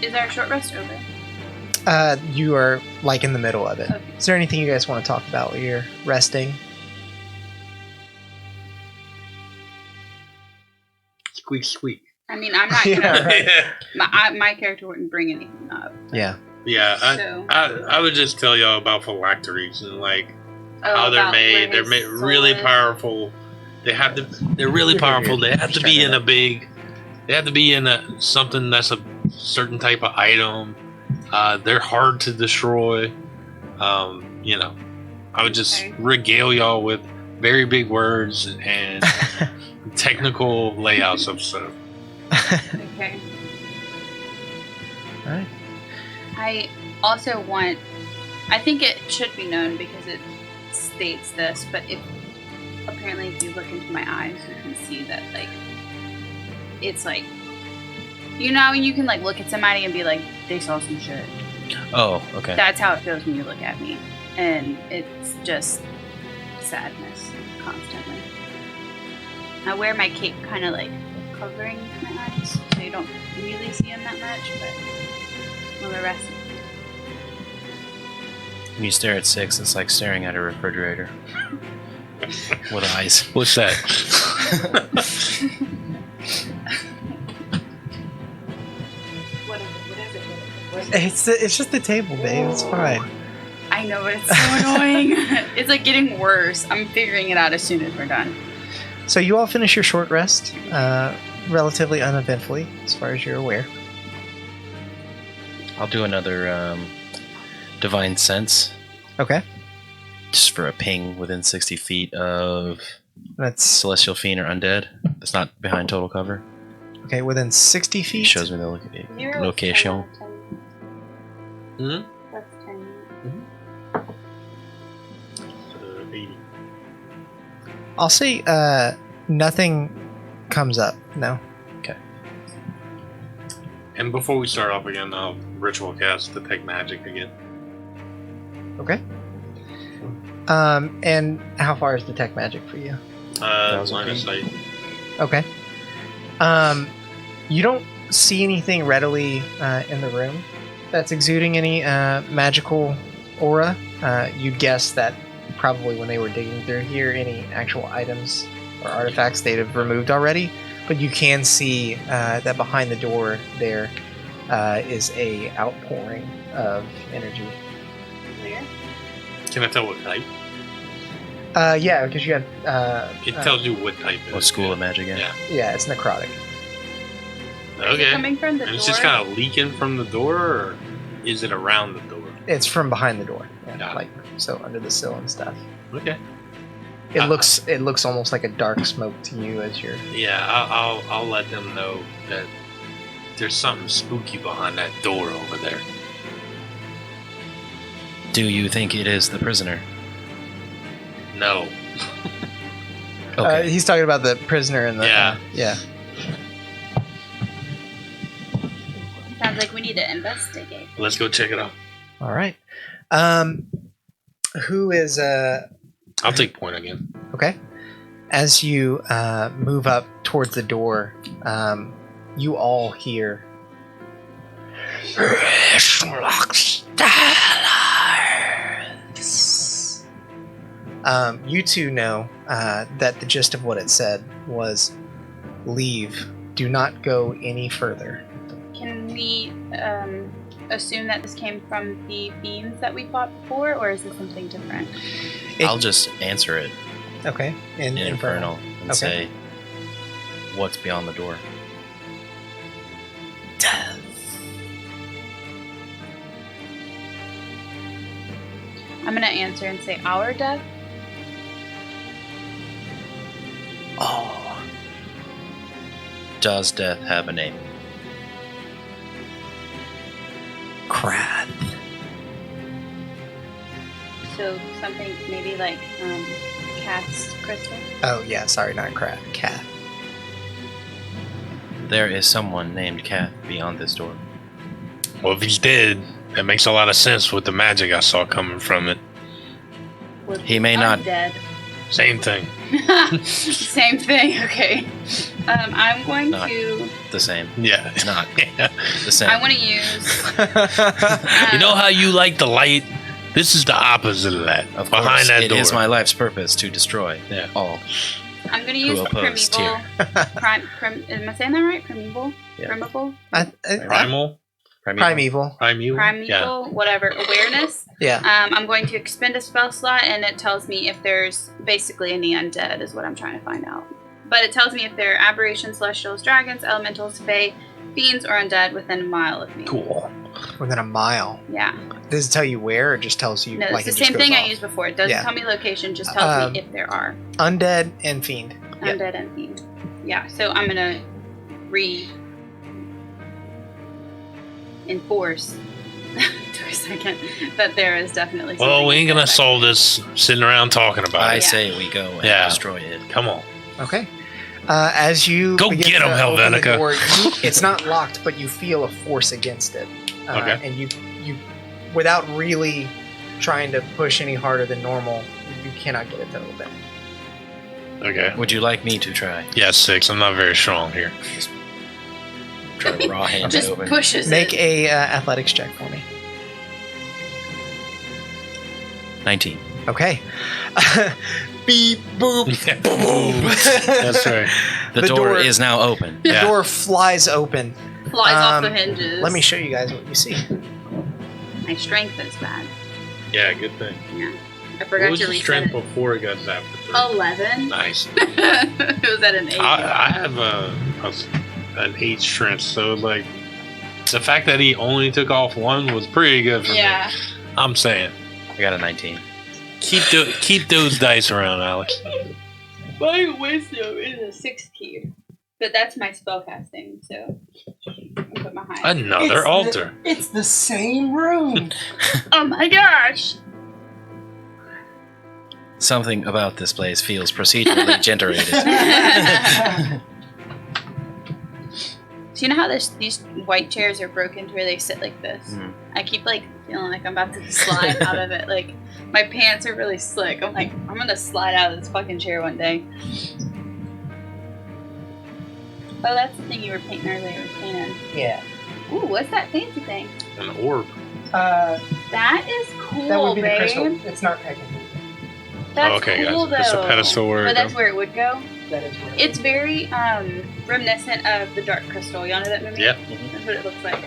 Is our short rest over? You are like in the middle of it. Okay. Is there anything you guys want to talk about while you're resting? Squeak, squeak. I mean, I'm not gonna. Yeah, right. My character wouldn't bring anything up. Yeah. Yeah, So, I would just tell y'all about phylacteries and like oh, how they're about made. where They're his made soul really is. powerful. They're really You're powerful. good. They have to be in a big. They have to be in something that's a certain type of item. They're hard to destroy. You know, I would just Okay. regale y'all with very big words and technical layouts of stuff. Okay. All right. I also want. I think it should be known because it states this, but apparently if you look into my eyes, you can see that like it's like, you know, you can like look at somebody and be like, they saw some shit. Oh, okay. That's how it feels when you look at me, and it's just sadness constantly. I wear my cape kind of like covering my eyes, so you don't really see them that much, but when the rest. When you stare at 6, it's like staring at a refrigerator. With eyes. What's that? What is it? It's just the table, babe. It's fine. I know, but it's so annoying. It's like getting worse. I'm figuring it out as soon as we're done. So you all finish your short rest, relatively uneventfully, as far as you're aware. I'll do another Divine Sense. Okay. Just for a ping within 60 feet of That's Celestial Fiend or Undead. That's not behind total cover. okay. Within 60 It feet. shows me the location. Hmm? That's 10. 80. I'll say nothing comes up. No. And before we start off again, I'll ritual cast Detect Magic again. Okay. And how far is Detect Magic for you? Line of sight. Okay. You don't see anything readily in the room that's exuding any magical aura. You'd guess that probably when they were digging through here, any actual items or artifacts they'd have removed already. But you can see that behind the door there is a outpouring of energy. Where? Can I tell what type? Yeah, because you have. It tells you what type it What is. school of magic? Yeah. Yeah, it's necrotic. Okay. Coming from the And door. it's just kind of leaking from the door, or is it around the door? It's from behind the door. Yeah, Got it. like so under the sill and stuff. Okay. It looks almost like a dark smoke to you as you're. Yeah, I'll let them know that there's something spooky behind that door over there. Do you think it is the prisoner? No. Okay. He's talking about the prisoner in the. Yeah. Yeah. Sounds like we need to investigate. Let's go check it out. All right. Who is I'll take point again. okay? As you move up towards the door, you all hear. You two know that the gist of what it said was, "Leave. Do not go any further." Can we assume that this came from the fiends that we fought before, or is this something different? I'll just answer it Okay. in Infernal and Okay. say, what's beyond the door? I'm gonna answer and say our death. Oh. Does death have a name? Kath. So something maybe like Kath's crystal. Oh yeah, sorry, not Kath. Kath. There is someone named Kath beyond this door. Well, if he's dead, that makes a lot of sense with the magic I saw coming from it. Was He may not- dead. Same thing. Same thing. Okay. I'm going Not- to. The same. Yeah. Not Yeah. the same. I want to use. You know how you like the light? This is the opposite of that. Of Behind course, that it door. is my life's purpose to destroy Yeah. all. I'm going to use Who opposed primeval. Am I saying that right? Primeval. Yeah. Primeval. Primal? Primeval. Primeval? Primeval. Yeah. Whatever. Awareness. Yeah. I'm going to expend a spell slot, and it tells me if there's basically any undead, is what I'm trying to find out. But it tells me if there are aberrations, celestials, dragons, elementals, fae, fiends, or undead within a mile of me. Cool. Within a mile. Yeah. Does it tell you where, or just tells you? No, like it's it the just same goes thing I off? used before. It doesn't Yeah. tell me location, just tells me if there are Undead and fiend. Yeah. undead and fiend. Yeah. So I'm gonna enforce to a second that there is definitely. Well, something we ain't gonna undead. solve this sitting around talking about I it. say we go and Yeah. destroy it. Come on. Okay. As you Go begin get 'em, to open the Helvetica. door, it's not locked, but you feel a force against it. Okay. And you, without really trying to push any harder than normal, you cannot get it to open. Okay. Would you like me to try? Yeah, 6. I'm not very strong here. Try to raw hand it Just open. pushes Make it. a athletics check for me. 19. Okay. Beep boop. Boom. That's right. The, The door, door- is now open. The Yeah. door flies open. Flies off the Um, hinges. Let me show you guys what you see. My strength is bad. Yeah, good thing. Yeah. I What forgot was to your reset strength it. before it got zapped to 3? 11. Nice. It was at an 8. I have an 8 strength, so like the fact that he only took off 1 was pretty good for me. I'm saying, I got a 19. keep those dice around, Alex. My wisdom is a 16. But that's my spell casting, so I put my high. Another altar. It's the same room. Oh my gosh! Something about this place feels procedurally generated. So you know how these white chairs are broken to where they sit like this? Mhm. I keep like feeling like I'm about to slide out of it. Like my pants are really slick. I'm like, I'm gonna slide out of this fucking chair one day. Oh, that's the thing you were painting earlier with Kanan. Yeah. Ooh, what's that fancy thing? An orb. That is cool, That would be the babe. crystal. It's not technically. That's Oh, okay, cool guys. It's a though. pedestal where But it that's goes. where it would go. That is where It's very reminiscent of the Dark Crystal. Y'all know that movie? Yeah. That's what it looks like.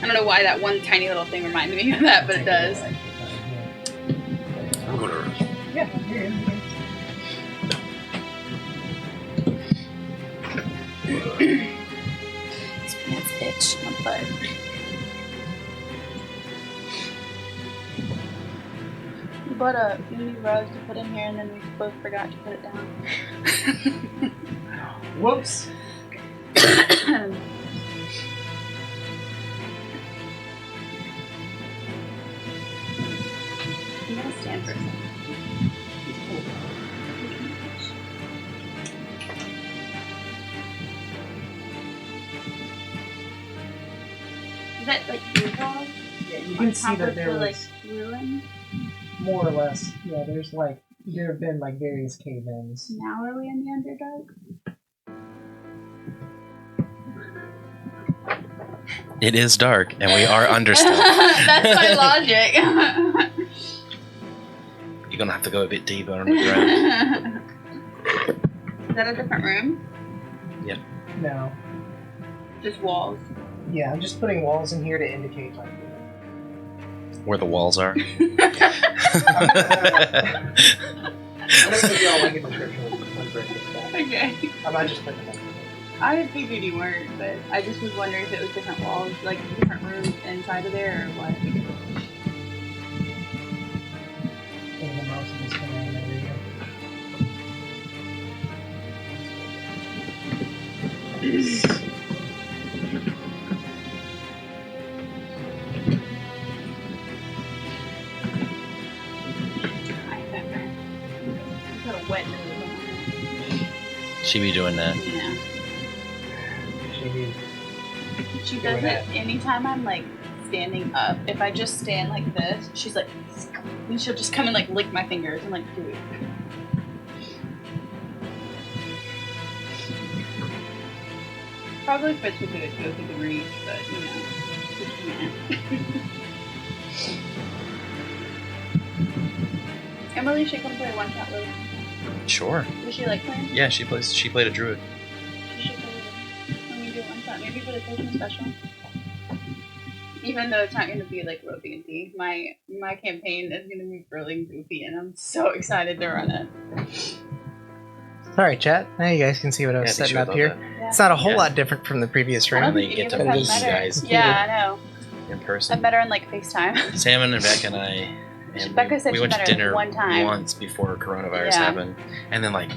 I don't know why that one tiny little thing reminded me of that, but it does. I'm gonna. Yeah. Here it is. but we bought a few new rugs to put in here, and then we both forgot to put it down. Whoops. I'm gonna stand for a second. Is that like blue walls? Yeah, you On can see top that of there the, like, was ruin? more or less. Yeah, there have been like various cave-ins. Now are we in the Underdark? It is dark, and we are under stuff. That's my logic. You're gonna have to go a bit deeper underground. Is that a different room? No. Just walls. Yeah, I'm just putting walls in here to indicate like. Where the walls are. I'm gonna give y'all like a description of that. Okay. I might just put them up. I figured you weren't, but I just was wondering if it was different walls, like different rooms inside of there, or what. In the mouse of this command area. I remember. Put a wet nose on my She be doing that. head. Yeah. Maybe. She does it anytime I'm like standing up. If I just stand like this, she's like, and she'll just come and like lick my fingers and like do it. Probably Fritz would do it go through the reach, but you know, she can't. Emily should come play one shot with. Sure. Does she like playing? Yeah, she played a druid. She should play when we do one shot, maybe for the Christmas special. Even though it's not going to be like real D&D, my campaign is going to be really goofy, and I'm so excited to run it. Alright, chat. Now you guys can see what I was Yeah, I think setting she would up love here. that. Yeah. It's not a whole Yeah. lot different from the previous I don't room. Finally think get any to of us meet have you better. guys Yeah, I know. in I person. met her on like FaceTime. Salmon and Beck and I. And Becca said we she went to met her dinner one time. once before coronavirus Yeah. happened, and then like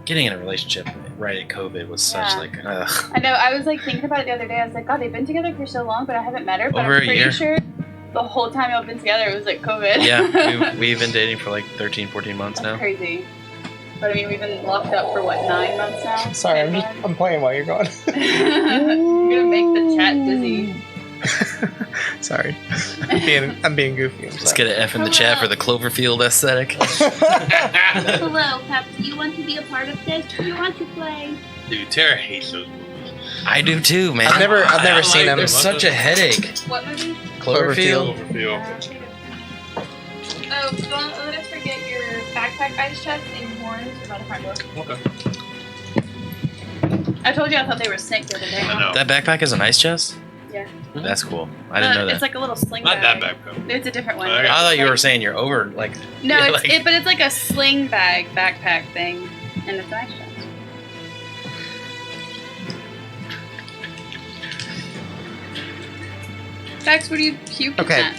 getting in a relationship right at COVID was such Yeah. like ugh. I know. I was like thinking about it the other day. I was like, God, they've been together for so long, but I haven't met her. But Over I'm a pretty year. sure the whole time y'all been together, it was like COVID. Yeah, we've been dating for like 13, 14 months That's now. crazy. But I mean, we've been locked up for what, 9 months now? Sorry, 10 I'm playing while you're gone. months? You're gonna make the chat dizzy. Sorry. I'm being goofy. I'm Let's sorry. get an F in the chat for the Cloverfield aesthetic. Hello, Pep. Do you want to be a part of this? Do you want to play? Dude, Tara hates those movies. I do too, man. I've never I seen like them. It's such a headache. What movie? Cloverfield. Cloverfield. Oh, don't let us forget your backpack ice chest and your horns by the front door. Okay. I told you I thought they were snake the other day. I know. That backpack is an ice chest? Yeah. That's cool. I didn't know It's that. like a little sling Not that bag. backpack. It's a different one. Okay. I thought you were saying you're over like No, yeah, but it's like a sling bag backpack thing, and it's an ice chest. Dax, what are you puking Okay. at?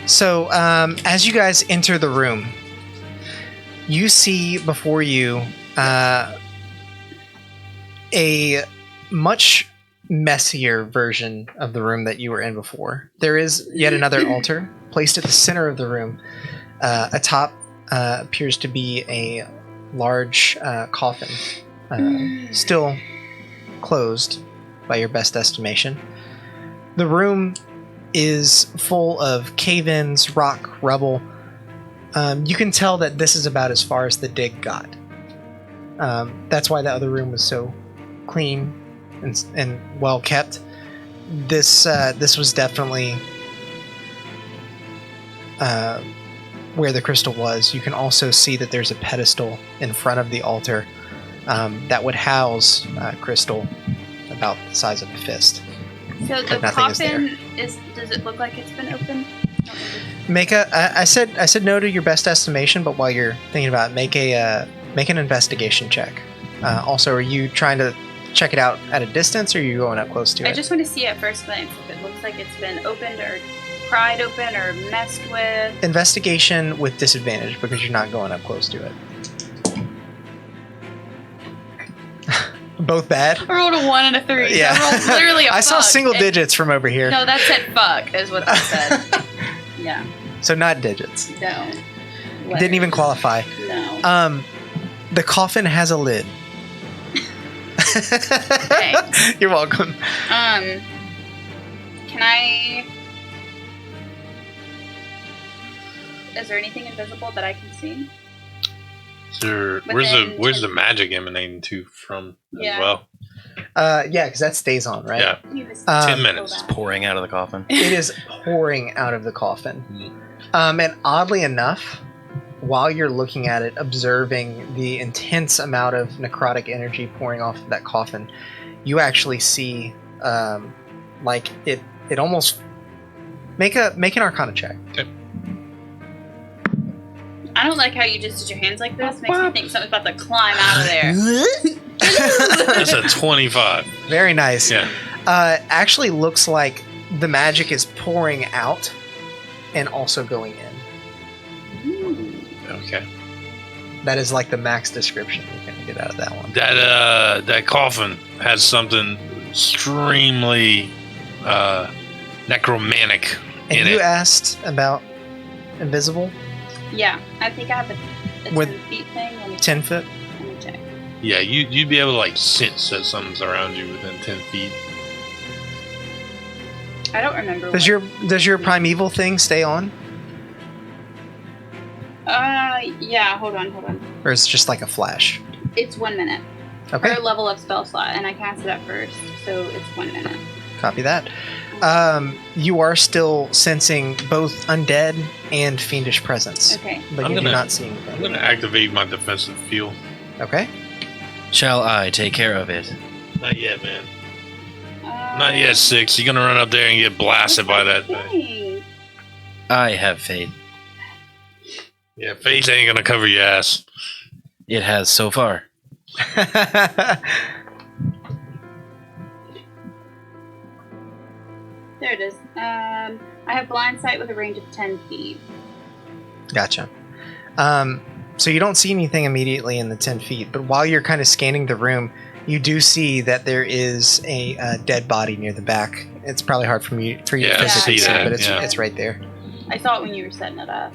So, as you guys enter the room, you see before you a much messier version of the room that you were in before. There is yet another altar placed at the center of the room. Atop appears to be a large coffin, still closed by your best estimation. The room is full of cave-ins, rock, rubble. You can tell that this is about as far as the dig got. That's why the other room was so clean and well kept. This was definitely where the crystal was. You can also see that there's a pedestal in front of the altar that would house crystal about the size of a fist. So the But nothing is there. coffin does it look like it's been opened? I said no to your best estimation, but while you're thinking about it, make an investigation check. Also, are you trying to check it out at a distance, or are you going up close to it? I just want to see at first glance if it looks like it's been opened or pried open or messed with. Investigation with disadvantage because you're not going up close to it. Both bad? I rolled a 1 and a 3. Yeah. I rolled literally a I saw fuck, single and- digits from over here. No, that said fuck is what that said. Yeah. So not digits. No. Didn't even qualify. No. The coffin has a lid. Thanks. You're welcome. Can I... Is there anything invisible that I can see? Sure. Within Where's 10 the magic emanating from Yeah. as well? Yeah, because that stays on, right? Yeah. You just 10 go minutes. back. Pouring out of the coffin. It is pouring out of the coffin. Mhm. And oddly enough, while you're looking at it, observing the intense amount of necrotic energy pouring off of that coffin, you actually see, like it almost make an Arcana check. I don't like how you just did your hands like this. Makes me think something's about to climb out of there. That's a 25. Very nice. Yeah. Actually, looks like the magic is pouring out and also going in. Okay. That is like the max description you can get out of that one. That coffin has something extremely necromantic And in you it. asked about invisible, Yeah, I think I have a With 10 feet thing. Let me 10 foot. Let me check. Yeah, you'd be able to like sense that something's around you within 10 feet. I don't remember. Does your primeval thing stay on, Yeah. Hold on. or is it just like a flash? It's 1 minute. Okay, Per level of spell slot, and I cast it at first, so it's 1 minute. copy that. You are still sensing both undead and fiendish presence, Okay. but I'm you do gonna- not see I'm anything. gonna activate my defensive field. Okay. Shall I take care of it? Not yet, man. Not yet, 6. You're gonna run up there and get blasted by that thing. thing. I have faith. Yeah, face ain't gonna cover your ass. It has so far. There it is. I have blind sight with a range of 10 feet. Gotcha. So you don't see anything immediately in the 10 feet, but while you're kind of scanning the room, you do see that there is a dead body near the back. It's probably hard for you to Yeah, I physically see see, that, but yeah. it's right there. I saw it when you were setting it up.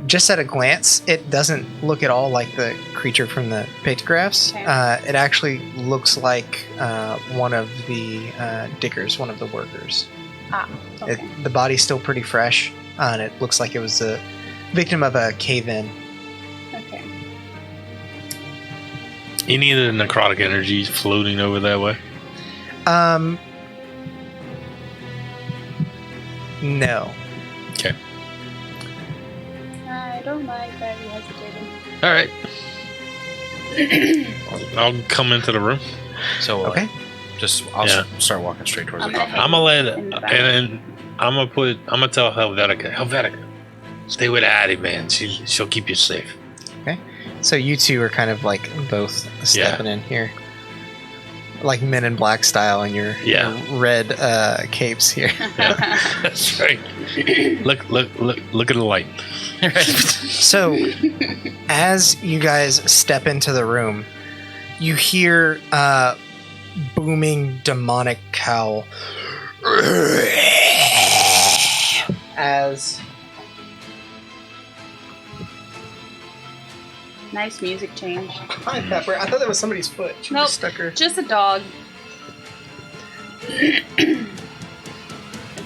Just at a glance, it doesn't look at all like the creature from the pictographs. Okay. It actually looks like one of the diggers, one of the workers. Ah, okay. The body's still pretty fresh, and it looks like it was the victim of a cave-in. Okay. Any of the necrotic energies floating over that way? No. Okay. I don't like that you hesitated. All right. I'll come into the room. So Okay. I'll Yeah. start walking straight towards I'm the gonna coffin. I'm gonna let In the back. and I'm gonna tell Helvetica, stay with Addie, man. She'll keep you safe. So you two are kind of like both stepping in here. Like Men in Black style in your Yeah. red capes here. That's right. Look at the light. So, as you guys step into the room, you hear booming demonic cowl as Nice music change. Hi, Pepper. I thought that was somebody's foot. She Nope. stuck her. Just a dog. Okay,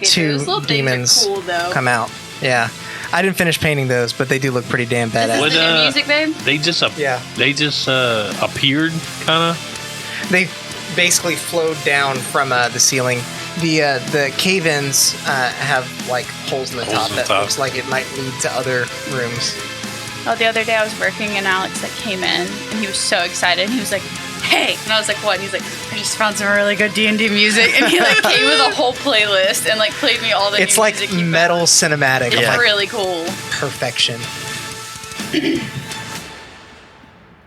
Two those little demons things are cool, though. Come out. Yeah, I didn't finish painting those, but they do look pretty damn Is this badass. What, the new uh, music, babe? They just Yeah, appeared, kind of. they basically flowed down from the ceiling. The cave-ins have like holes in the Holes top in the that top. looks like it might lead to other rooms. Oh, the other day I was working and Alex came in and he was so excited. He was like, "Hey!" And I was like, "What?" And he's like, "I just found some really good D&D music." And he like came with a whole playlist and like played me all the It's new like music he metal found. cinematic. It's I'm like, really cool. perfection.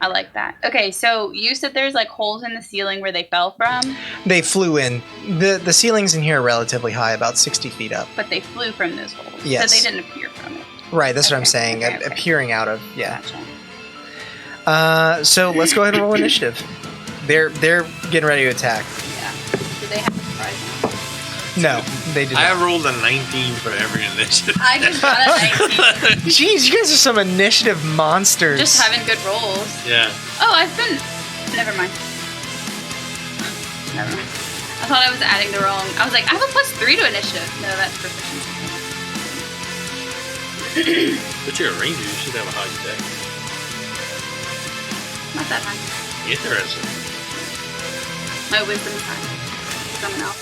I like that. Okay, so you said there's like holes in the ceiling where they fell from, They flew in. The ceilings in here are relatively high, about 60 feet up. but they flew from those holes. Yes. So they didn't appear from it. Right, that's what I'm Okay, saying. okay, okay. Appearing out of, yeah. Gotcha. So let's go ahead and roll initiative. They're getting ready to attack. Yeah. Do they have a surprise now? No, they did I not. rolled a 19 for every initiative. I just got a 19. Jeez, you guys are some initiative monsters. Just having good rolls. Yeah. Oh, I've been. Never mind. Never mind. I thought I was adding the wrong. I was like, I have a +3 to initiative. No, that's proficiency. But you're a ranger, you should have a high deck. Not that high. Interesting. My wisdom is high. Coming out.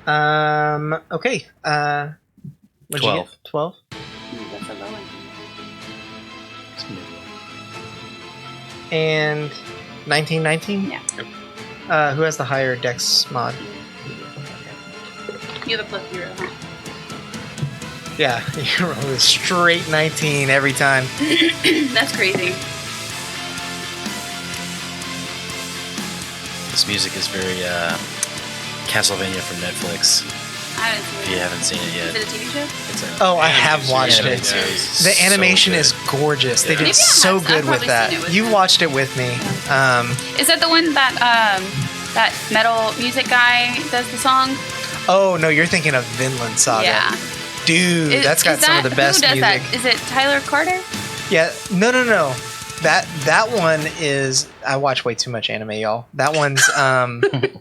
Okay. What'd 12. you get? 12? That's a low one. And 1919? Yeah. Who has the higher dex mod? You have a +0, huh? Yeah, you roll a straight 19 every time. That's crazy. This music is very Castlevania from Netflix. I haven't If seen you it. haven't seen it yet, Is it a TV show? it's a Oh, I have watched Yeah, it. it's The so animation good. is gorgeous. They Yeah. did Maybe I so have- I've good with probably that. seen it with You them. watched it with me. Is that the one that that metal music guy does the song? Oh no, you're thinking of Vinland Saga. Yeah. Dude, that's got some of the best Who does music. that? Is it Tyler Carter? Yeah, no. That one is. I watch way too much anime, y'all. That one's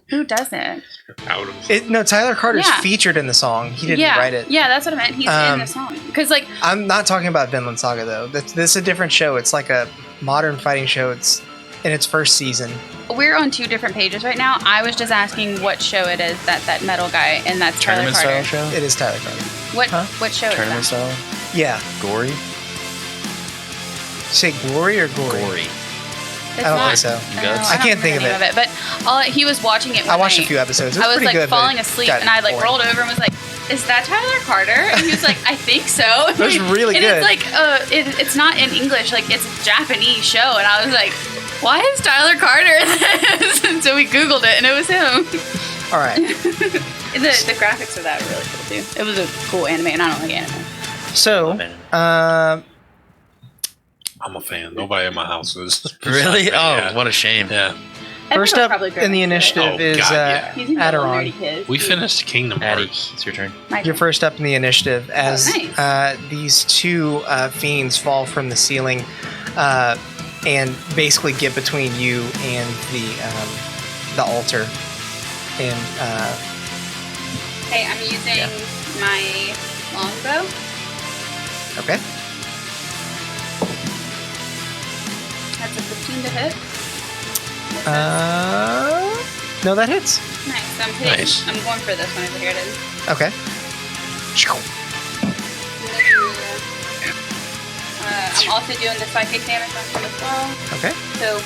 Who does it? Out of No, Tyler Carter's Yeah. featured in the song. He didn't yeah, write it. Yeah, that's what I meant. He's in Um, the song. Because like, I'm not talking about Vinland Saga though. This is a different show. It's like a modern fighting show. It's in its first season. we're on 2 different pages right now. I was just asking what show it is that metal guy, and that's Tyler tournament Carter. style show. It is Tyler Carter. What Huh? what show Tournament is that? style, Yeah. gory, Say glory or gory? gory. It's I don't not- think so. no, Guts? I I don't can't think remember of the name but he was watching it. I one watched a night. few episodes. It was I was pretty like good. but falling it asleep, got and I like boring. rolled over and was like, "Is that Tyler Carter?" And he was like, "I think so." It was really and good. it's like, it's not in English, like it's a Japanese show, and I was like, "Why is Tyler Carter this?" And so we Googled it, and it was him. All right. The graphics for that are really cool too. It was a cool anime, and I don't like anime. So, Love anime. I'm a fan. Nobody in my house is. Really? Yeah. Oh, what a shame. Yeah. first Everyone's up probably in the great. initiative Oh, is God, yeah. He's in Little Aderon. Nerdy Kids. We finished Kingdom Addie, Hearts. it's your turn. My You're turn. first up in the initiative as nice. these two fiends fall from the ceiling and basically get between you and the altar. And Hey, I'm using my longbow. okay, That's a 15 to hit. no, that hits. Nice. I'm hitting. Nice. I'm going for this one over here. It is. Okay. I'm also doing the psychic damage on him as well. Okay. So,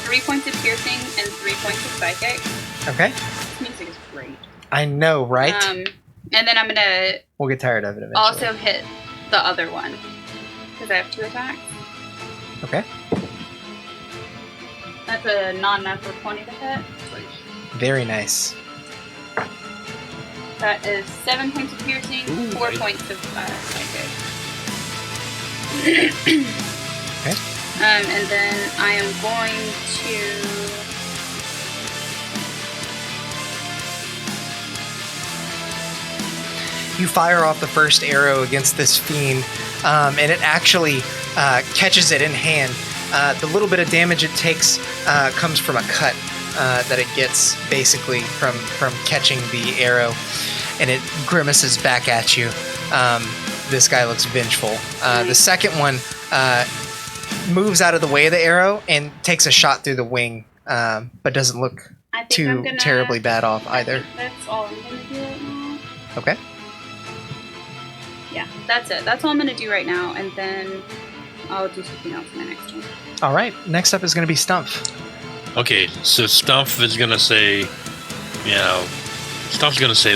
3 points of piercing and 3 points of psychic. Okay. This music is great. I know, right? And then I'm gonna We'll get tired of it eventually. also hit the other one because I have 2 attacks. Okay. That's a non-natural 20 to hit. Very nice. That is 7 points of piercing, Ooh, 4 nice. points of psychic. Okay. And then I am going to. You fire off the first arrow against this fiend, and it actually catches it in hand. The little bit of damage it takes comes from a cut that it gets basically from catching the arrow, and it grimaces back at you. This guy looks vengeful. The second one moves out of the way of the arrow and takes a shot through the wing, but doesn't look I think I'm too gonna, terribly bad off I either. think that's all I'm gonna do right now. Okay. Yeah, that's it. That's all I'm gonna do right now, and then I'll do something else in my next turn. All right. Next up is going to be Stumpf. Okay, so Stumpf is gonna say, Stumpf's gonna say,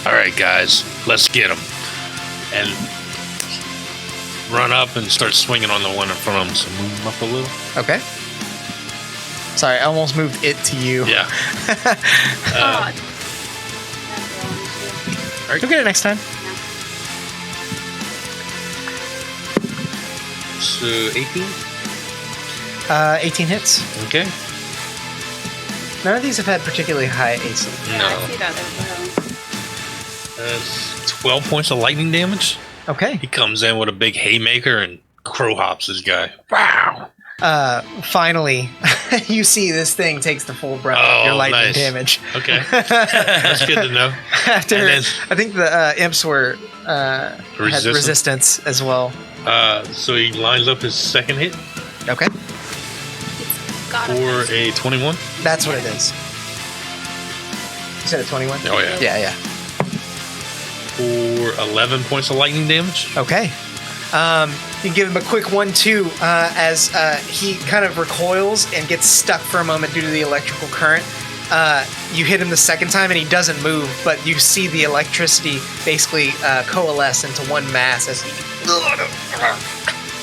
"All right, guys, let's get him." And run up and start swinging on the one in front of him. So move him up a little. Okay. Sorry, I almost moved it to you. Yeah. God. You'll get it next time. So 18. 18 hits. Okay. None of these have had particularly high AC. Yeah, I see that as well. That's 12 points of lightning damage. Okay. He comes in with a big haymaker and crow hops this guy. Wow. Finally, you see this thing takes the full brunt of your lightning nice. damage. Okay. That's good to know. After, And then- I think the imps were had resistance as well. So he lines up his second hit Okay. for a 21. That's what it is. You said a 21? Oh, yeah. Yeah. For 11 points of lightning damage. Okay. You give him a quick 1-2 as he kind of recoils and gets stuck for a moment due to the electrical current. You hit him the second time and he doesn't move, but you see the electricity basically coalesce into one mass as he...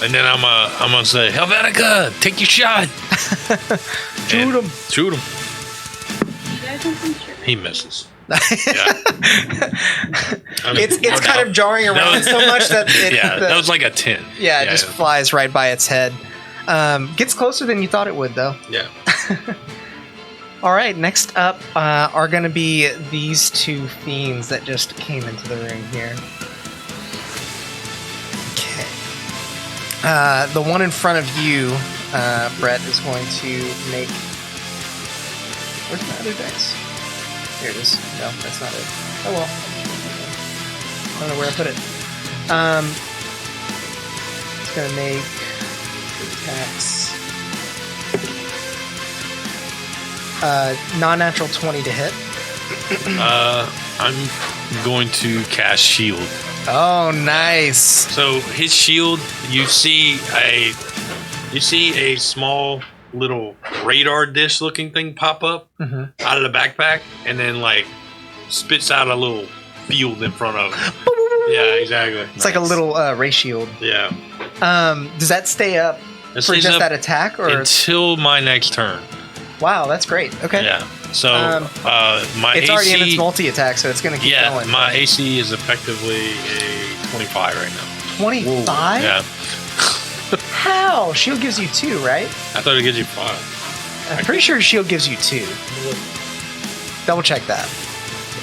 And then I'm gonna say, Helvetica, take your shot. Shoot him. Shoot him. You guys don't think sure. He misses. Yeah. It's kind of jarring around so much that it, that was like a 10. it just flies right by its head. Gets closer than you thought it would, though. Yeah. All right, next up are going to be these two fiends that just came into the room here. Okay. The one in front of you, Brett, is going to make... Where's my other dice? Here it is. No, that's not it. Oh well. I don't know where I put it. It's going to make attacks. Non-natural 20 to hit. I'm going to cast shield. Oh, nice. So his shield, you see a small little radar dish looking thing pop up out of the backpack, and then like spits out a little field in front of him. Yeah, exactly. It's like a little ray shield. Yeah. Does that stay up It for stays just up that attack, or until my next turn. wow, that's great. Okay. Yeah. So my It's AC, already in its multi-attack, so it's going to keep going. my AC is effectively a 25 right now. 25? Yeah. How? Shield gives you 2, right? I thought it gives you 5. I'm pretty sure shield gives you 2. Double check that.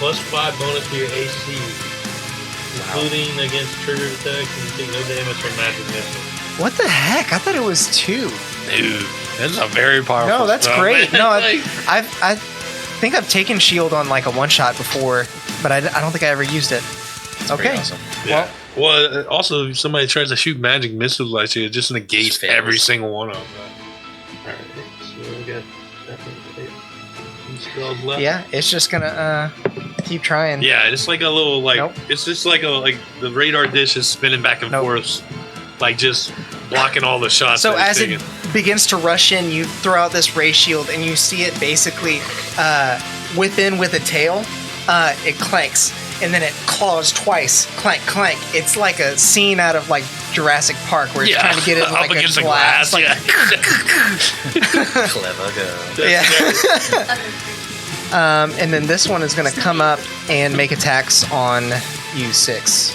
Plus 5 bonus to your AC, including against triggered attacks, and you take no damage from magic missiles. What the heck? I thought it was 2. Dude, that's a very powerful. No, that's spell, great. man. No, Like, I think I've taken shield on like a one-shot before, but I don't think I ever used it. Okay. Awesome. yeah. Well, also, if somebody tries to shoot magic missiles at you, it just negates Just fails. every single one of them. Alright, so we got definitely 8 spells left. Yeah, it's just gonna keep trying. Yeah, it's like a little like Nope. it's just like the radar dish is spinning back and Nope. forth, like just blocking all the shots. So that as it's it taking. begins to rush in, you throw out this ray shield, and you see it basically within with a tail. It clanks, and then it claws twice. Clank, clank. It's like a scene out of like Jurassic Park where it's trying to get it in, up like against a the glass. glass. Like, Clever girl. yeah. And then this one is going to come up and make attacks on you 6.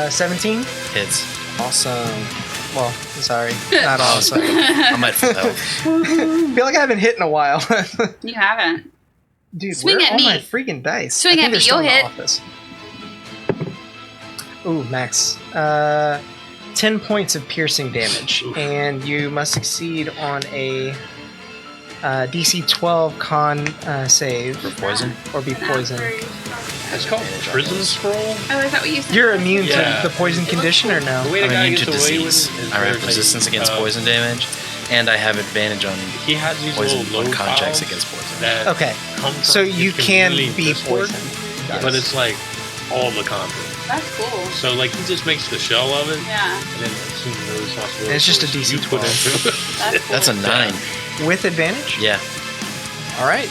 17? Hits. Awesome. Well, sorry. Not awesome. I'm at full health. feel like I haven't hit in a while. You haven't. Dude, Swing where at are all me. my freaking dice? Swing I think at me, they're still you'll in the hit. office. Ooh, max. 10 points of piercing damage. And you must succeed on a DC 12 con save. For poison? Or be poisoned. It's called prison scroll. Oh, is that what you said? You're immune Yeah. to the poison condition or no? The way the I'm guy immune gets to away disease. with it is I have very resistance tight. against poison damage, and I have advantage on He has these poison little on low con checks tiles against poison. that Okay. come from So you his can community be Discord, poisoned. but it's like all the content. That's cool. So like he just makes the shell of it, Yeah. and then assume no responsibility. And it's just a for it. DC You put 12. into it. That's cool. That's a 9. With advantage? Yeah. All right.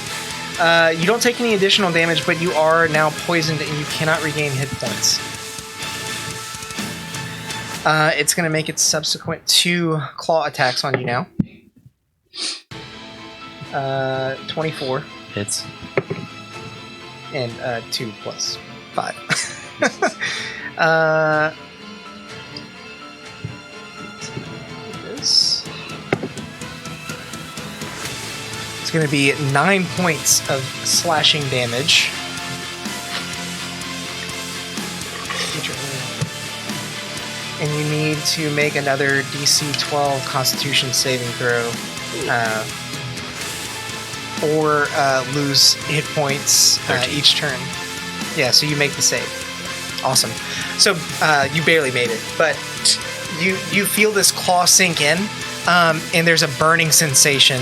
You don't take any additional damage, but you are now poisoned and you cannot regain hit points. It's going to make its subsequent 2 claw attacks on you now. 24 Hits. and 2 plus 5. This. It's going to be 9 points of slashing damage. And you need to make another DC 12 Constitution saving throw, or lose hit points each turn. Yeah, so you make the save. Awesome. So you barely made it, but you feel this claw sink in, and there's a burning sensation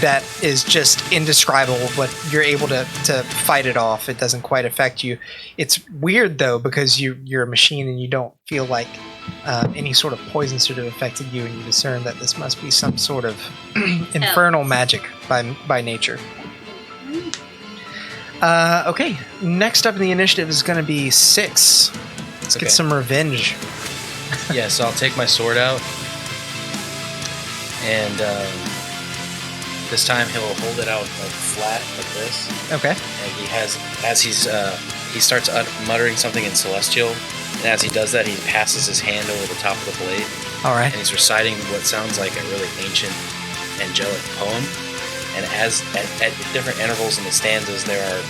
that is just indescribable, but you're able to fight it off. It doesn't quite affect you. It's weird, though, because you're a machine and you don't feel like any sort of poison should have affected you, and you discern that this must be some sort of infernal magic by nature. Okay, next up in the initiative is going to be 6. Let's get some revenge. Yeah, so I'll take my sword out, and this time he'll hold it out like flat like this. Okay. And he starts muttering something in Celestial, and as he does that, he passes his hand over the top of the blade. All right. And he's reciting what sounds like a really ancient angelic poem. And as at different intervals in the stanzas, there are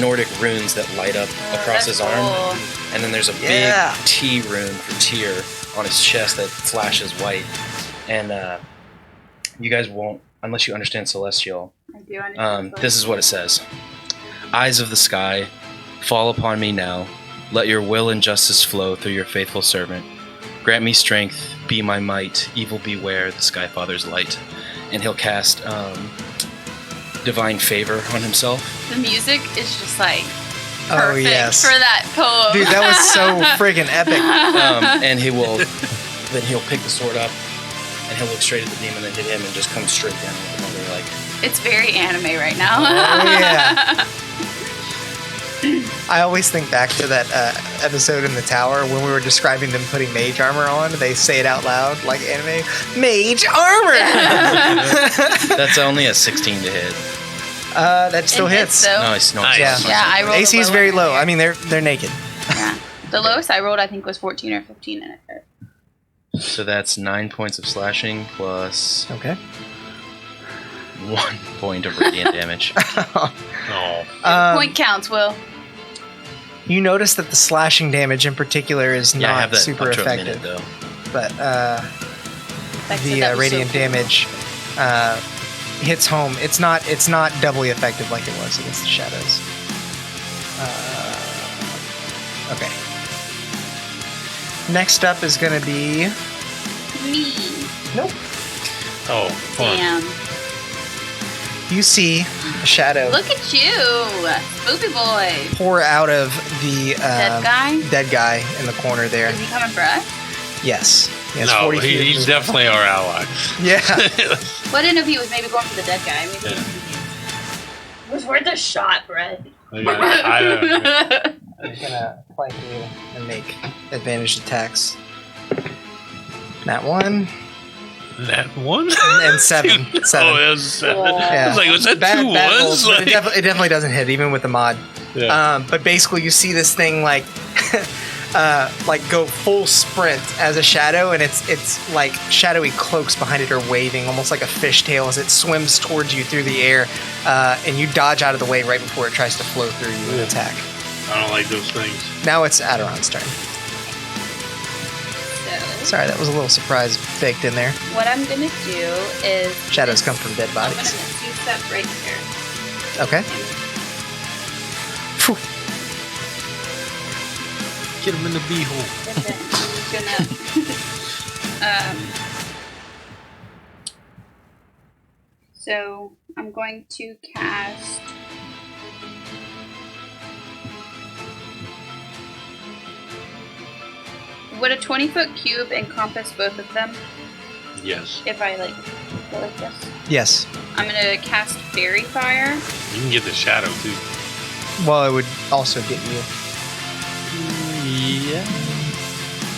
Nordic runes that light up across his arm, and then there's a big T rune for tear on his chest that flashes white. And you guys won't, unless you understand Celestial. I do understand. This is what it says: "Eyes of the sky, fall upon me now. Let your will and justice flow through your faithful servant. Grant me strength, be my might. Evil beware, the Sky Father's light." And he'll cast divine favor on himself. The music is just like perfect for that poem. Dude, that was so friggin' epic. And then he'll pick the sword up, and he'll look straight at the demon and hit him, and just come straight down with the mother, like. It's very anime right now. Oh yeah. I always think back to that episode in the tower when we were describing them putting mage armor on. They say it out loud like anime. Mage armor. That's only a 16 to hit. That still hits. No, it's not. Yeah, I rolled. AC is very low. I mean, they're naked. Yeah, the lowest I rolled I think was 14 or 15 in it. So that's 9 points of slashing plus 1 point of radiant damage. Point counts, Will. You notice that the slashing damage in particular is not super effective, though. But the radiant damage hits home. It's not doubly effective like it was against the shadows. Okay. Next up is going to be me. Nope. Oh, fun. Damn. You see a shadow. Look at you, spoopy boy. Pour out of the dead guy in the corner there. Is he coming for us? Yes. No, he's definitely our ally. Yeah. Well, I didn't know if he was maybe going for the dead guy. Maybe it was worth a shot, Brett. I don't know. I'm gonna flank you and make advantage attacks. That one. That one? And 7. 7. Oh, that was 7. Yeah. I was like, was that bad 2 ones? rolls, but it definitely doesn't hit, even with the mod. Yeah. But basically, you see this thing like go full sprint as a shadow, and it's like shadowy cloaks behind it are waving, almost like a fishtail as it swims towards you through the air, and you dodge out of the way right before it tries to flow through you and attack. I don't like those things. Now it's Adiron's turn. Sorry, that was a little surprise baked in there. What I'm gonna do is shadows come from dead bodies. I'm gonna do stuff right here. Okay. Phew. Get him in the beehole. So I'm going to cast. Would a 20-foot cube encompass both of them? Yes. If I go like this? Yes. I'm gonna cast Fairy Fire. You can get the shadow too. Well, it would also get you.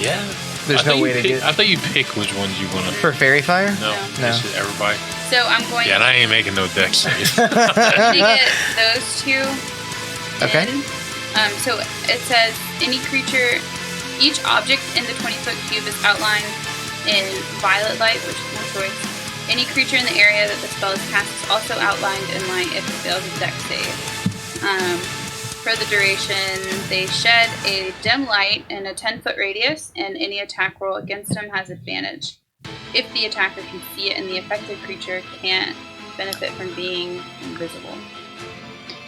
Yeah. There's I no thought way you to pick- get I thought you pick which ones you want to. for fairy fire. No, No. this is everybody. So I'm going Yeah, and I ain't making no deck saves. to get those two. Okay. In. So it says any creature, each object in the 20-foot cube is outlined in violet light, which is my choice. Any creature in the area that the spell is cast is also outlined in light if it fails a deck save. For the duration, they shed a dim light in a 10-foot radius, and any attack roll against them has advantage. If the attacker can see it and the affected creature can't benefit from being invisible.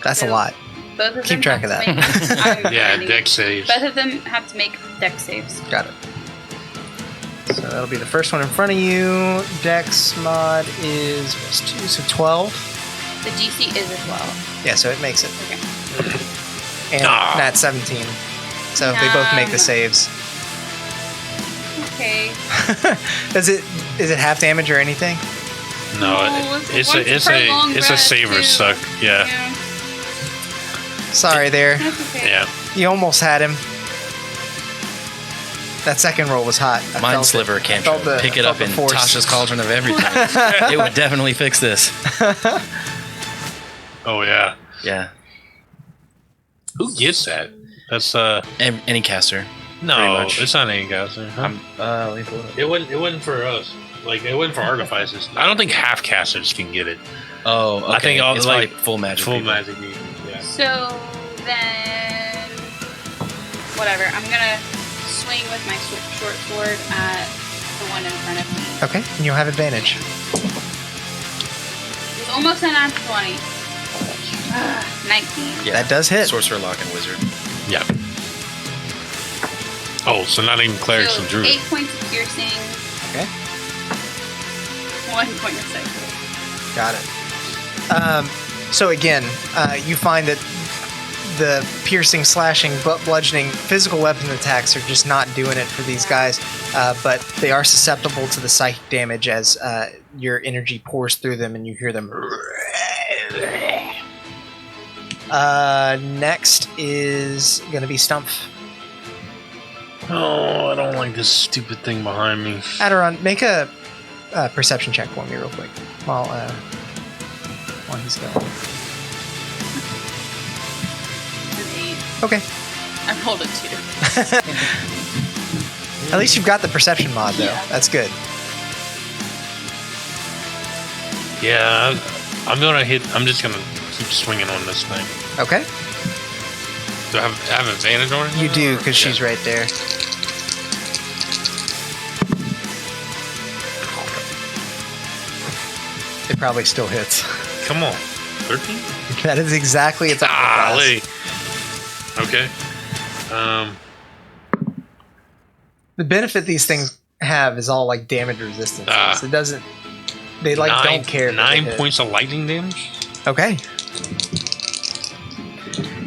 That's a So, lot. Both of Keep them track have of to that. make- I'm Yeah, writing- deck saves. Both of them have to make deck saves. Got it. So that'll be the first one in front of you. Dex mod is what's 2, so 12. The DC is a 12. Yeah, so it makes it. Okay. And Ah. Nat's 17. So they both make the saves. Okay. Is it half damage or anything? No, No, it's once a per long it's a rest, saver too. suck. Yeah, Sorry there. That's okay. yeah. You almost had him. That second roll was hot. I Mind felt Sliver it. can't Felt the- pick it felt up the in force. Tasha's Cauldron of Everything. It would definitely fix this. Oh yeah. Yeah. Who gets that? That's Any caster. no, Pretty much. it's not any caster. Huh? Let me pull it up. It wasn't for us. Like it wasn't for artificers. I don't think half casters can get it. Oh, okay. I think all it's like probably full magic. full people. magic. Yeah. So then, whatever. I'm gonna swing with my short sword at the one in front of me. Okay, and you'll have advantage. It's almost a nat 20. 19. Yeah. That does hit. Sorcerer, Lock, and Wizard. Yeah. Oh, so not even clerics So and druids. 8 points of piercing. Okay. 1 point of psychic. Got it. So again, you find that the piercing, slashing, bludgeoning, physical weapon attacks are just not doing it for these guys, but they are susceptible to the psychic damage as your energy pours through them and you hear them. Next is going to be Stumpf. Oh, I don't like this stupid thing behind me. Aderon, make a perception check for me real quick while he's going. An 8. Okay. I rolled a 2. At least you've got the perception mod, though. Yeah. That's good. Yeah, I'm gonna hit. I'm just gonna keep swinging on this thing. Okay. Do I have advantage on it? You do, because she's right there. It probably still hits. Come on, 13. That is exactly its upper Golly. class. Okay. The benefit these things have is all like damage resistance. It doesn't. They like don't care. if they 9 hit. points of lightning damage. Okay.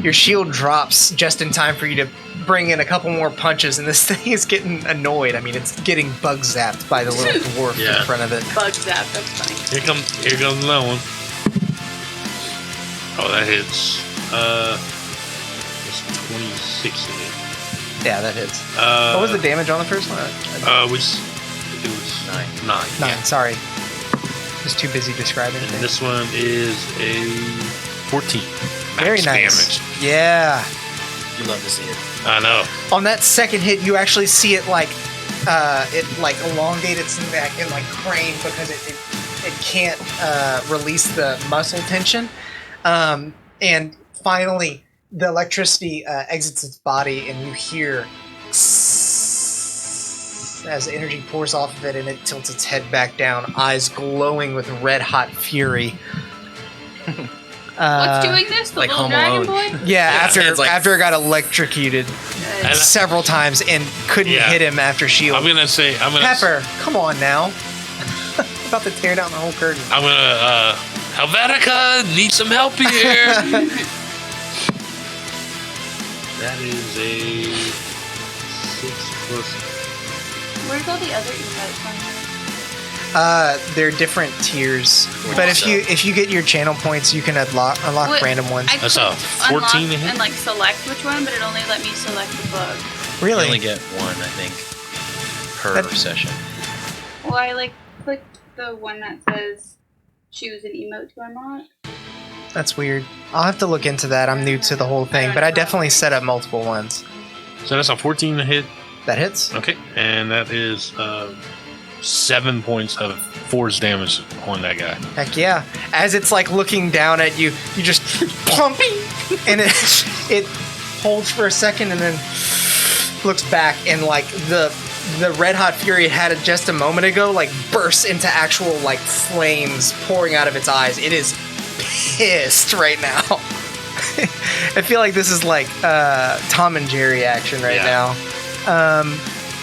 Your shield drops just in time for you to bring in a couple more punches, and this thing is getting annoyed. I mean, it's getting bug zapped by the little dwarf Yeah. in front of it. Bug zap, that's funny. Here comes that one. Oh, that hits. It's 26 in it. Yeah, that hits. Uh, What was the damage on the first one? it was 9. 9. Yeah. Sorry. Just too busy describing And things. this one is a 14. Very Max nice. damage. Yeah. You love to see it. I know. On that second hit, you actually see it like elongate its neck and like crane because it can't release the muscle tension. And finally, the electricity exits its body, and you hear as the energy pours off of it, and it tilts its head back down, eyes glowing with red hot fury. What's doing this? The like little Home dragon Alone. boy? Yeah, it's like- after it got electrocuted And several times and couldn't Yeah. hit him after shield. I'm gonna Pepper, come on now. About to tear down the whole curtain. I'm gonna Helvetica, need some help here. That is a 6 plus. Where's all the other emotes on here? They're different tiers, What but is if you get your channel points, you can unlock What- random ones. I That's a clicked 14 unlock to hit? and like select which one, but it only let me select the book. You Really? only get one, I think, per That- session. Well, I like clicked the one that says choose an emote to unlock. That's weird. I'll have to look into that. I'm new to the whole thing, but I definitely set up multiple ones. So that's a 14 to hit. That hits. Okay, and that is 7 points of force damage on that guy. Heck yeah! As it's like looking down at you, you just pumping, and it holds for a second and then looks back, and like the red hot fury it had just a moment ago, like bursts into actual like flames pouring out of its eyes. It is pissed right now. I feel like this is like Tom and Jerry action right now.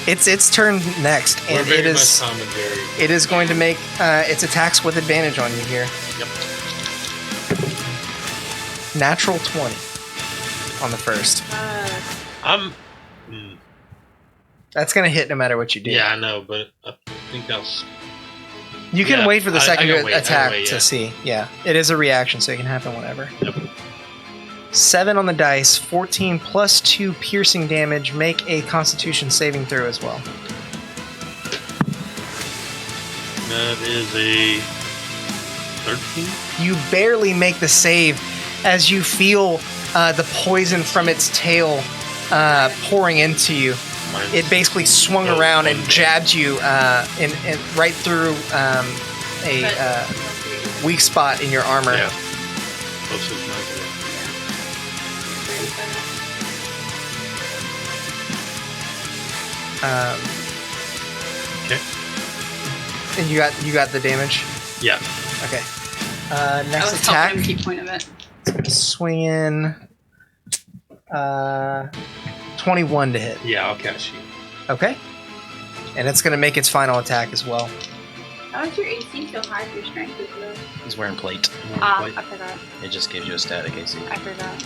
It's its turn next, and it is Tom and Jerry. it is going to make its attacks with advantage on you here. Yep. Natural 20 on the first. That's gonna hit no matter what you do. Yeah, I know, but I think that's. You can Yeah, wait for the I second can wait, I can attack wait, to yeah. see. Yeah, it is a reaction, so it can happen whenever. Yep. 7 on the dice, 14 plus 2 piercing damage. Make a Constitution saving throw as well. That is a 13. You barely make the save as you feel the poison from its tail pouring into you. It basically swung around and jabbed you in right through a weak spot in your armor. Yeah. Close as mine. Okay. And you got the damage. Yeah. Okay. I Next was attack. helping him keep point of it. Swing in. 21 to hit. Yeah, I'll catch you. Okay. And it's gonna make its final attack as well. How is your AC so high if your strength is low? He's wearing plate. I forgot. It just gives you a static AC. I forgot.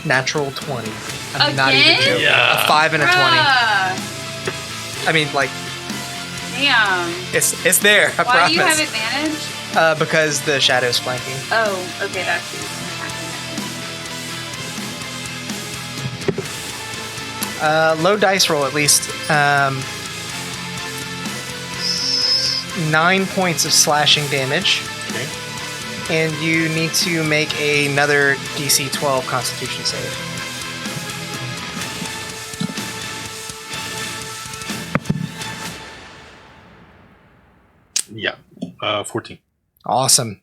Natural 20. I'm not Again? even joking. Yeah. A 5 and a 20. Bruh. I mean, like, Damn. it's there. I Why promise. do you have advantage? Because the shadow's flanking. Oh, okay, that's it. Low dice roll at least. 9 points of slashing damage. Okay. And you need to make another DC 12 Constitution save. Yeah. 14. Awesome.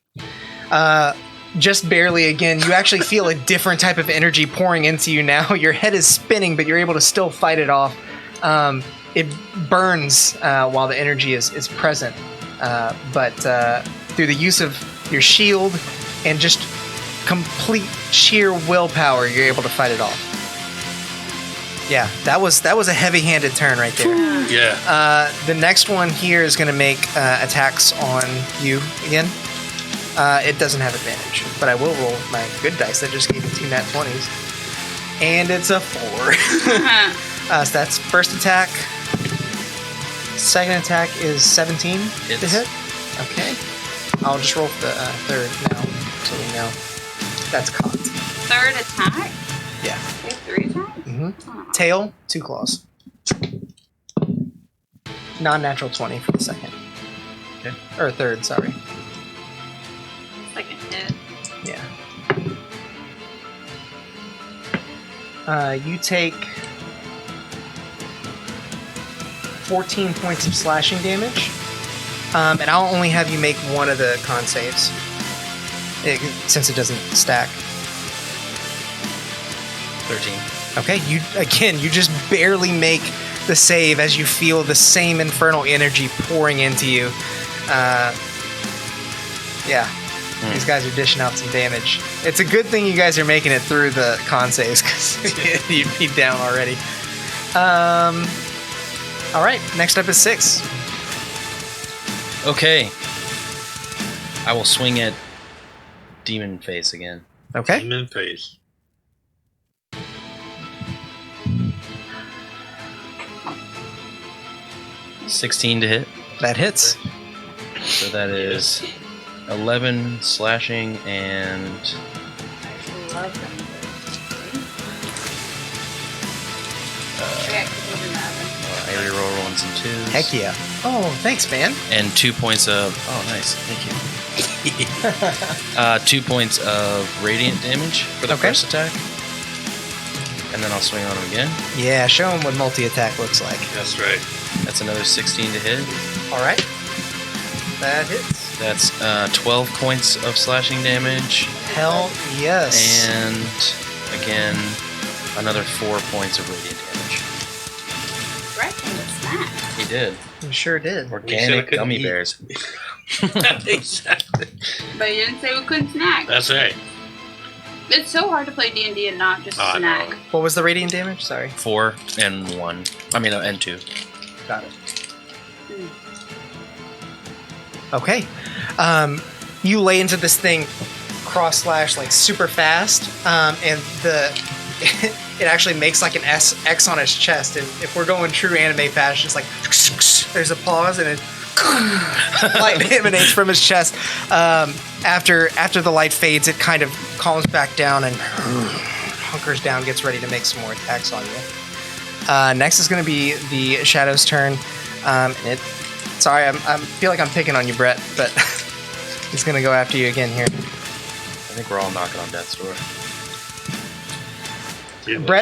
Just barely again. You actually feel a different type of energy pouring into you now. Your head is spinning, but you're able to still fight it off. It burns while the energy is present. But through the use of your shield and just complete sheer willpower, you're able to fight it off. Yeah, that was a heavy-handed turn right there. Yeah. The next one here is going to make attacks on you again. It doesn't have advantage, but I will roll my good dice that just gave me 2 nat 20s. And it's a 4. So that's first attack. Second attack is 17 to Hits. hit. Okay. I'll just roll the third now, so we know. That's caught. Third attack? Yeah. We have 3 attacks? Mm-hmm. Oh. Tail, 2 claws. Non-natural 20 for the second. Okay. Or third, sorry. Second hit. Yeah. You take 14 points of slashing damage, and I'll only have you make one of the con saves, since it doesn't stack. 13. Okay, you just barely make the save as you feel the same infernal energy pouring into you. Yeah. These guys are dishing out some damage. It's a good thing you guys are making it through the con saves, because you'd be down already. Alright, next up is 6. Okay. I will swing at Demon Face again. Okay. Demon face. $16 to hit. That hits. So that is 11 slashing and I love them. Okay, I reroll ones and twos. Heck yeah. Oh, thanks, man. And 2 points of. Oh, nice. Thank you. 2 points of radiant damage for the first attack. And then I'll swing on him again. Yeah, show him what multi-attack looks like. That's right. That's another 16 to hit. All right. That hits. That's 12 points of slashing damage. Hell yes. And again, another 4 points of radiant damage. Breaking the snack. He did. You sure did. Organic couldn't gummy eat. bears. Exactly. But you didn't say we couldn't snack. That's right. It's so hard to play D&D and not just I snack. know. What was the radiant damage? Sorry. 4 and 1. I mean, and 2. Got it. Mm. Okay. You lay into this thing cross slash like super fast, and it actually makes like an X on his chest. And if we're going true anime fashion, it's like there's a pause and it light emanates from his chest. After the light fades, it kind of calms back down and hunkers down, gets ready to make some more attacks on you. Next is going to be the Shadow's turn. And sorry, I feel like I'm picking on you, Brett, but he's going to go after you again here. I think we're all knocking on death's door.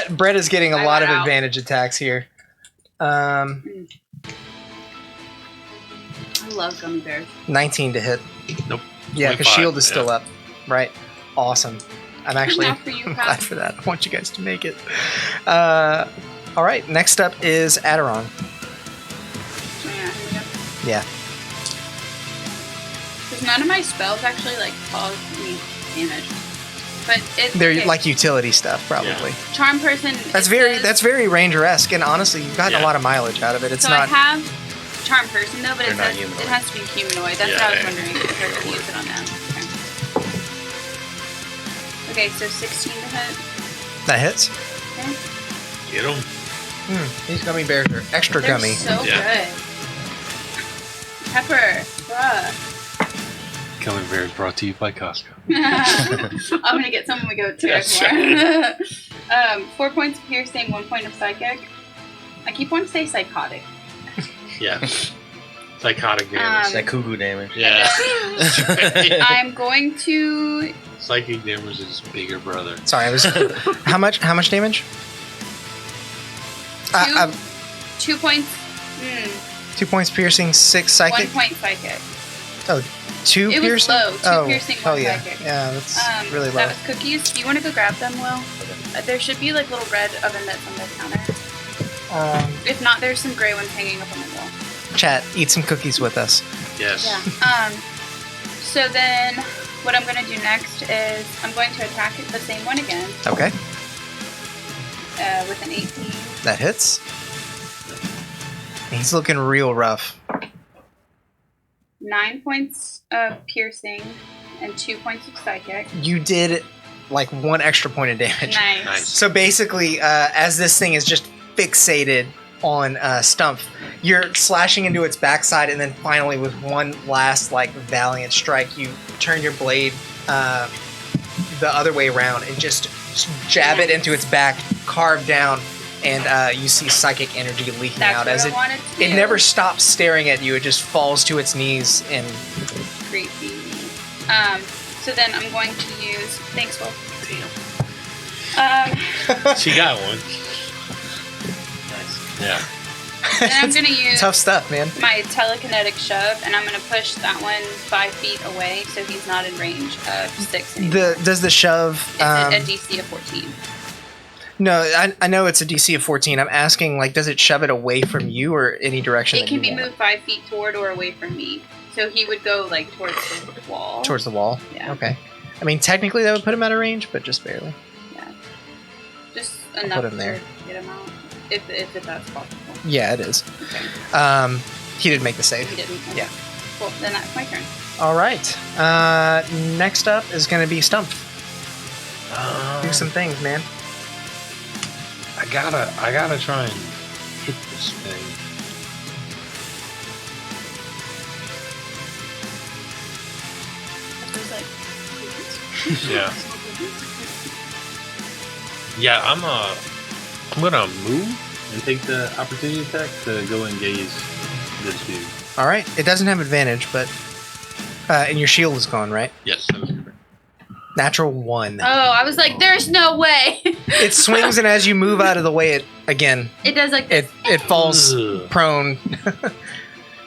Brett is getting a I lot of got out. advantage attacks here. I love gummy bears. 19 to hit. Nope. Yeah, because 25, shield is still yeah. up. Right. Awesome. I'm actually enough for you, glad Kath. for that. I want you guys to make it. All right. Next up is Aderon. Yeah, here we go. Yeah. Because none of my spells actually like cause me damage. But it's They're okay. like utility stuff, probably. Charm person. That's it very says- Ranger-esque, and honestly, you've gotten a Yeah. lot of mileage out of it. It's so not. I have charm person though, but They're it not says humanoid. it has to be humanoid. That's what I was wondering if I could use it on them. Okay, so 16 to hit. That hits. Okay. Get him. These gummy bears are extra They're gummy. so Yeah. good. Pepper, bruh. Gummy bears brought to you by Costco. I'm gonna get some when we go to That's more. 4 points of piercing, 1 point of psychic. I keep wanting to say psychotic. Yeah. Psychotic damage. That cuckoo damage. Yeah. I'm going to. Psychic damage is bigger brother. Sorry, I was. How much damage? 2 points. 2 points piercing, 6 psychic. 1 point psychic. Oh, 2 It was piercing? low. 2 piercing, 1 hell yeah. psychic. Yeah, that's really low. That was cookies. Do you want to go grab them, Will? There should be like little red oven mitts on the counter. If not, there's some gray ones hanging up on the wall. Chat, eat some cookies with us. Yes. Yeah. So then, what I'm gonna do next is I'm going to attack the same one again Okay, with an 18. that hits. He's looking real rough. 9 points of piercing and 2 points of psychic. You did like 1 extra point of damage. Nice. Nice. So basically, as this thing is just fixated on Stump, you're slashing into its backside, and then finally, with one last like valiant strike, you turn your blade the other way around and just jab it into its back, carve down, and you see psychic energy leaking That's out what as I wanted to do. it never stops staring at you. It just falls to its knees and Creepy. So then I'm going to use. Thanks, Will. She got one. Nice. Yeah. Then I'm going to use tough stuff, man. my telekinetic shove, and I'm going to push that one 5 feet away, so he's not in range of 6 anymore. Does the shove? It's a DC of 14. No, I know it's a DC of 14. I'm asking, like, does it shove it away from you or any direction? It that can you be want? moved 5 feet toward or away from me. So he would go like towards the wall. Towards the wall? Yeah. Okay. I mean, technically that would put him out of range, but just barely. Yeah. Just enough him there. to get him out. If that's possible. Yeah, it is. Okay. He did make the save. He didn't. Okay. Yeah. Cool. Then that's my turn. All right. Next up is going to be Stump. Do some things, man. I gotta try and hit this thing. Yeah. Yeah, I'm gonna move and take the opportunity attack to go engage this dude. All right. It doesn't have advantage, but and your shield is gone, right? Yes, that was correct. Natural 1. Oh, I was like, there's no way. It swings, and as you move out of the way, it does like this. it falls Ugh. prone,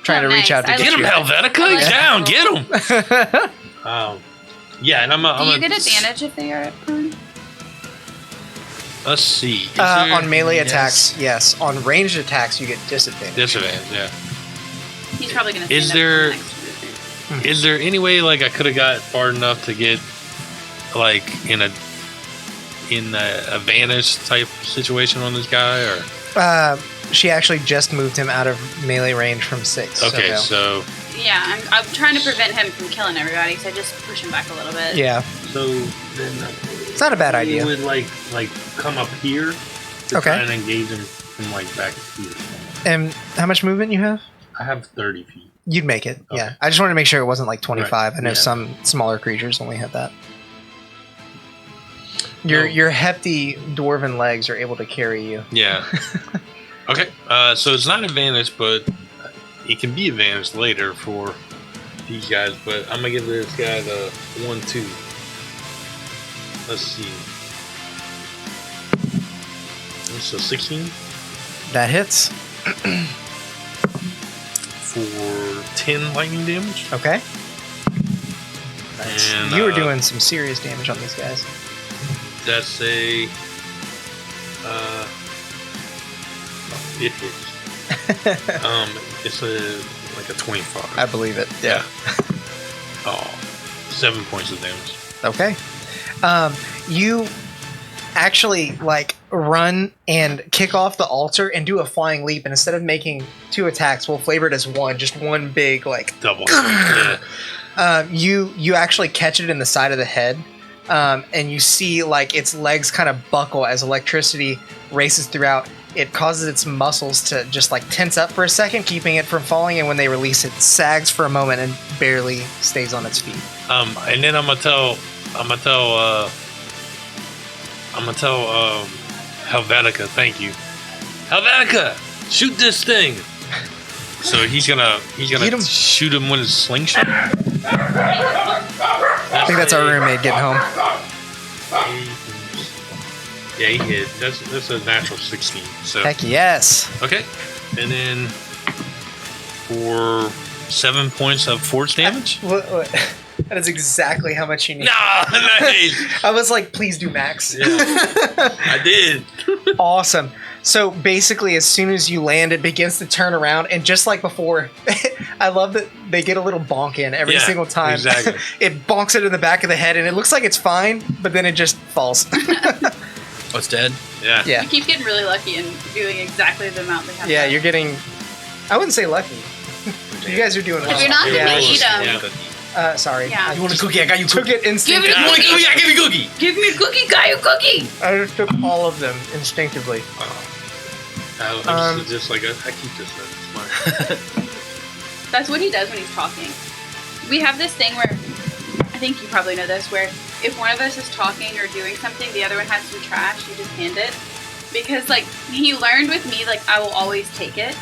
trying to reach nice. out to I get Get him, you. Helvetica! He's like down, that. get him! Yeah, and I'm Do you a, get advantage if they are prone? Let's see. Is On melee Yes. attacks, yes. On ranged attacks, you get disadvantage. Disadvantage, yeah. He's probably gonna. Is stand up there- for the next movement. Is there any way like I could have got far enough to get like in a vanish type situation on this guy or She actually just moved him out of melee range from 6. okay, no. so Yeah, I'm trying to prevent him from killing everybody, so I just push him back a little bit. Yeah, then it's not a bad you idea. would like come up here to Okay. try and engage him from like back here. And how much movement you have? I have 30 feet. You'd make it. Okay. Yeah, I just wanted to make sure it wasn't like 25. Right. I know Yeah. some smaller creatures only have that. No. Your hefty dwarven legs are able to carry you. Yeah. Okay. So it's not advantage, but it can be advantage later for these guys. But I'm gonna give this guy the 1-2. Let's see. So 16 That hits. for 10 lightning damage. Okay. Nice. And, You were doing some serious damage on these guys. That's a it hits. It's like a 25. I believe it. Yeah. Oh, 7 points of damage. Okay. You actually like run and kick off the altar and do a flying leap, and instead of making 2 attacks, we'll flavor it as one, just one big like. Double. Yeah. You actually catch it in the side of the head, and you see like its legs kind of buckle as electricity races throughout. It causes its muscles to just like tense up for a second, keeping it from falling, and when they release it, sags for a moment and barely stays on its feet. And then I'm gonna tell Helvetica, thank you. Helvetica, shoot this thing. So he's gonna Eat 'em. shoot him with his slingshot. I think that's our roommate getting home. Yeah, he hit. That's a natural 16. So Heck yes. okay, and then for 7 points of force damage. What? That is exactly how much you need. Nah, nice. I was like, please do max. Yeah, I did. Awesome. So basically, as soon as you land, it begins to turn around, and just like before, I love that they get a little bonk in every Yeah, single time. exactly. It bonks it in the back of the head, and it looks like it's fine, but then it just falls. Oh, it's dead? Yeah. Yeah. You keep getting really lucky and doing exactly the amount they have. Yeah, left. you're getting. I wouldn't say lucky. You guys are doing well. If you're not, yeah. gonna eat them. Yeah. Sorry. Yeah. I You want a just cookie? I got you took cookie. it instinctively. Give me a cookie. Give me a cookie! Give me a cookie, guy, a cookie. I just took all of them instinctively. I'm just like I keep this. That's smart. That's what he does when he's talking. We have this thing where, I think you probably know this, where if one of us is talking or doing something, the other one has some trash, you just hand it. Because, like, he learned with me, like, I will always take it.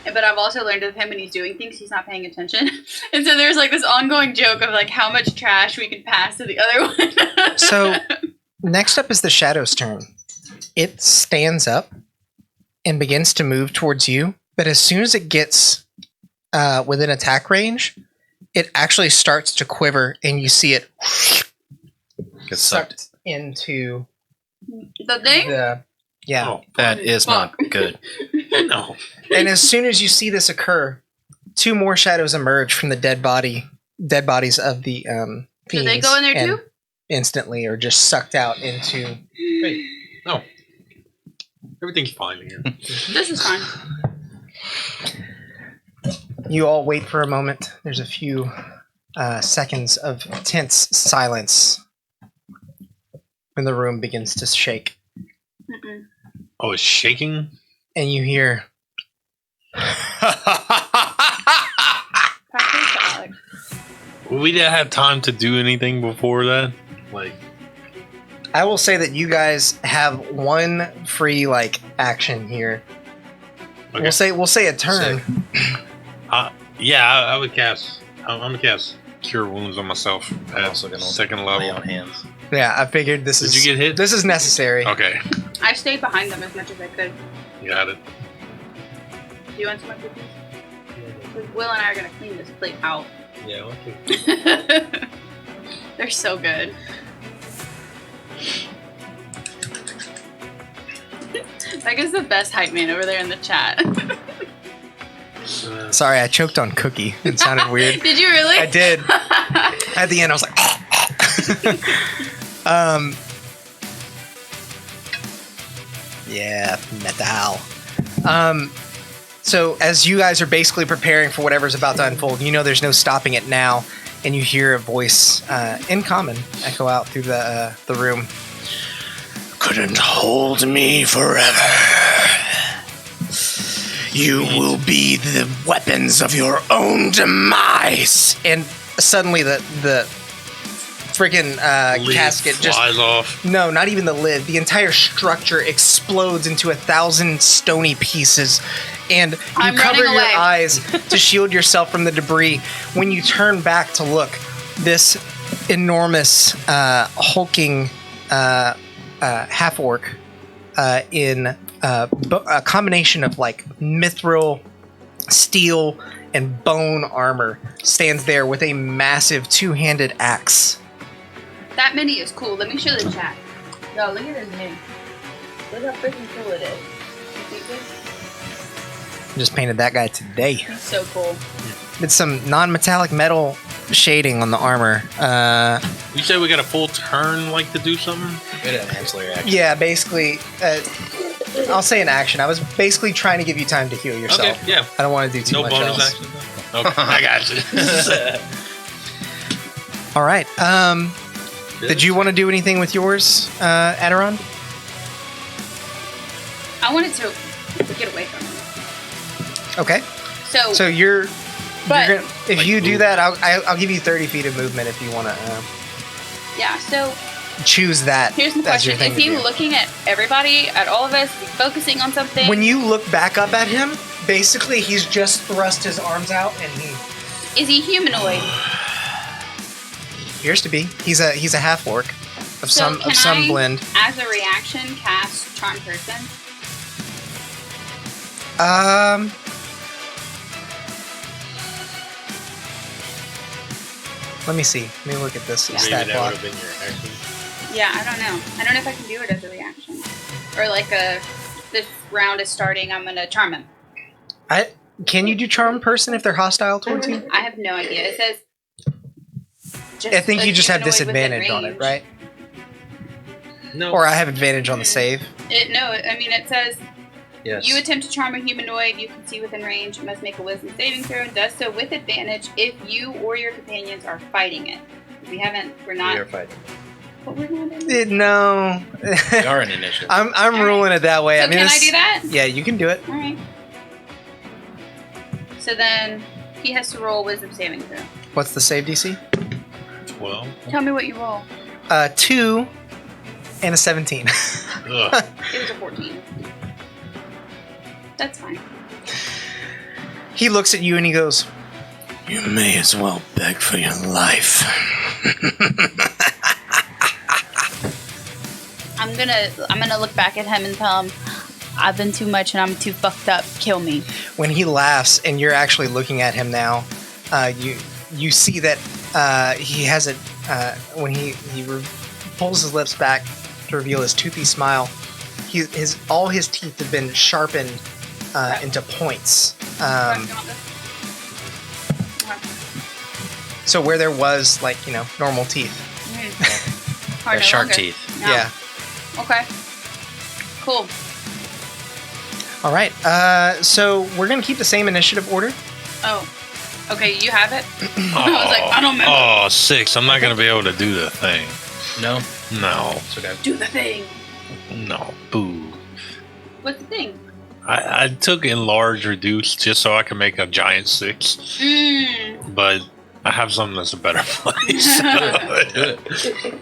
But I've also learned with him when he's doing things, he's not paying attention. And so there's, like, this ongoing joke of, like, how much trash we can pass to the other one. So, next up is the Shadow's turn. It stands up and begins to move towards you, but as soon as it gets within attack range, it actually starts to quiver, and you see it Gets sucked. into The thing? the Oh, That is not good. no. And as soon as you see this occur, 2 more shadows emerge from the dead bodies of the Do fiends. they go in there and too? instantly are just sucked out into. Hey, no. Everything's fine here. This is fine. You all wait for a moment. There's a few seconds of tense silence when the room begins to shake, Mm-mm. Oh, it's shaking. and you hear. Pass this to Alex. We didn't have time to do anything before that. Like, I will say that you guys have one free action here. okay. We'll say a turn. Yeah, I would cast. I'm gonna cast Cure Wounds on myself I'm at also gonna second lay level. on hands. Yeah, I figured this Did is. you get hit? This is necessary. Okay, I stayed behind them as much as I could. got it. Do you want some of cookies? Will and I are gonna clean this plate out. Yeah, okay. They're so good. Megan's the best hype man over there in the chat. Sorry, I choked on cookie. It sounded weird. Did you really? I did. At the end, I was like, yeah, metal. So as you guys are basically preparing for whatever's about to unfold, you know there's no stopping it now, and you hear a voice in common echo out through the room. Couldn't hold me forever. You will be the weapons of your own demise. And suddenly the freaking Lid casket just flies off. no, not even the lid. The entire structure explodes into 1,000 stony pieces, and you I'm cover running your away. eyes to shield yourself from the debris. When you turn back to look, this enormous hulking half orc in a combination of mithril, steel, and bone armor stands there with a massive two-handed axe. That mini is cool. Let me show the chat. No, look at this mini. Look how freaking cool it is. You see this? Just painted that guy today. He's so cool. Did some non-metallic metal shading on the armor. You said we got a full turn, to do something. We had an ancillary action. Yeah, basically, I'll say an action. I was basically trying to give you time to heal yourself. Okay, yeah. I don't want to do too No much bonus else. action. Okay, I got you. All right. Did you want to do anything with yours, Aderon? I wanted to get away from him. Okay. So you're But- gonna, if you do that, I'll give you 30 feet of movement if you want to yeah, so choose that. here's the as your question. thing Is to he do. looking at everybody, at all of us? Is he focusing on something? When you look back up at him, basically he's just thrust his arms out and he Is he humanoid? appears to be. He's a half orc of So can some I, blend. As a reaction, cast Charm Person? Let me see. Let me look at this Yeah. stat Maybe that would block. have been your action. Yeah, I don't know. I don't know if I can do it as a reaction. Or this round is starting, I'm gonna charm him. Can you do charm person if they're hostile towards you? I have no idea. It says. I think a you just have humanoid within disadvantage on it, range. right? No. Or I have advantage on the save. It says Yes. you attempt to charm a humanoid you can see within range. You must make a wisdom saving throw and does so with advantage if you or your companions are fighting it. We're We not. are fighting. What we're gonna do? No. We are an initiative. I'm All ruling it that way. So I mean, can I do that? Yeah, you can do it. All right. So then he has to roll wisdom saving throw. What's the save DC? 12. Tell me what you roll. 2 and a 17. Ugh. It was a 14. That's fine. He looks at you and he goes, You may as well beg for your life. I'm gonna look back at him and tell him, I've been too much and I'm too fucked up. Kill me. when he laughs and you're actually looking at him now, you see that he has when he pulls his lips back to reveal his toothy smile, all his teeth have been sharpened into points. So where there was normal teeth. Hard They're no shark longer. teeth. No. Yeah. Okay. Cool. All right. So we're gonna keep the same initiative order. Oh. Okay, you have it? I was like, I don't remember. Oh, 6. I'm not going to be able to do the thing. No? No. It's okay. Do the thing. No. Boo. What's the thing? I took enlarge reduce just so I can make a giant 6. Mmm. But I have something that's a better place. Do it.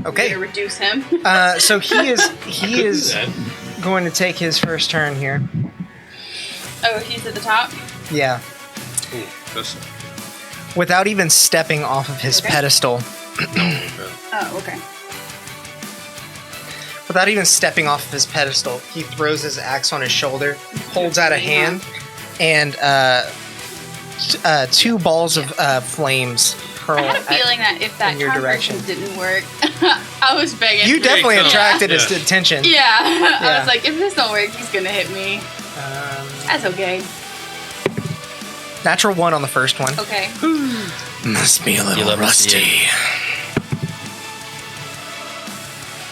Okay. To reduce him. So he is That. going to take his first turn here. Oh, he's at the top. Yeah. Ooh, that's Without even stepping off of his Okay. pedestal. Oh, okay. Without even stepping off of his pedestal, he throws his axe on his shoulder, holds out a hand, and 2 balls of flames hurl I had a at- feeling that if that in your charm direction. version didn't work, I was begging. You definitely Yeah. attracted his Yeah. attention. Yeah. I Yeah. was like, if this don't work, he's gonna hit me. That's okay. Natural 1 on the first one. Okay. Must be a You little love to see rusty.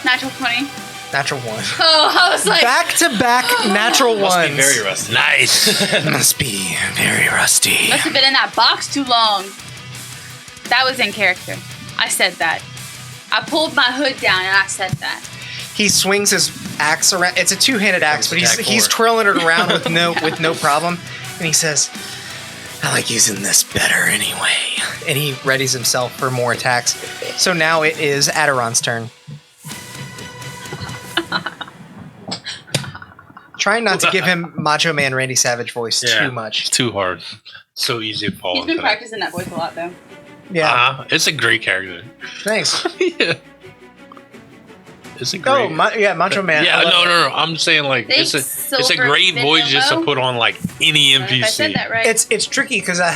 Natural 20. Natural 1. Oh, I was like, Back to back natural Must ones. be very rusty. nice. Must be very rusty. must have been in that box too long. That was in character. I said that. I pulled my hood down and I said that. He swings his axe around. It's a 2-handed axe, but Attack he's 4. twirling it around with no problem. And he says, I like using this better anyway. and he readies himself for more attacks. So now it is Adiron's turn. Trying not to give him Macho Man Randy Savage voice Yeah. too much. It's too hard. So easy to fall He's into been that. practicing that voice a lot though. Yeah, It's a great character. thanks. Yeah. It's a great. Oh, Macho Man. yeah, I love no, it. no. I'm saying like it's a Thanks, great voice just to Silver put on like any If I said NPC. that right. It's tricky because I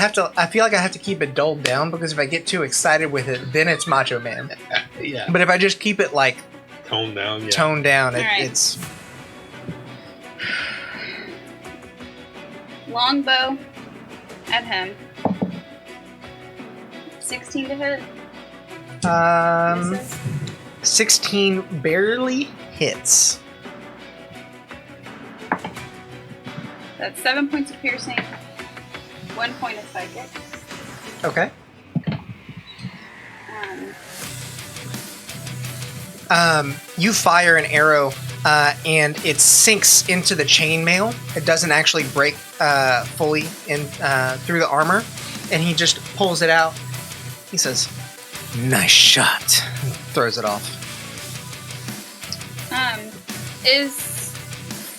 feel like I have to keep it dulled down because if I get too excited with it, then it's Macho Man. Yeah. But if I just keep it like Tone down. Yeah. toned down, Alright. it's Longbow at him. 16 to hit. Misses. 16 barely hits. That's 7 points of piercing. 1 point of psychic. Okay. You fire an arrow, and it sinks into the chainmail. It doesn't actually break fully in through the armor, and he just pulls it out. He says, "Nice shot." And throws it off. Is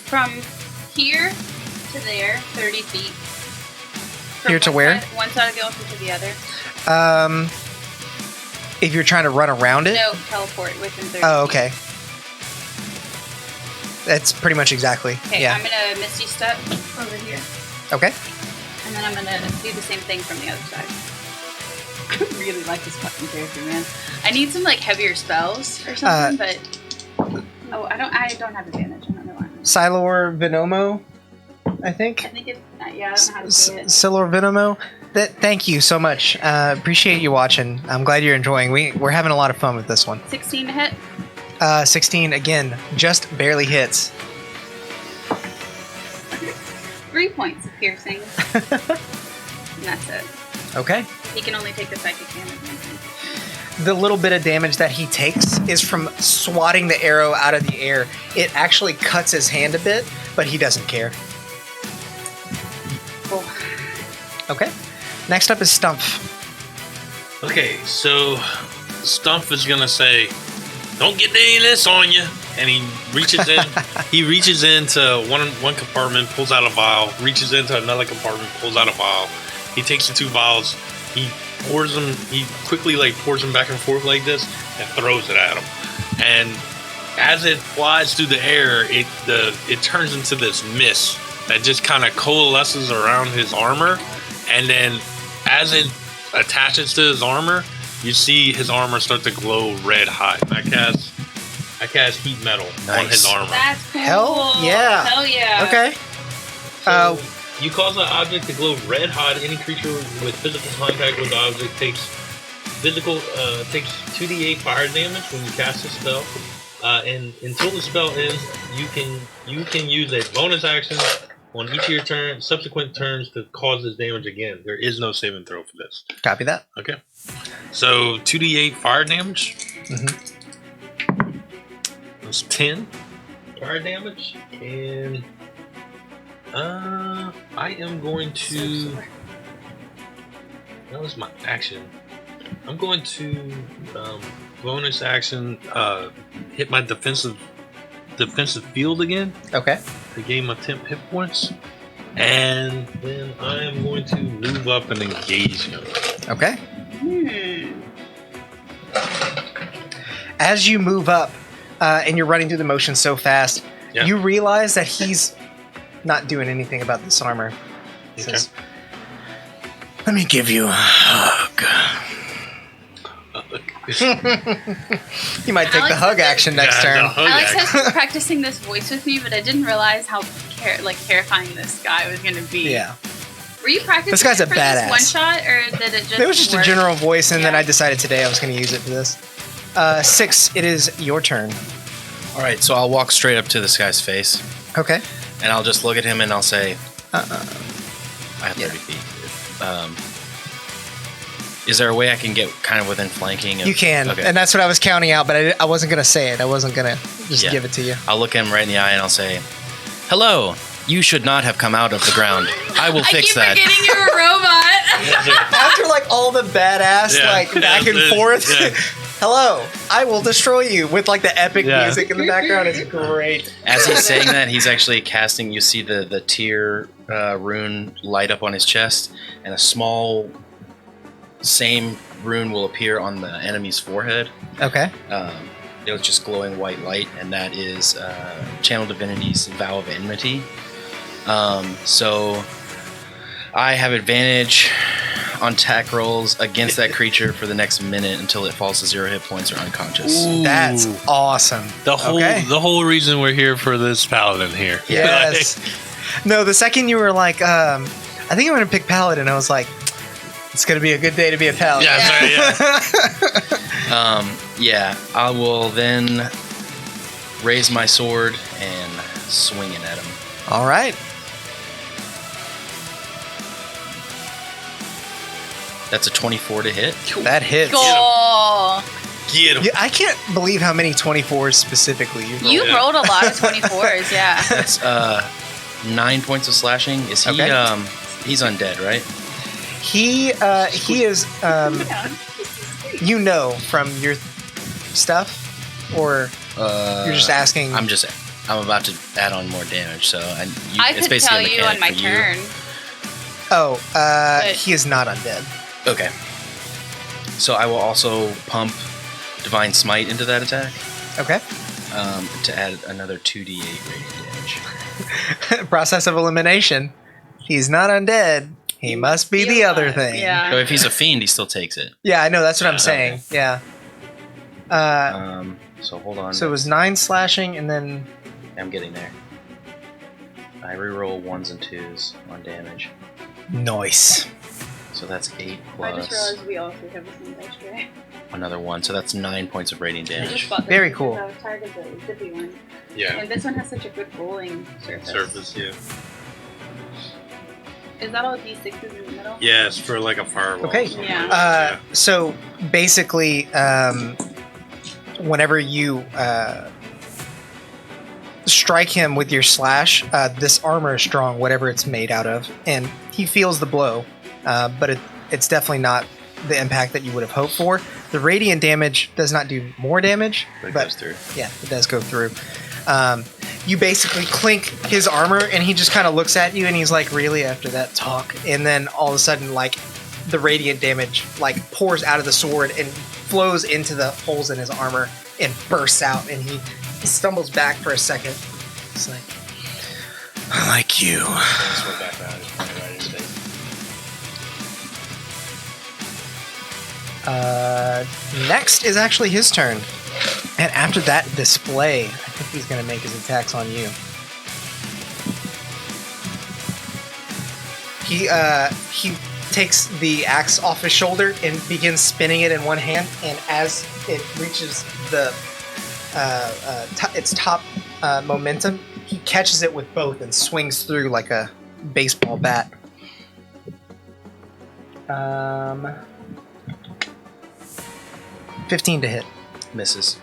from here to there 30 feet. From Here to one where? One side of the altar to the other. If you're trying to run around it. No, teleport within 30 Oh, feet. okay. That's pretty much exactly. Okay, Yeah. I'm gonna Misty Step over here. Okay. And then I'm gonna do the same thing from the other side. I really like this fucking character, man. I need some like heavier spells or something, but I don't have advantage. I don't know why. Silor Venomo, I I think. think it's yeah. I don't know how to say it. Silor Venomo. Thank you so much. Appreciate you watching. I'm glad you're enjoying. We're having a lot of fun with this one. 16 to hit. 16 again, just barely hits. 3 points of piercing. And that's it. Okay. He can only take the psychic damage. The little bit of damage that he takes is from swatting the arrow out of the air. It actually cuts his hand a bit, but he doesn't care. Cool. Okay. Next up is Stumpf. Okay, so Stump is gonna say, "Don't get any of this on you," and he reaches in. He reaches into one compartment, pulls out a vial. Reaches into another compartment, pulls out a vial. He takes the 2 vials. He pours them. He quickly pours them back and forth like this, and throws it at him. And as it flies through the air, it turns into this mist that just kind of coalesces around his armor, and then as it attaches to his armor, you see his armor start to glow red hot. I cast heat metal on his Nice. armor. That's cool. Hell yeah. Hell yeah. Okay. So you cause an object to glow red hot. Any creature with physical contact with the object takes 2d8 fire damage when you cast a spell. And until the spell ends, you can use a bonus action on each of your subsequent turns to cause this damage again. There is no saving throw for this. Copy that. Okay. So 2d8 fire damage. That's 10 fire damage, and I am going to. That was my action. I'm going to bonus action hit my defensive field again. Okay. To gain my temp hit points. And then I am going to move up and engage him. Okay. As you move up, and you're running through the motion so fast, you realize that he's not doing anything about this armor. He says, "Let me give you a hug." You might take the hug action next turn. Alex has been practicing this voice with me, but I didn't realize how terrifying this guy was going to be. Yeah. Were you practicing This guy's a for badass. this one shot, or did it just It was just work? a general voice, and then I decided today I was going to use it for this. 6, it is your turn. All right, so I'll walk straight up to this guy's face, Okay. and I'll just look at him and I'll say, I have 30 feet. Is there a way I can get kind of within flanking? You can, Okay. and that's what I was counting out, but I wasn't going to say it. I wasn't going to just give it to you. I'll look him right in the eye and I'll say, "Hello, you should not have come out of the ground. I will fix that." I keep forgetting you're a robot. After like all the badass back and forth, hello, I will destroy you with like the epic music in the background. It's great. As he's saying that, he's actually casting. You see the tear rune light up on his chest, and a small same rune will appear on the enemy's forehead. Okay. It's just glowing white light, and that is Channel Divinity's Vow of Enmity. So I have advantage on attack rolls against that creature for the next minute until it falls to 0 hit points or unconscious. Ooh. That's awesome. The whole reason we're here for this paladin here. Yes. No, the second you were like, I think I'm going to pick paladin, I was like, it's going to be a good day to be a paladin. Yeah, I will then raise my sword and swing it at him. All right. That's a 24 to hit. That hits. Cool. Get him. Yeah, I can't believe how many 24s specifically you rolled. You rolled a lot of 24s, yeah. That's 9 points of slashing. Is he? He's undead, right? He is, you know from your stuff, or you're just asking? I'm about to add on more damage, so I it's could basically tell a you on my mechanic for turn. He is not undead. Okay. So I will also pump Divine Smite into that attack. Okay. To add another 2d8 radiant damage. Process of elimination. He's not undead. He must be the other thing. Yeah. So if he's a fiend, he still takes it. Yeah, I know. That's what I'm saying. Okay. Yeah. So hold on. So it was 9 slashing, and then I'm getting there. I reroll 1s and 2s on damage. nice. So that's 8 I just plus realized we also have the same dice tray. another 1. So that's 9 points of radiant I damage. just bought this Very because cool. I was tired of the zippy one. Yeah. And this one has such a good rolling surface. Yeah. Is that all D6s in the middle? Yeah, it's for like a fireball. Okay. Yeah. So basically, whenever you strike him with your slash, this armor is strong, whatever it's made out of, and he feels the blow, but it's definitely not the impact that you would have hoped for. The radiant damage does not do more damage, But it but goes through. yeah, it does go through. You basically clink his armor, and he just kind of looks at you, and he's like, "Really?" After that talk, and then all of a sudden, like, the radiant damage like pours out of the sword and flows into the holes in his armor and bursts out, and he stumbles back for a second. It's like, "I like you." Sword back around, just point it right in his face. Next is actually his turn, and after that display, I think he's going to make his attacks on you. He takes the axe off his shoulder and begins spinning it in one hand, and as it reaches the its top momentum, he catches it with both and swings through like a baseball bat. 15 to hit. Misses.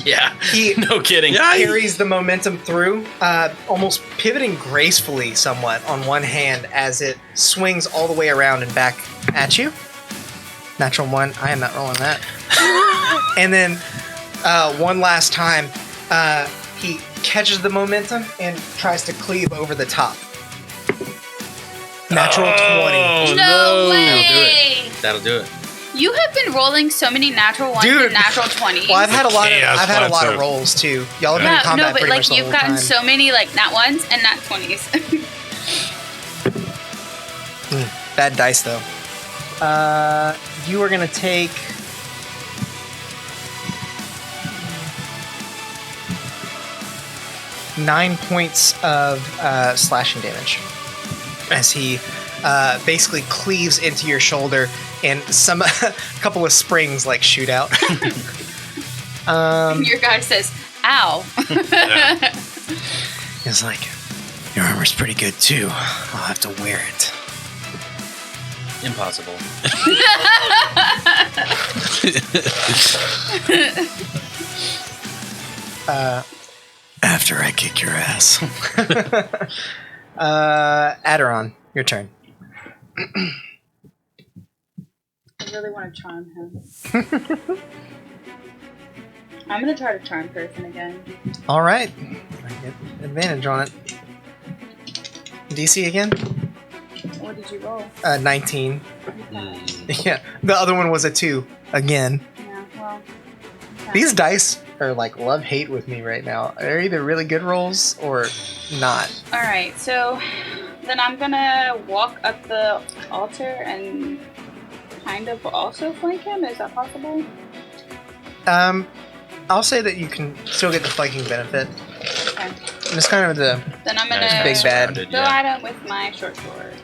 Yeah, he No kidding. carries the momentum through, almost pivoting gracefully somewhat on one hand as it swings all the way around and back at you. Natural 1. I am not rolling that. And then one last time, he catches the momentum and tries to cleave over the top. Natural 20. No way! That'll do it. You have been rolling so many natural ones Dude. and natural 20s. Well, I've had a lot Chaos of rolls too. Y'all have been in Yeah, combat no, but pretty like much the you've whole gotten time. so many like nat 1s and nat 20s. Bad dice though. You are gonna take 9 points of slashing damage as he basically cleaves into your shoulder, and a couple of springs like shoot out. Your guy says, "Ow." He's like, your armor's pretty good too. I'll have to wear it. Impossible. After I kick your ass. Aderon, your turn. I really want to charm him. I'm gonna try to charm person again. All right. I get advantage on it. DC again? What did you roll? 19. Okay. Yeah. The other one was a 2 again. Yeah, well. okay. These dice are like love-hate with me right now. They're either really good rolls or not. Alright, so then I'm gonna walk up the altar and kind of also flank him. Is that possible? I'll say that you can still get the flanking benefit. Okay. It's kind of the Then I'm Nice, gonna big bad. surrounded, go yeah. at him with my short sword.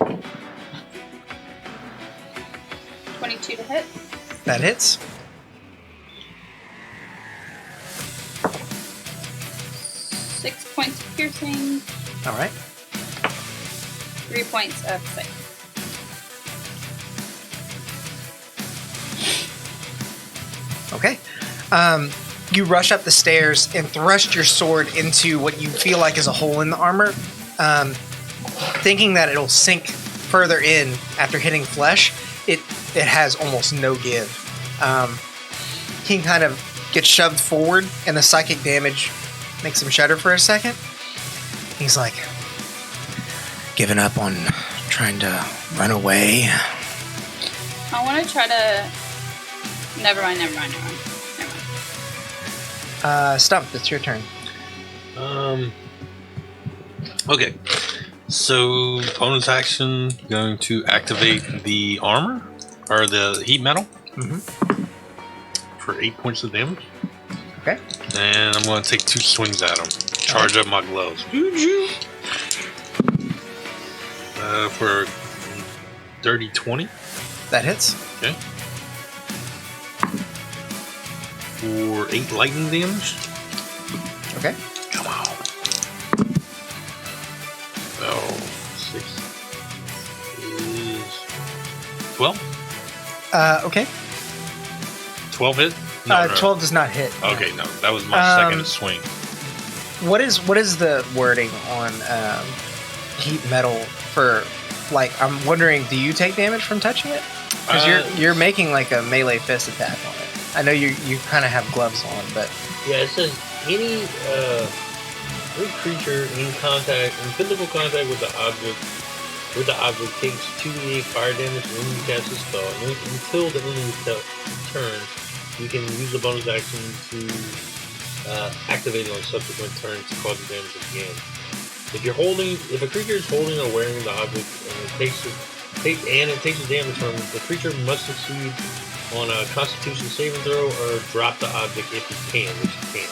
22 to hit. that hits. 6 points of piercing, All right. 3 points of sight. Okay. You rush up the stairs and thrust your sword into what you feel like is a hole in the armor, thinking that it'll sink further in after hitting flesh. It has almost no give. He kind of gets shoved forward, and the psychic damage makes him shudder for a second. He's like, giving up on trying to run away. I want to try to. Never mind. Stump, it's your turn. Okay. So, bonus action, going to activate the armor, or the heat metal, for 8 points of damage. Okay. And I'm going to take 2 swings at him. Charge up my gloves. For dirty 20. That hits. Okay. For 8 lightning damage. Okay. Come on. Oh, 6 is 12. Okay. 12 hit? No, no. 12 does not hit. Okay, no, that was my second swing. What is the wording on heat metal for? Like, I'm wondering, do you take damage from touching it? Because you're making like a melee fist attack on it. I know you kind of have gloves on, but Yeah, it says any creature in physical contact with the object takes 2d8 fire damage when you cast a spell. And until the end of the turn, you can use the bonus action to activate it on subsequent turns to cause the damage again. If a creature is holding or wearing the object and it takes the damage from it, the creature must succeed on a Constitution saving throw or drop the object if it can, which it can.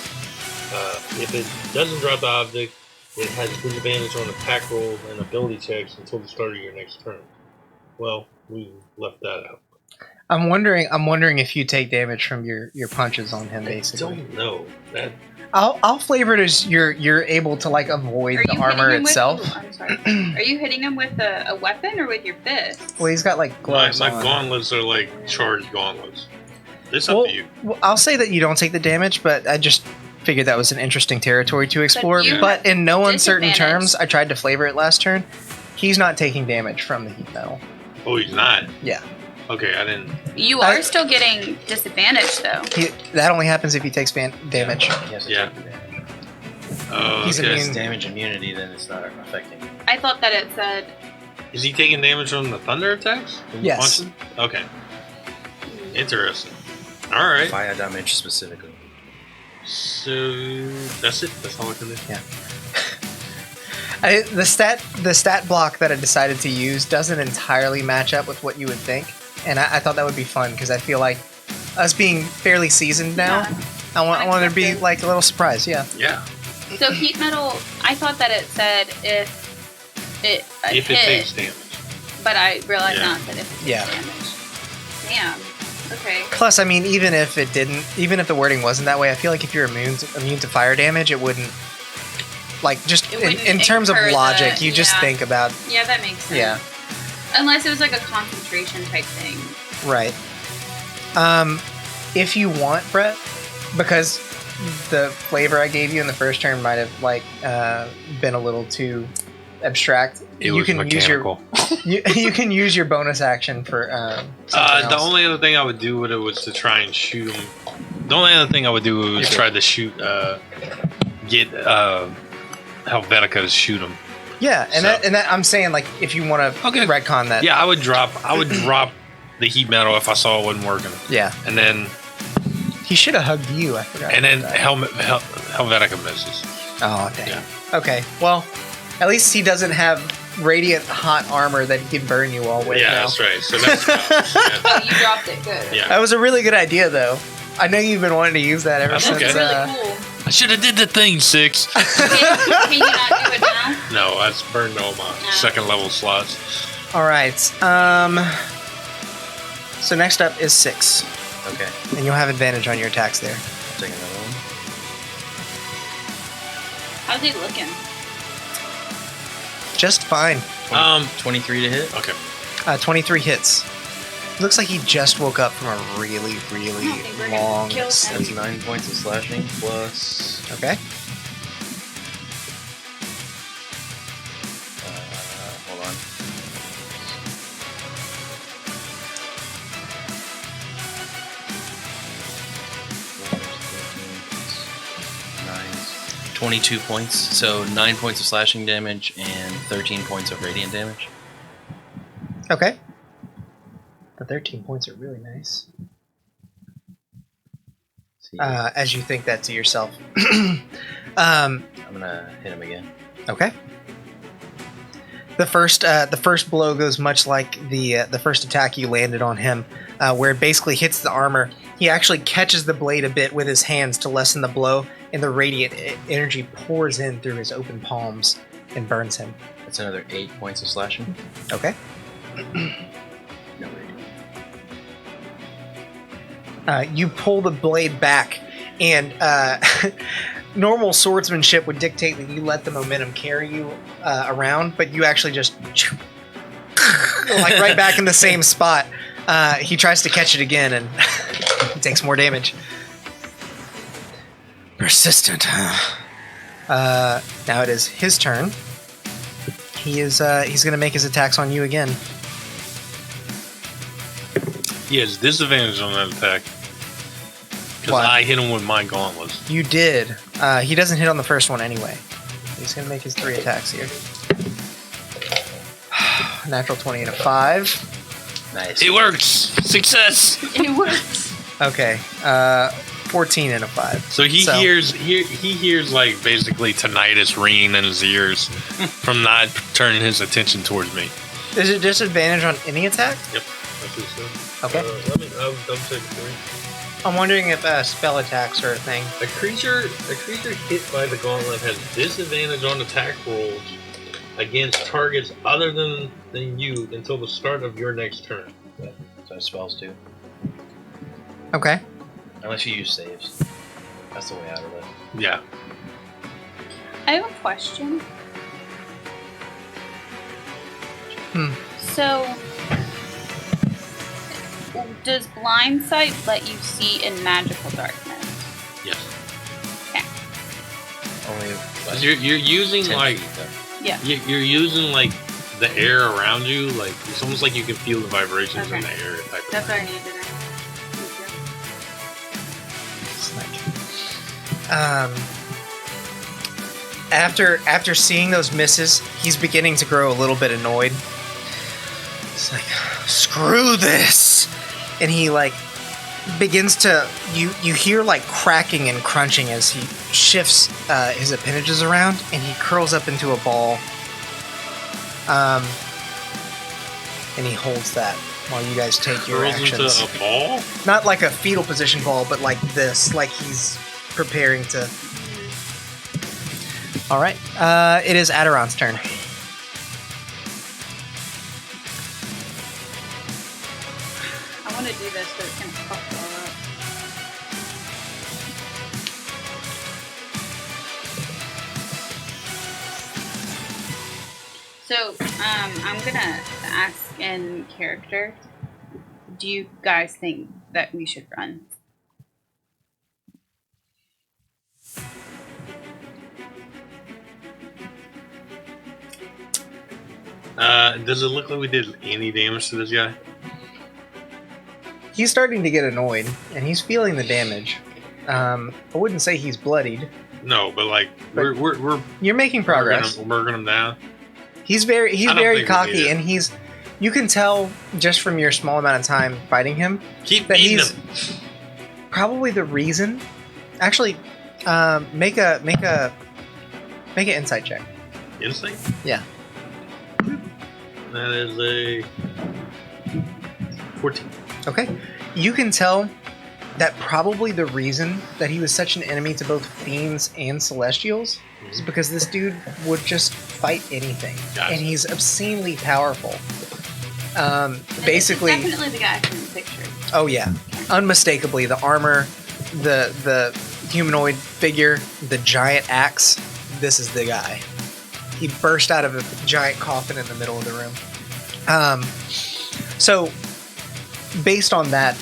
If it doesn't drop the object, it has disadvantage on attack rolls and ability checks until the start of your next turn. Well, we left that out. I'm wondering if you take damage from your punches on him. I Basically, don't know. That I'll flavor it as you're able to like avoid the armor itself. I'm sorry. Are you hitting him with a weapon or with your fist? Well, he's got like gloves My on. gauntlets are like charged gauntlets. It's up Well, to you. I'll say that you don't take the damage, but I just figured that was an interesting territory to explore. you But in no uncertain disadvantage. terms, I tried to flavor it last turn. He's not taking damage from the heat metal. Oh, he's not. Yeah. Okay, I didn't. You are still getting disadvantage though. That only happens if he takes damage. He has to Yeah. take the damage. Oh, He's okay. immune. If it's damage immunity, then it's not affecting him. I thought that it said. Is he taking damage from the thunder attacks? When you Yes. punch him? Okay. Interesting. All right. Fire damage specifically. So that's it. That's all I can do. Yeah. The stat block that I decided to use doesn't entirely match up with what you would think, and I thought that would be fun because I feel like us being fairly seasoned now, Yeah. I want there to be Unexpected. like a little surprise. Yeah. Yeah. So heat metal. I thought that it said if it If hit, it takes damage. but I realized Yeah. not that if it takes Yeah. damage. Damn. Okay. Plus, I mean, even if the wording wasn't that way, I feel like if you're immune to fire damage, it wouldn't. Like just It wouldn't in terms of incur logic, the- you just yeah. think about Yeah, that makes sense. yeah. Unless it was like a concentration type thing. Right. If you want, Brett, because the flavor I gave you in the first turn might have been a little too abstract. It was mechanical. you can use your bonus action for something The else. only other thing I would do with it was to try and shoot him. The only other thing I would do was try to shoot, get Helvetica to shoot him. Yeah, and So- that I'm saying like if you want to Okay. retcon that. Yeah, I would drop the heat metal if I saw it wasn't working, Yeah. and then He should have hugged you. I forgot. and then about that. Helvetica misses. Oh dang. Yeah. Okay. Well, at least he doesn't have radiant hot armor that he can burn you all with. Yeah, now. that's right. So that's yeah. Oh, you dropped it. Good. Yeah. That was a really good idea, though. I know you've been wanting to use that ever That's since. That's okay. really cool. I should have did the thing, 6. Can you not do it now? No, that's burned all my second level slots. All right. So next up is 6, Okay, and you'll have advantage on your attacks there. I'll take another one. How's he looking? Just fine. 23 to hit. Okay. 23 hits. Looks like he just woke up from a really, really I don't think we're gonna long kill him. sleep. That's 9 points of slashing plus. Okay. Hold on. Nine. 22 points. So 9 points of slashing damage and 13 points of radiant damage. Okay. The 13 points are really nice. See, As you think that to yourself. I'm gonna hit him again. Okay. The first blow goes much like the first attack you landed on him, where it basically hits the armor. He actually catches the blade a bit with his hands to lessen the blow, and the radiant energy pours in through his open palms and burns him. That's another 8 points of slashing. Okay. No radiant. You pull the blade back, and normal swordsmanship would dictate that you let the momentum carry you around, but you actually just like right back in the same spot. He tries to catch it again, and he takes more damage. Persistent, huh? Now it is his turn. He's going to make his attacks on you again. He has disadvantage on that attack. Because Why? I hit him with my gauntlets. You did. He doesn't hit on the first one anyway. He's going to make his 3 attacks here. Natural 20 and a 5. Nice. It works! Success! It works. Okay. 14 and a 5. So he hears like basically tinnitus ringing in his ears from not turning his attention towards me. Is it disadvantage on any attack? Yep. That's what it said. Okay. I'll double check for you. I'm wondering if spell attacks are a thing. A creature hit by the gauntlet has disadvantage on attack rolls against targets other than you until the start of your next turn. So spells do. Okay. Unless you use saves. That's the way out of it. Yeah. I have a question. So, does blind sight let you see in magical darkness? Yes. Only 'Cause you're using 10 like feet, though. Yeah. you're using like the air around you, like it's almost like you can feel the vibrations in Okay. the air. Type of That's what I thing. needed to know. It's like, after seeing those misses, he's beginning to grow a little bit annoyed. It's like, screw this, and he like begins to you hear like cracking and crunching as he shifts his appendages around, and he curls up into a ball. And he holds that while you guys take your Curls actions. into a ball. Not like a fetal position ball, but like this, like he's preparing to. All right, it is Aderon's turn. I want to do this so it can fuck it all up. So, I'm gonna ask in character. Do you guys think that we should run? Does it look like we did any damage to this guy? He's starting to get annoyed, and he's feeling the damage. I wouldn't say he's bloodied. No, but like But- we're You're making progress. working him down. He's very I don't think we cocky, need it. and he's. You can tell just from your small amount of time fighting him Keep that beating he's him. probably the reason. Actually, make an insight check. Insight. Yeah. That is a 14. Okay. You can tell that probably the reason that he was such an enemy to both fiends and celestials is because this dude would just fight anything, Gotcha. and he's obscenely powerful. And Basically, this is definitely the guy from the picture. oh yeah, unmistakably the armor, the humanoid figure, the giant axe. This is the guy. He burst out of a giant coffin in the middle of the room. So, based on that,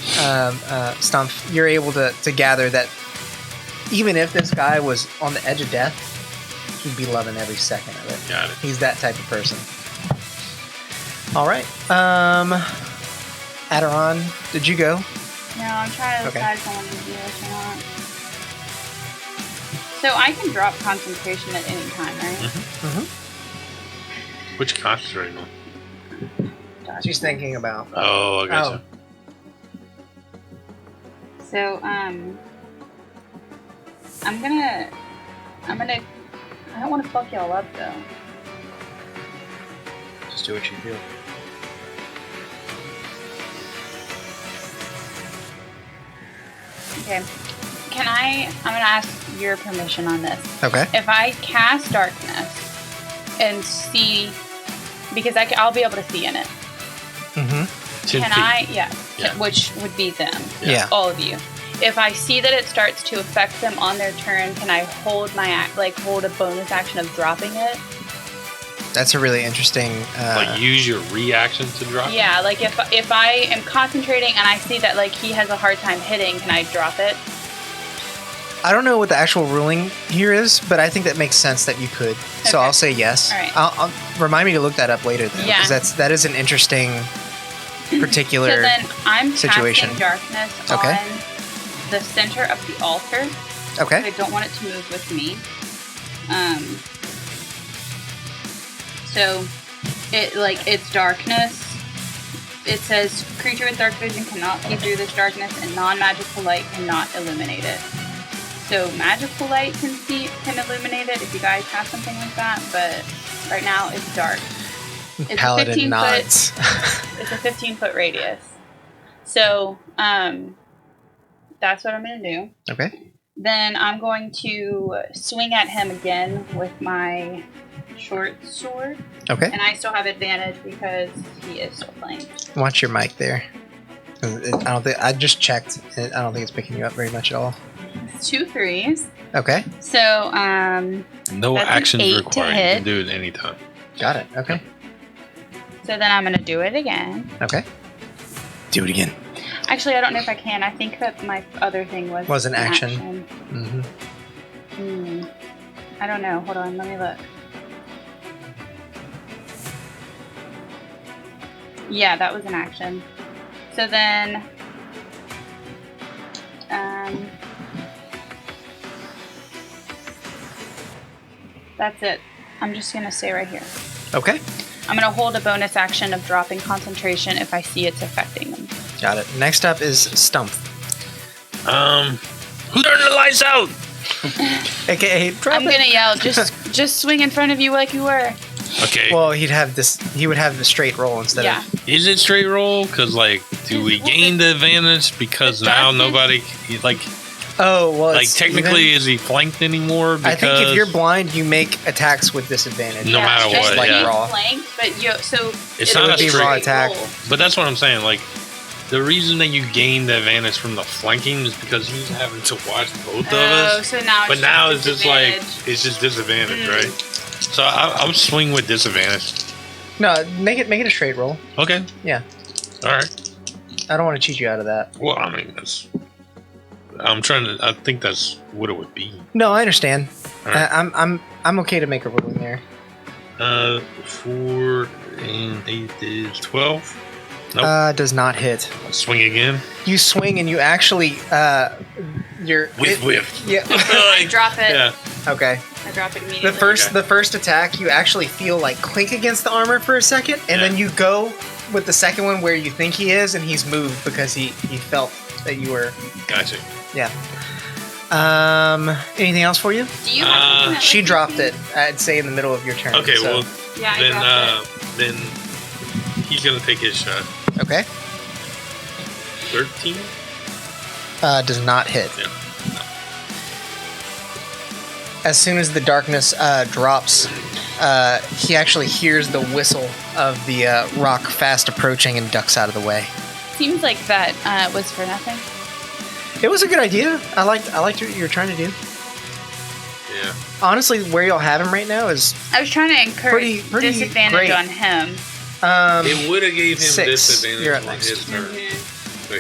Stumpf, you're able to gather that even if this guy was on the edge of death, he'd be loving every second of it. Got it. He's that type of person. All right. Aderon, did you go? No, I'm trying to Okay. decide if I want to do this or not. So I can drop concentration at any time, right? Mm-hmm. Which concentrating on? She's thinking about. Oh, I gotcha. So, I'm gonna, I don't want to fuck y'all up though. Just do what you feel. Okay. I'm gonna ask your permission on this. Okay. If I cast darkness and see, because I'll be able to see in it. Mm-hmm. 10 Can feet. I? Yeah. Which would be them. Yeah. All of you. If I see that it starts to affect them on their turn, can I hold hold a bonus action of dropping it? That's a really interesting. Like use your reaction to drop. Yeah, like if I am concentrating and I see that like he has a hard time hitting, can I drop it? I don't know what the actual ruling here is, but I think that makes sense that you could. So Okay. I'll say yes. All right. I'll remind me to look that up later, though, Yeah. because that is an interesting particular. So then I'm situation. casting darkness Okay. on the center of the altar. Okay. I don't want it to move with me. So it's darkness. It says creature with dark vision cannot see through this darkness, and non-magical light cannot illuminate it. So magical light can illuminate it if you guys have something like that, but right now it's dark. It's Paladin 15 nods. It's a 15-foot radius. So that's what I'm gonna do. Okay. Then I'm going to swing at him again with my short sword. Okay. And I still have advantage because he is still playing. Watch your mic there. I just checked. I don't think it's picking you up very much at all. It's 2 3s. Okay. So, No That's an actions 8 to required. You hit. can do it anytime. Got it. Okay. so then I'm going to do it again. Okay. Do it again. Actually, I don't know if I can. I think that my other thing was an action. Mm-hmm. I don't know. Hold on. Let me look. Yeah, that was an action. So then, that's it. I'm just gonna stay right here. Okay. I'm gonna hold a bonus action of dropping concentration if I see it's affecting them. Got it. Next up is Stump. Who turned the lights out? AKA drop I'm gonna yell, just swing in front of you like you were. Okay. Well, he would have the straight roll instead Yeah. of. Is it straight roll? Because, like, do we gain the advantage? Because now nobody, like, Oh, well, like it's technically, even. is he flanked anymore? Because I think if you're blind, you make attacks with disadvantage. No matter just what, like he's raw. flanked, but so It's it'll not a be straight raw attack. roll. But that's what I'm saying. Like, the reason that you gain the advantage from the flanking is because he's having to watch both of Oh, us. so now But now it's just like disadvantage. it's just disadvantage, right? So I'm swing with disadvantage. No, make it a straight roll. Okay. Yeah. All right. I don't want to cheat you out of that. Well, I mean, that's. I'm trying to. I think that's what it would be. No, I understand. All right. I'm okay to make a ruling there. 4 and 8 is 12. Nope. Does not hit. Swing again. You swing and you actually you're Whiff. Yeah. I drop it. Yeah. Okay. I drop it immediately. The first attack, you actually feel like clink against the armor for a second, and then you go with the second one where you think he is, and he's moved because he felt that you were. Gotcha. Yeah. Anything else for you? Do you have something that She lets dropped you it. I'd say in the middle of your turn. Okay. so- Well, Yeah, I dropped it. then he's gonna take his shot. Okay. 13. Does not hit. Yeah. As soon as the darkness drops, he actually hears the whistle of the rock fast approaching and ducks out of the way. Seems like that was for nothing. It was a good idea. I liked what you were trying to do. Yeah. Honestly, where y'all have him right now is I was trying to encourage Pretty disadvantage great. on him, It would have gave him 6. disadvantage You're up on next. his turn.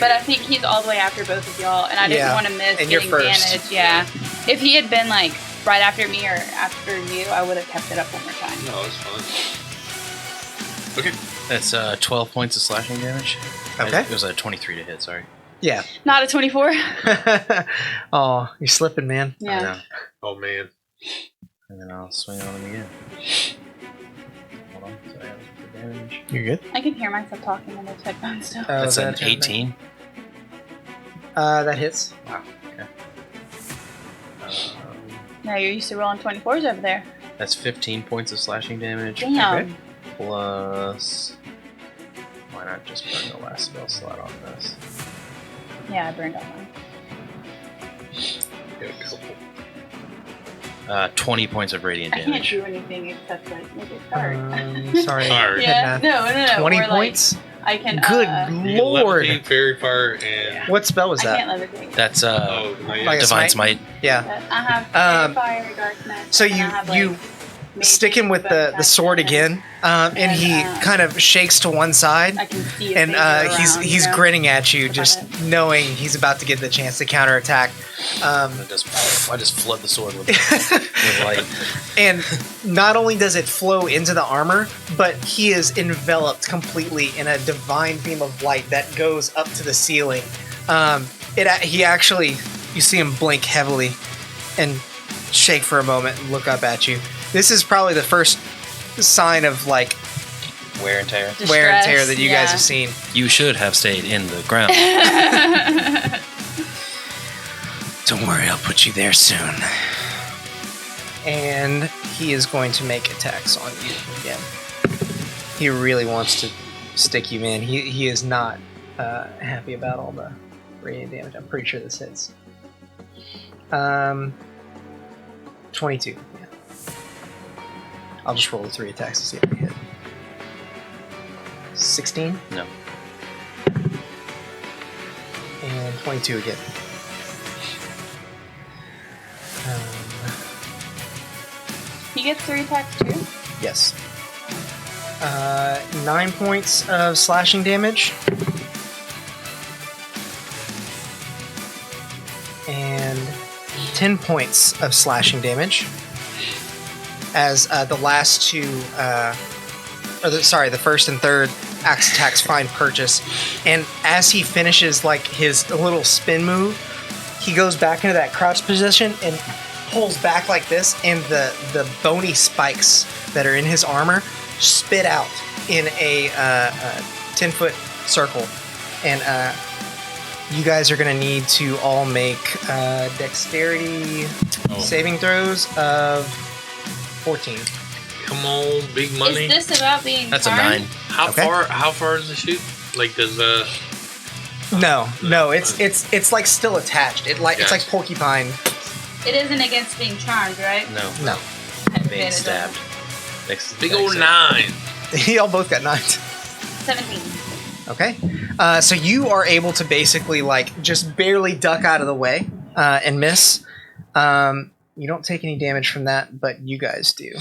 but I think he's all the way after both of y'all, and I didn't Yeah, want to miss and you're getting first. advantage. Yeah, if he had been like right after me or after you, I would have kept it up one more time. No, it's fine. Okay. That's 12 points of slashing damage. Okay. It was a 23 to hit, sorry. yeah. Not a 24. Oh, you're slipping, man. I Yeah. know. Oh man. And then I'll swing on him again. Hold on. So I have advantage. You're good. I can hear myself talking in those headphones still. That's an 18. That hits. Wow. Okay. Yeah, you're used to rolling 24s over there. That's 15 points of slashing damage. Damn. Okay. Plus. Why not just burn the last spell slot on this? Yeah, I burned out mine. Got a couple. 20 points of radiant I can't damage. do anything except like make it start. Sorry. Sorry. Yeah, Head math. no. 20 or, like, points? I can. Good You can lord. levitate, fairy fire, and What spell was I that? can't levitate. That's oh, no, yeah. Like a Divine smite? Smite. Yeah. But I have fire, darkness. So and I have, like, mage stick him with the action, sword again, and he kind of shakes to one side, I can see and he's around, grinning at you, Got just it. knowing he's about to get the chance to counterattack. I just flood the sword with light. And not only does it flow into the armor, but he is enveloped completely in a divine beam of light that goes up to the ceiling. He actually, you see him blink heavily and shake for a moment and look up at you. This is probably the first sign of like Wear and tear. wear and tear Distress, that you guys yeah. have seen. You should have stayed in the ground. Don't worry, I'll put you there soon. And he is going to make attacks on you again. He really wants to stick you in. He is not happy about all the radiant damage. I'm pretty sure this hits. 22. Yeah. I'll just roll the 3 attacks to see if we hit. 16 No. and 22 again. He gets 3 attacks too. Yes. 9 points of slashing damage. And 10 points of slashing damage. As the last two, the first and third axe attacks find purchase. And as he finishes like his little spin move, he goes back into that crouch position and pulls back like this, and the bony spikes that are in his armor spit out in a 10-foot circle. And you guys are going to need to all make dexterity saving throws of 14. Come on, big money. Is this about being That's a charmed? 9. How far is the shoot? Like, does No, it's like still attached. It's like porcupine. It isn't against being charmed, right? No. No, Being stabbed. big old 9? y'all both got 9s. 17. Okay, so you are able to basically like just barely duck out of the way and miss. You don't take any damage from that, but you guys do.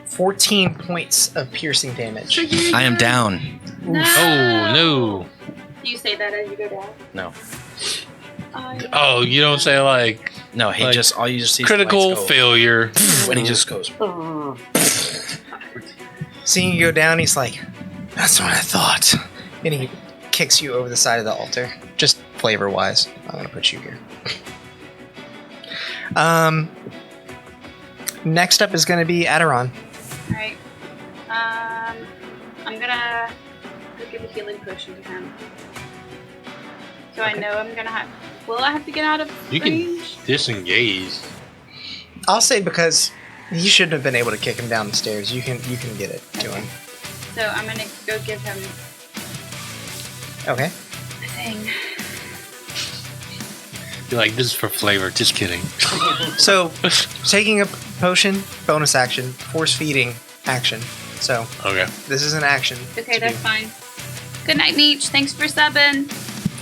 14 points of piercing damage. I am down. No. Oh, no. Do you say that as you go down? No. Oh, you don't say like No, he Like, just all you just see critical is the lights failure. go, and he just goes. Seeing you go down, he's like, "That's what I thought," and he kicks you over the side of the altar. Just flavor-wise, I'm gonna put you here. Next up is gonna be Aderon. Alright. I'm gonna go give a healing potion to him. So I know I'm gonna have. Will I have to get out of You can range? disengage. I'll say because you shouldn't have been able to kick him down the stairs. You can get it to him. So I'm gonna go give him Okay. a thing. You're like, this is for flavor. Just kidding. So taking a potion, bonus action, force feeding action. So Okay. this is an action. Okay, to that's do. fine. Good night, Meech. Thanks for subbing.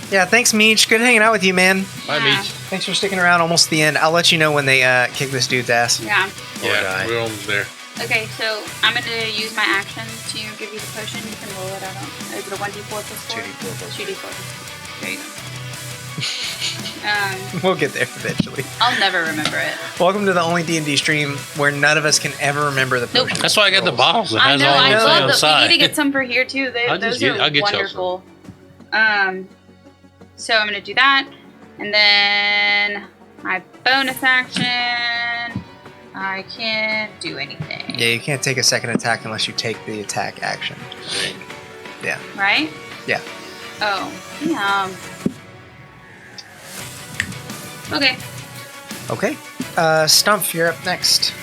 Yeah, thanks, Meech. Good hanging out with you, man. Bye, Yeah. Beach. Thanks for sticking around almost to the end. I'll let you know when they kick this dude's ass. Yeah. Poor Yeah, guy. we're almost there. Okay, so I'm gonna use my action to give you the potion. You can roll it out. Is it a 1d4 plus 4? 2d4 plus 2d4. There you go. We'll get there eventually. I'll never remember it. Welcome to the only D&D stream where none of us can ever remember the Nope. potion. That's why I got the bottles. It I has know. all I those love on the that. We side. need to get some for here too. I'll Those just are I'll get y'all wonderful. So I'm gonna do that, and then my bonus action. I can't do anything. Yeah, you can't take a second attack unless you take the attack action. Yeah. Right? Yeah. Oh, yeah. Okay. Okay. Stump, you're up next.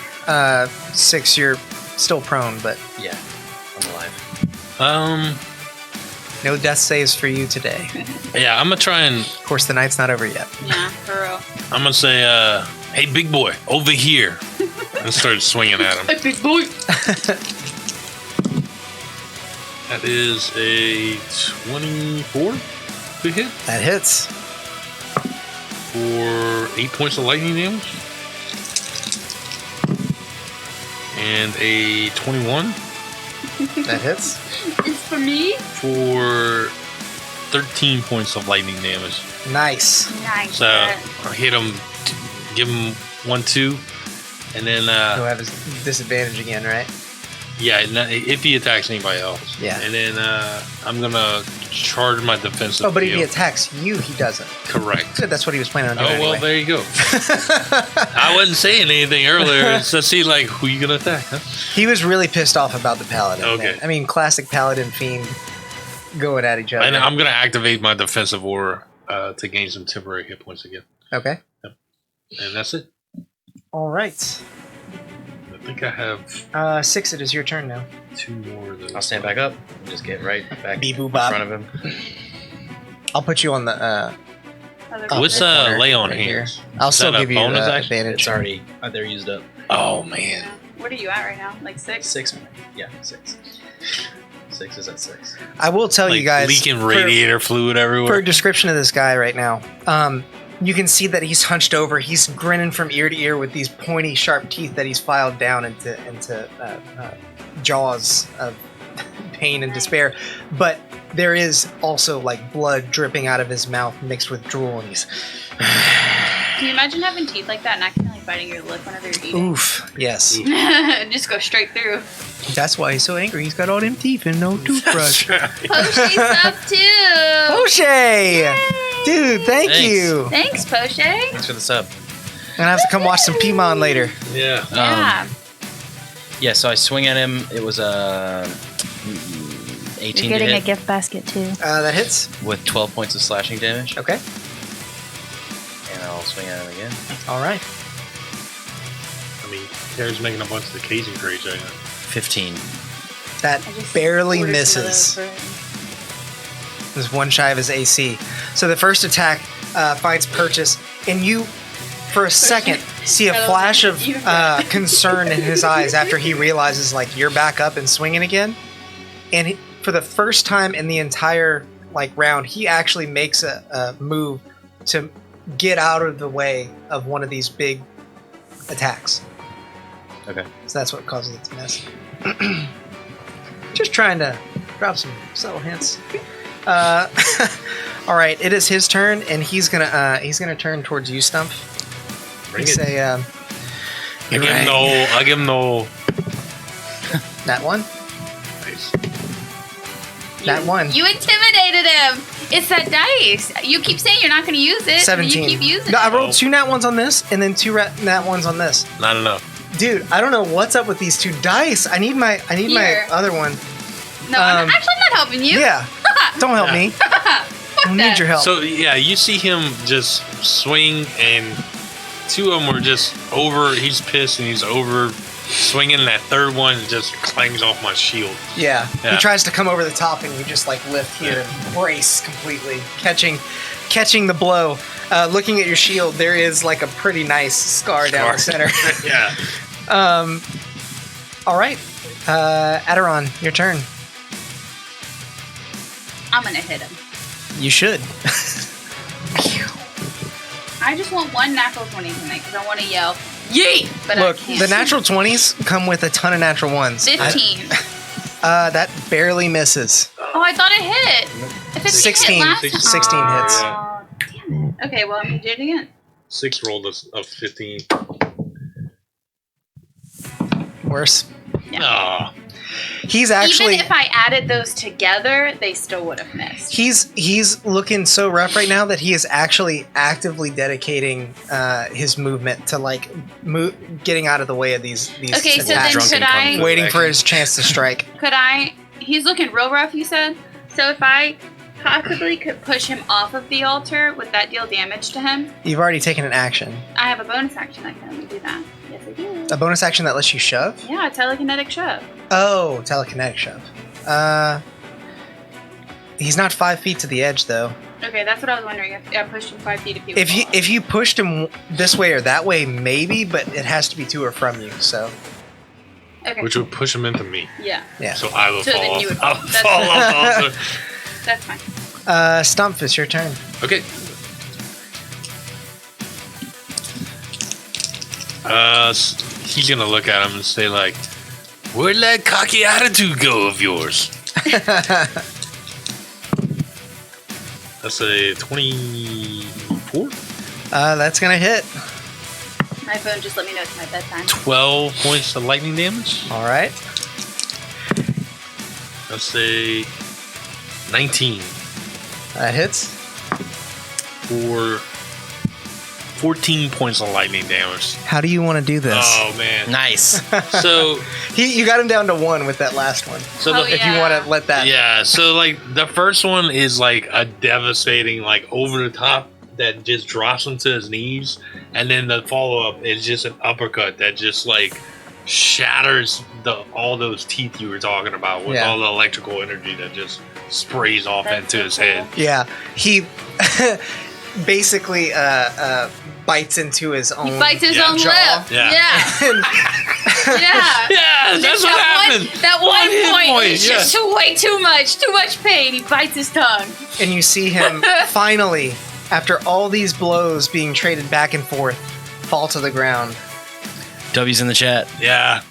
6, you're still prone, but Yeah, I'm alive. no death saves for you today. Yeah, I'm gonna try and Of course, the night's not over yet. Yeah, for real. I'm gonna say, hey, big boy, over here, and start swinging at him. Hey, big boy. That is a 24 to hit That hits. for 8 points of lightning damage, and a 21 That hits. It's for me. for 13 points of lightning damage. Nice. Nice. So I hit him, give him 1-2, and then He'll have his disadvantage again, right? yeah, if he attacks anybody else, Yeah. and then I'm gonna charge my defensive. Oh, but if he field. attacks you, he doesn't. Correct. Good, that's what he was planning on Oh doing well, anyway. there you go. I wasn't saying anything earlier. So see, like, who you gonna attack? Huh? He was really pissed off about the paladin. Okay. Man. I mean, classic paladin fiend going at each other. And I'm gonna activate my defensive aura to gain some temporary hit points again, Okay. and that's it. All right. I think I have 6, it is your turn now. 2 more of those. I'll stand back up and just get right back Bee boo in bop. front of him. I'll put you on the. Other What's corner lay on right here. hands? I'll Is still that a give you bonus action? advantage. It's already they're used up. Oh man. What are you at right now? Like 6? 6. Yeah, 6. 6 is at 6. I will tell Like you guys. leaking radiator fluid For everywhere. a description of this guy right now, you can see that he's hunched over. He's grinning from ear to ear with these pointy, sharp teeth that he's filed down into jaws of pain and despair. But there is also like blood dripping out of his mouth mixed with drool, and he's Can you imagine having teeth like that and accidentally biting your lip whenever you're eating? Oof. Yes. Just go straight through. That's why he's so angry. He's got all them teeth and no toothbrush. Poshy's up too. Poche! Dude, thank Thanks. you. Thanks, Poshe. Thanks for the sub. I'm gonna have to come watch some Pimon later. Yeah. Yeah. Yeah, so I swing at him. It was 18 You're to getting a hit gift basket too. That hits. with 12 points of slashing damage. Okay. And I'll swing at him again. All right. I mean, Kara's making a bunch of the Cajun grades right now. 15. That I just barely ordered some of misses. those for him. There's one shy of his AC. So the first attack finds Purchase, and you, for a second, see a flash of concern in his eyes after he realizes like you're back up and swinging again. And for the first time in the entire round, he actually makes a move to get out of the way of one of these big attacks. Okay. So that's what causes it to miss. Just trying to drop some subtle hints. All right, it is his turn, and he's gonna turn towards you, Stump. Bring He it. say, I give him no. I give him no. that one, Nice. that one. You intimidated him. It's that dice. You keep saying you're not going to use it. 17. And you keep using No, I it. rolled 2 nat ones on this, and then 2 nat ones on this. Not enough. Dude, I don't know what's up with these 2 dice. I need my Here. other one. No, I'm not helping you. Yeah, don't help me. I don't need your help. So yeah, you see him just swing, and 2 of them were just over. He's pissed, and he's over swinging. And that third one just clangs off my shield. Yeah. Yeah. He tries to come over the top, and you just lift here and brace completely, catching the blow. Looking at your shield, there is a pretty nice scar down the center. Yeah. All right, Aderon, your turn. I'm going to hit him. You should. I just want one natural 20 tonight because I want to yell, yeet! But Look, I can't. the natural 20s come with a ton of natural ones. 15. That barely misses. Oh, I thought it hit. If it's 16. hit last 16 time. hits. Oh, damn it. Okay, well, I'm going to do it again. 6 rolled a 15. Worse. Yeah. Ah. He's actually Even if I added those together, they still would have missed. he's looking so rough right now that he is actually actively dedicating his movement to getting out of the way of these Okay, so then attacks. Drunken could I... kung fu. Waiting for his chance to strike. He's looking real rough, you said? So if I possibly could push him off of the altar, would that deal damage to him? You've already taken an action. I have a bonus action. I can only do that. Yes, I do. A bonus action that lets you shove? Yeah, telekinetic shove. Oh, telekinetic shove. He's not 5 feet to the edge though. Okay, that's what I was wondering. If I pushed him 5 feet, If you pushed him this way or that way, maybe, but it has to be to or from you. So Okay. Which would push him into me. Yeah, yeah. So I will So fall then off. you would I'll fall. That's fall fine. off the altar. that's fine. Stump, it's your turn. Okay. He's gonna look at him and say "Where'd that cocky attitude go of yours?" That's a 24. That's gonna hit. My phone just let me know it's my bedtime. 12 points of lightning damage. All right. That's a 19 That hits. for 14 points of lightning damage. How do you want to do this? Oh man. Nice. So You got him down to 1 with that last one. so Oh, the, If you want to let that. yeah, so the first one is a devastating over the top that just drops him to his knees, and then the follow up is just an uppercut that just shatters all those teeth you were talking about with Yeah. all the electrical energy that just sprays off That's into so his cool. head. Yeah. He basically bites into his own. He bites his Yeah, own jaw. lip. Yeah. Yeah. Yeah. Yeah, that's what happened. That One one hit point point, is yeah. just way too much pain. He bites his tongue. And you see him finally, after all these blows being traded back and forth, fall to the ground. W's in the chat. Yeah.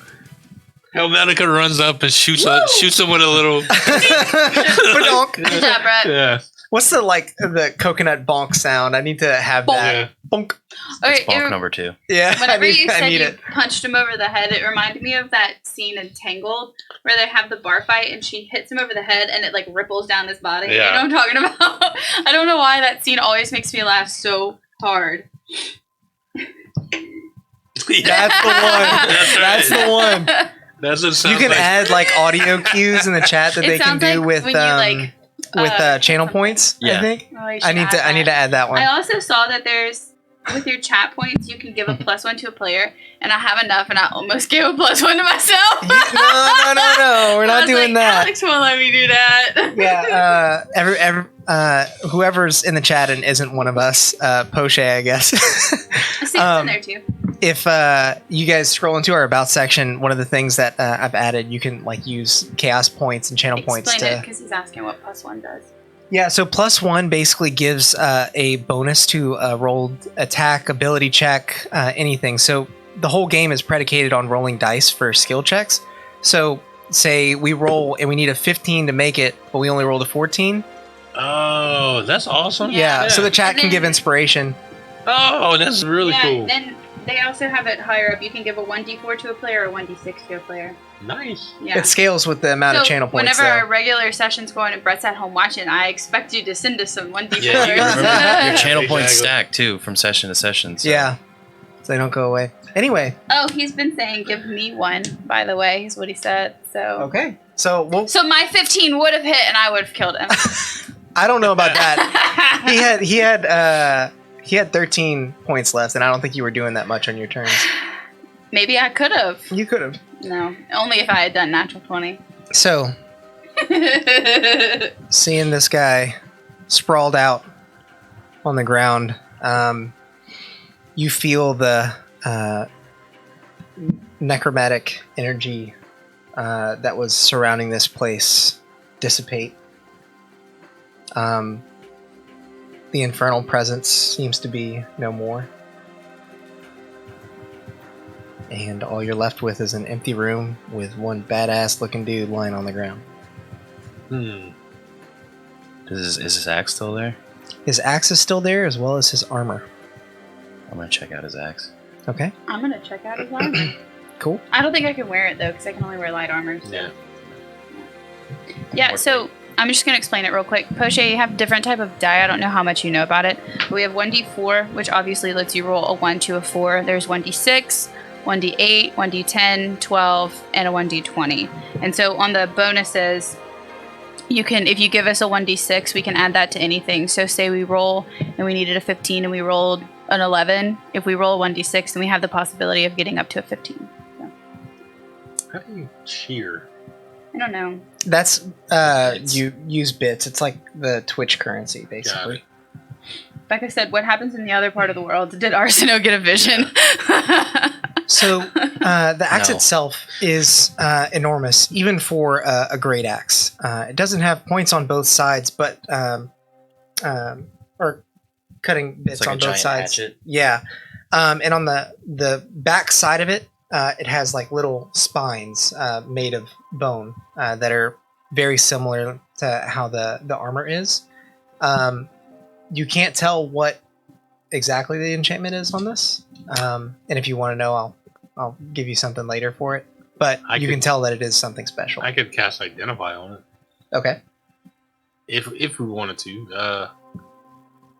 Helvetica runs up and shoots him with a little. Badonk. Good job, Brett. Yeah. What's the coconut bonk sound? I need to have that. Yeah. Bonk. That's Okay, bonk number 2. Yeah. Whenever you I said need you it. punched him over the head, it reminded me of that scene in Tangled where they have the bar fight and she hits him over the head and it like ripples down his body. Yeah. You know what I'm talking about? I don't know why that scene always makes me laugh so hard. That's the one. That's the one. That's what You can add audio cues in the chat that It they can sounds do like with when you, channel something. points. Yeah. I think Oh, you I should need to add that one. I also saw that there's with your chat points you can give a +1 to a player, and I have enough, and I almost gave a +1 to myself. No, we're I not was doing like, that. Alex won't let me do that. Yeah, whoever's in the chat and isn't one of us, Poche, I guess. Steve's in there too. If you guys scroll into our about section, one of the things that I've added, you can use chaos points and channel points Explain it to. because he's asking what +1 does. Yeah, so +1 basically gives a bonus to a rolled attack, ability check, anything. So the whole game is predicated on rolling dice for skill checks. So say we roll and we need a 15 to make it, but we only rolled a 14. Oh, that's awesome. Yeah, so the chat And can give then- inspiration. Oh, that's really cool. Then they also have it higher up. You can give a 1d4 to a player or a 1d6 to a player. Nice. Yeah. It scales with the amount of channel points. Whenever though. our regular session's going and Brett's at home watching, I expect you to send us some 1d4s. Yeah, you remember your channel points Exactly. stack too from session to session. So. Yeah, so they don't go away. Anyway, Oh, he's been saying give me one, by the way, is what he said. So okay. So we'll. So my 15 would have hit and I would have killed him. I don't know about that. He had 13 points left, and I don't think you were doing that much on your turns. Maybe I could have. You could have. No, only if I had done natural 20. So, seeing this guy sprawled out on the ground, you feel the necromantic energy that was surrounding this place dissipate. The infernal presence seems to be no more. And all you're left with is an empty room with one badass looking dude lying on the ground. Is his axe still there? His axe is still there, as well as his armor. I'm gonna check out his axe. Okay, I'm going to check out his armor. cool. I don't think I can wear it, though, because I can only wear light armor. So. Yeah. Yeah, so I'm just going to explain it real quick. Poche, you have different type of die. I don't know how much you know about it. But we have 1d4, which obviously lets you roll a 1 to a 4. There's 1d6, 1d8, 1d10, 12, and a 1d20. And so on the bonuses, you can, if you give us a 1d6, we can add that to anything. So say we roll and we needed a 15 and we rolled an 11. If we roll a 1d6, then we have the possibility of getting up to a 15. So, How do you cheer? I don't know. That's Bits. you use bits. It's like the Twitch currency, basically. Like I said, what happens in the other part of the world? Did Arsino get a vision? So the axe No. itself is enormous, even for a great axe. It doesn't have points on both sides, but or cutting bits It's like on a both giant sides. hatchet. Yeah, and on the back side of it, it has like little spines made of bone that are very similar to how the armor is. You can't tell what exactly the enchantment is on this, and if you want to know, I'll give you something later for it. But you can tell that it is something special. I could cast Identify on it Okay. if we wanted to.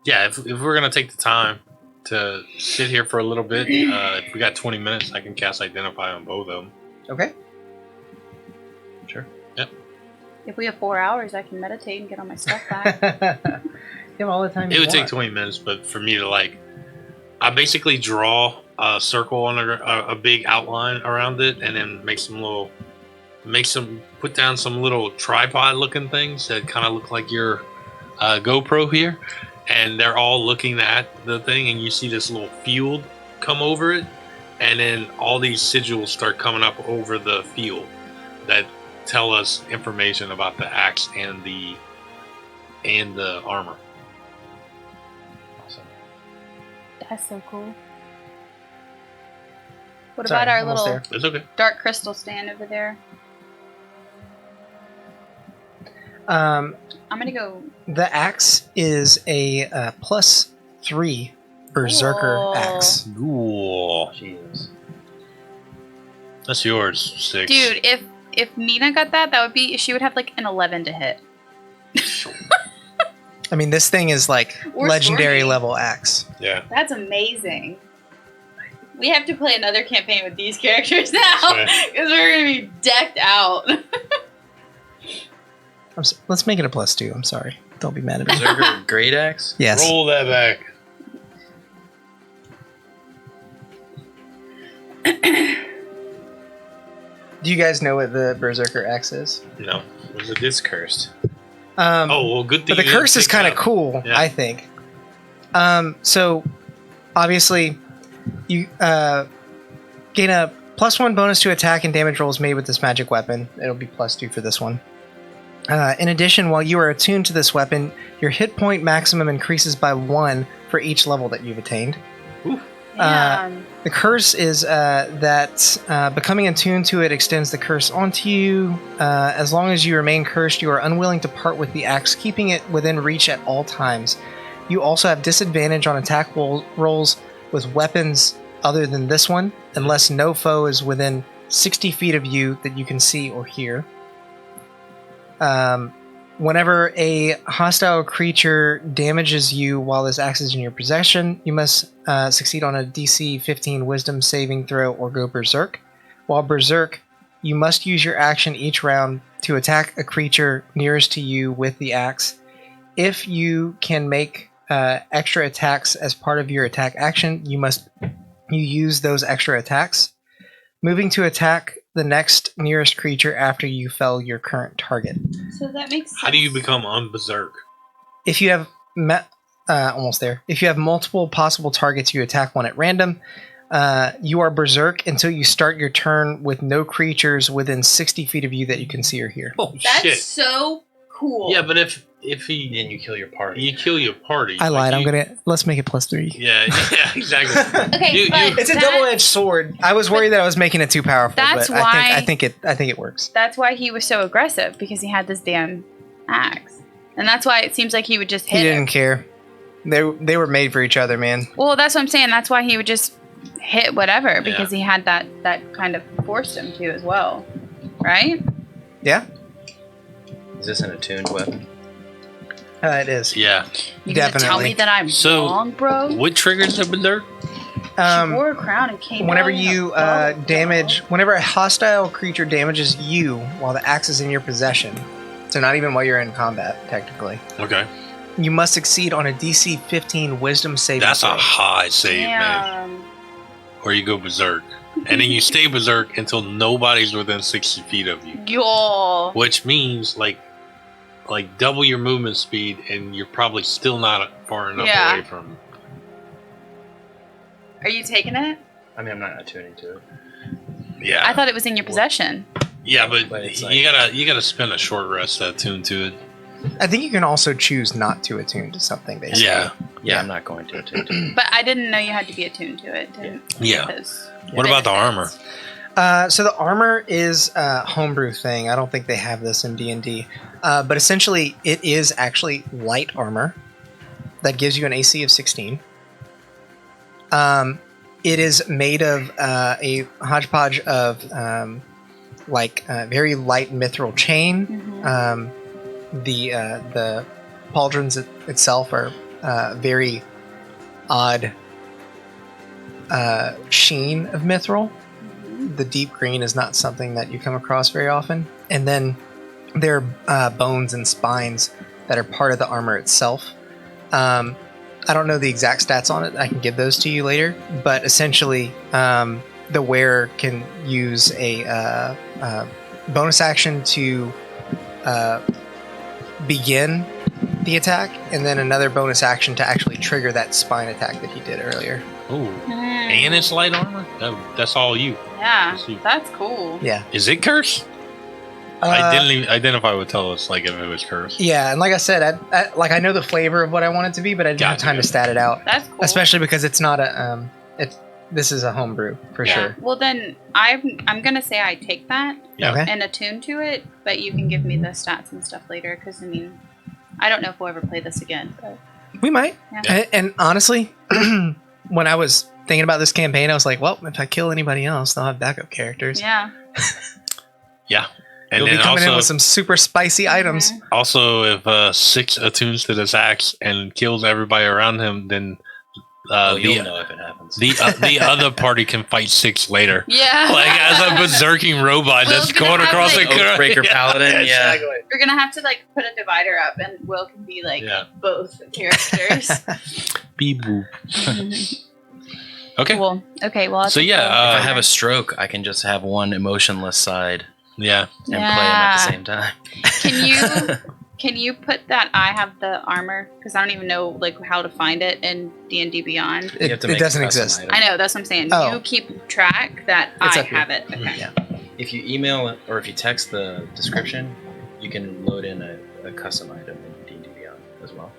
Yeah, if we're gonna take the time to sit here for a little bit, if we got 20 minutes, I can cast Identify on both of them. Okay. Sure. If we have 4 hours, I can meditate and get all my stuff back. You have all the time. It would take 20 minutes, but for me to I basically draw a circle on a big outline around it, and then put down some little tripod looking things that kind of look like your GoPro here, and they're all looking at the thing, and you see this little field come over it, and then all these sigils start coming up over the field that tell us information about the axe and the armor. Awesome. That's so cool. What Sorry, about our almost little there. That's okay. dark crystal stand over there? Um, I'm gonna go. the axe is a +3 berserker Cool. axe. Ooh. Jesus. That's yours, 6. Dude, if Mina got that, she would have like an 11 to hit. I mean, this thing is like Or legendary Stormy. level axe. Yeah. That's amazing. We have to play another campaign with these characters now Right. because we're gonna be decked out. Let's make it a +2. I'm sorry. Don't be mad at me. Berserker Great Axe? Yes. Roll that back. Do you guys know what the berserker axe is? No. Was it It's this? cursed. Oh, well, good thing. but the you didn't curse is pick kind it of up. cool, Yeah. I think. So obviously, you gain a +1 bonus to attack and damage rolls made with this magic weapon. It'll be +2 for this one. In addition, while you are attuned to this weapon, your hit point maximum increases by 1 for each level that you've attained. Damn. The curse is that becoming attuned to it extends the curse onto you. As long as you remain cursed, you are unwilling to part with the axe, keeping it within reach at all times. You also have disadvantage on attack rolls with weapons other than this one, unless no foe is within 60 feet of you that you can see or hear. Whenever a hostile creature damages you while this axe is in your possession, you must succeed on a DC 15 Wisdom saving throw or go berserk. While berserk, you must use your action each round to attack a creature nearest to you with the axe. If you can make extra attacks as part of your attack action, you use those extra attacks. Moving to attack the next nearest creature after you fell your current target. So that makes sense. How do you become unberserk? If you have almost there. If you have multiple possible targets, you attack one at random. You are berserk until you start your turn with no creatures within 60 feet of you that you can see or hear. Oh That's shit! so cool. Yeah, but if he Then you kill your party. you kill your party, I lied. like Let's make it +3. Yeah, yeah, exactly. Okay, but It's a that- double-edged sword. I was worried that I was making it too powerful, That's but why- I think it works. That's why he was so aggressive, because he had this damn axe. And that's why it seems like he would just He hit didn't it. care. They were made for each other, man. Well, that's what I'm saying. That's why he would just hit whatever, because he had that kind of forced him to as well. Right? Yeah, Is this an attuned weapon? it is. Yeah. You gonna tell Definitely. me that I'm So, wrong, bro? What triggers the berserk? She wore a crown and came Whenever down in you a bow, whenever a hostile creature damages you while the axe is in your possession, so not even while you're in combat, technically, Okay. you must succeed on a DC 15 Wisdom saving That's a throw. high save, man. Damn. Or you go berserk. And then you stay berserk until nobody's within 60 feet of you. Yo. Which means, like double your movement speed, and you're probably still not far enough Yeah. away from... Are you taking it? I mean, I'm not attuning to it. Yeah. I thought it was in your possession. Yeah, but But it's you gotta spend a short rest to attune to it. I think you can also choose not to attune to something, basically. Yeah. Yeah, I'm not going to attune to it. But I didn't know you had to be attuned to it. Yeah. Those What about the armor? benefits. So the armor is a homebrew thing. I don't think they have this in D&D. But essentially, it is actually light armor that gives you an AC of 16. It is made of a hodgepodge of very light mithril chain. Mhm. The pauldrons itself are very odd sheen of mithril. The deep green is not something that you come across very often. And then there are bones and spines that are part of the armor itself. I don't know the exact stats on it. I can give those to you later. But essentially, the wearer can use a bonus action to begin the attack, and then another bonus action to actually trigger that spine attack that he did earlier. Ooh. Hmm. And it's light armor? That's all you. Yeah, See. that's cool. Yeah. Is it cursed? I didn't even identify would tell us like if it was cursed. Yeah, and like I said, I know the flavor of what I want it to be, but I didn't have Gotcha. time to stat it out. That's cool. Especially because it's not a This is a homebrew for Yeah. sure. Well, then I'm gonna say I take that Yeah. Okay. and attune to it, but you can give me the stats and stuff later. Because I mean, I don't know if we'll ever play this again. But We might. Yeah. And honestly, when I was thinking about this campaign, I was like, well, if I kill anybody else, they'll have backup characters. yeah. Yeah. And You'll be then coming in also, with some super spicy items. Mhm. also, if 6 attunes to this axe and kills everybody around him, then You'll know if it happens. the other party can fight 6 later. Yeah. Like as a berserking robot Will's that's gonna going have, across like, the Oathbreaker Paladin, yeah. We're gonna have to like put a divider up, and Will can be like Yeah. both characters. Beep boop. Okay. Cool. Okay. Well. I'll So take yeah, the- If I have a stroke, I can just have one emotionless side Yeah. and play them at the same time. Can you put that I have the armor? Because I don't even know like how to find it in D&D Beyond. You have to It make a doesn't custom exist. item. I know, that's what I'm saying. Oh. You keep track that It's I up here. have it. Okay. Yeah. If you email it or if you text the description, you can load in a custom item in D&D Beyond as well.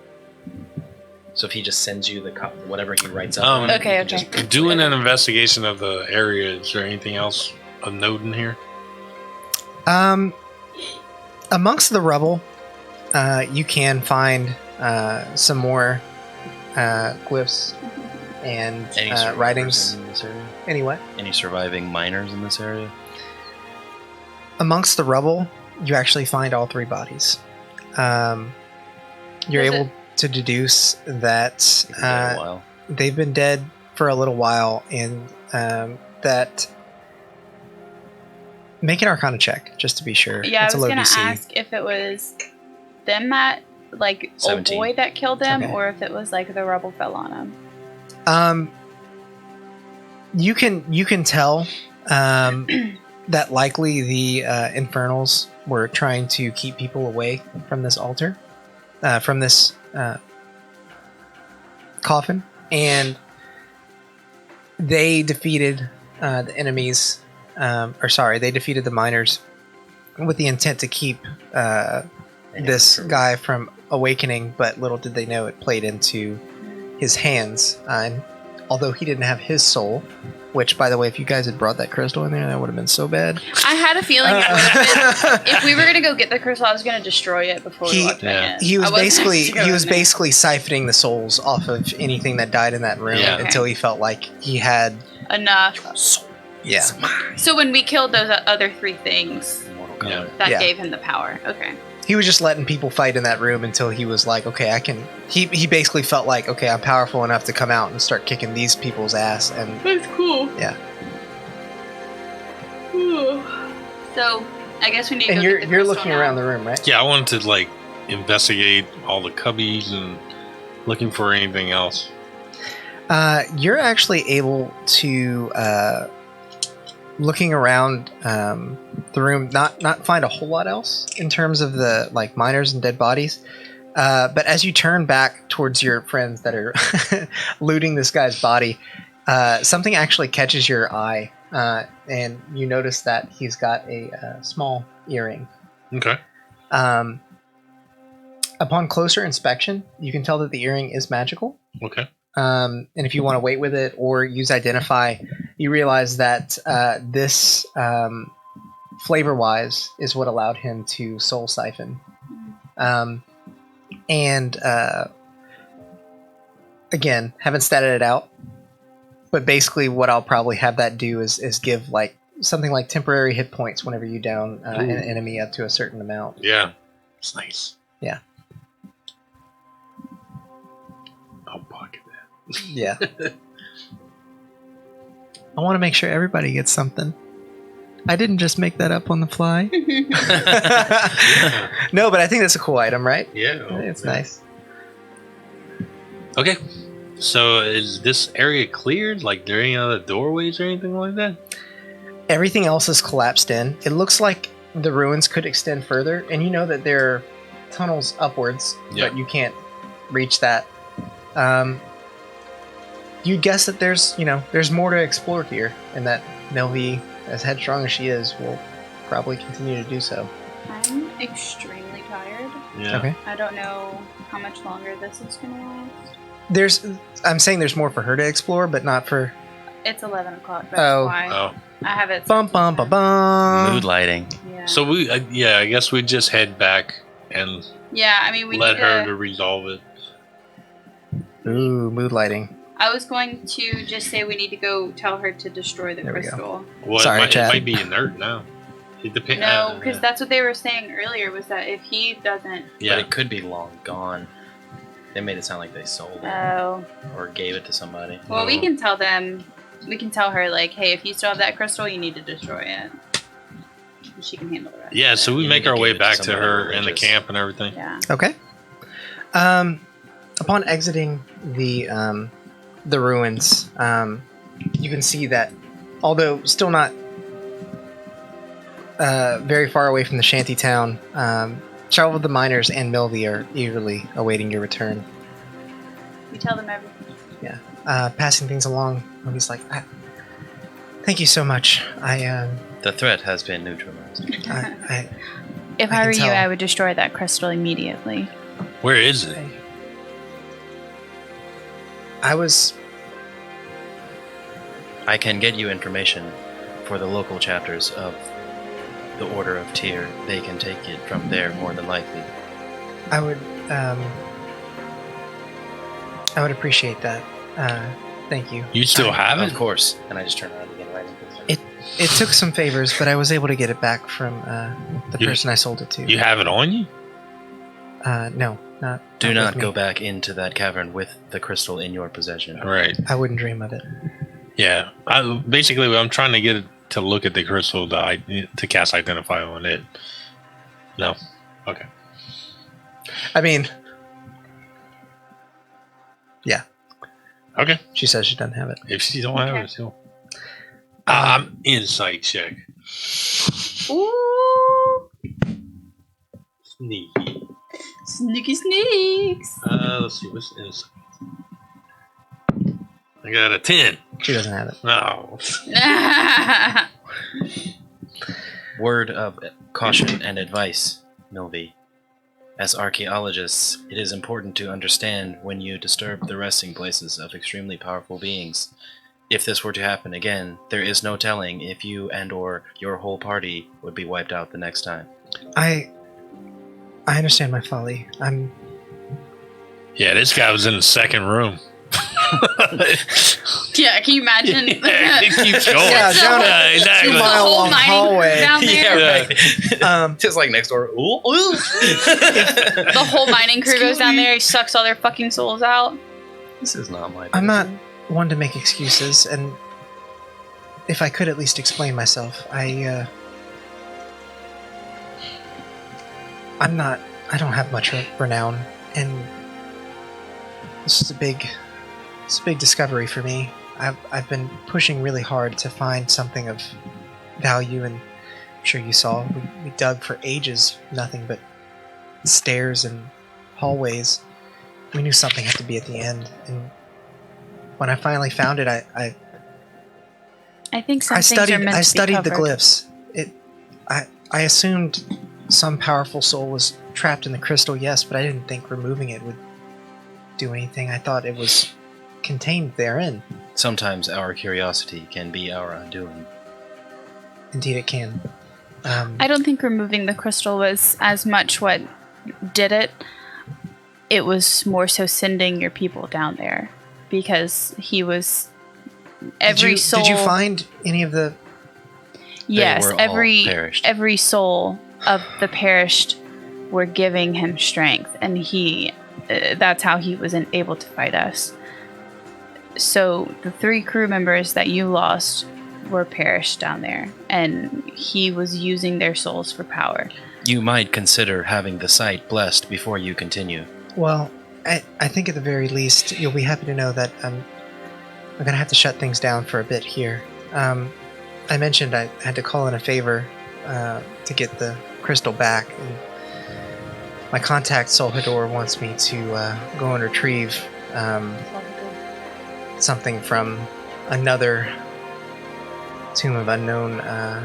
So if he just sends you the whatever he writes up on it, Okay, you can okay. just Doing an investigation of the area. Is there anything else of note in here? Amongst the rubble, you can find some more glyphs and any survivors writings. in this area? Anyway, Any surviving miners in this area? amongst the rubble, you actually find all 3 bodies. You're Is able to deduce that It's been a while. they've been dead for a little while, and that. Make an Arcana check just to be sure. Yeah, It's I a was low gonna DC. ask if it was them that like old 17. boy that killed him, Okay. or if it was like the rubble fell on him. You can tell that likely the Infernals were trying to keep people away from this altar, from this coffin, and they defeated the enemies. They defeated the miners with the intent to keep this guy from awakening, but little did they know it played into his hands. And although he didn't have his soul, which, by the way, if you guys had brought that crystal in there, that would have been so bad. I had a feeling it would have been. If we were gonna go get the crystal, I was gonna destroy it before we walked back in. He was I wasn't basically actually he was going there. basically siphoning the souls off of anything that died in that room Yeah. until he felt like he had enough. yeah. So when we killed those other 3 things, Mortal Yeah. Kombat. that Yeah. gave him the power. Okay. He was just letting people fight in that room until he was like, okay, I can. He basically felt like, okay, I'm powerful enough to come out and start kicking these people's ass. And That's cool. Yeah. So I guess we need to and go you're get the you're crystal looking now. around the room, right? Yeah, I wanted to like investigate all the cubbies and looking for anything else. You're actually able to looking around the room, not find a whole lot else in terms of the like miners and dead bodies. But as you turn back towards your friends that are looting this guy's body, something actually catches your eye, and you notice that he's got a small earring. Okay. Upon closer inspection, you can tell that the earring is magical. Okay. And if you want to wait with it or use Identify, you realize that this, flavor-wise, is what allowed him to soul siphon. And again, haven't statted it out, but basically what I'll probably have that do is give like something like temporary hit points whenever you down an enemy up to a certain amount. Yeah. It's nice. Yeah. I'll pocket that. Yeah. I want to make sure everybody gets something. I didn't just make that up on the fly. No, but I think that's a cool item, right? Yeah. It's nice. Okay. So is this area cleared? Like, there any other doorways or anything like that? Everything else is collapsed in. It looks like the ruins could extend further, and you know that there are tunnels upwards, Yeah. but you can't reach that. You'd guess that there's more to explore here, and that Melvi, as headstrong as she is, will probably continue to do so. I'm extremely tired. Yeah. Okay. I don't know how much longer this is gonna last. I'm saying there's more for her to explore, but not for It's 11 o'clock. That's Oh. why. Oh. I have it. Bum bum bum bum. Mood lighting. Yeah. So we, yeah, I guess we just head back and Yeah, I mean, we let need her to... to resolve it. Ooh, mood lighting. I was going to just say we need to go tell her to destroy the There we go. crystal. Well, Sorry, it Chad. might be inert now. It depends. No, because that's what they were saying earlier, was that if he doesn't... Yeah. But it could be long gone. They made it sound like they sold it Oh. or gave it to somebody. Well, we No. can tell them... We can tell her, like, hey, if you still have that crystal, you need to destroy it. She can handle the rest. Yeah, so we You make need to our way give it to back to somebody her in the religious. camp and everything. Yeah. Okay. Upon exiting the ruins, you can see that, although still not very far away from the shanty town, several of the miners and Milby are eagerly awaiting your return. We tell them everything. Passing things along, Milby's like, "Thank you so much. The threat has been neutralized. If I I, can were you, tell. I would destroy that crystal immediately. Where is it? I can get you information for the local chapters of the Order of Tyr. They can take it from there more than likely. I would appreciate that. Thank you. You still have it? Of course. And I just turn around again right into It took some favors, but I was able to get it back from the You- person I sold it to. You have it on you? No, not. Do with not me. go back into that cavern with the crystal in your possession. Right. I wouldn't dream of it. Yeah. Basically, I'm trying to get it to look at the crystal to cast Identify on it. No. Okay. I mean, Okay. she says she doesn't have it. If she don't have Okay. it, still. I'm insight check. Ooh! Sneaky. Sneaky sneaks! Let's see. What's insight? I got a 10. She doesn't have it. No. Word of caution and advice, Milby. As archaeologists, it is important to understand when you disturb the resting places of extremely powerful beings. If this were to happen again, there is no telling if you and/or your whole party would be wiped out the next time. I understand my folly. Yeah, this guy was in the second room. Yeah, can you imagine? Yeah, it keeps going. Yeah, down Yeah, a exactly. 2 mile long mining hallway. down there. right. Just like next door. Ooh, ooh. The whole mining crew goes down there, he sucks all their fucking souls out. This is not my. I'm not business. one to make excuses, and if I could at least explain myself, I don't have much renown, and this is a big discovery for me. I've been pushing really hard to find something of value, and I'm sure you saw we dug for ages, nothing but stairs and hallways. We knew something had to be at the end, and when I finally found it, I think some things are meant to be studied the covered. glyphs. I assumed some powerful soul was trapped in the crystal, yes, but I didn't think removing it would do anything. I thought it was contained therein. Sometimes our curiosity can be our undoing. Indeed, it can. I don't think removing the crystal was as much what did it. It was more so sending your people down there, because he was every soul. Did you find any of the? Yes, They were all perished. every soul of the perished were giving him strength, and he that's how he was able to fight us. So the 3 crew members that you lost were perished down there, and he was using their souls for power. You might consider having the site blessed before you continue. Well, I think at the very least you'll be happy to know that I'm gonna have to shut things down for a bit here. I mentioned I had to call in a favor to get the crystal back, and my contact Solhador wants me to go and retrieve something from another tomb of unknown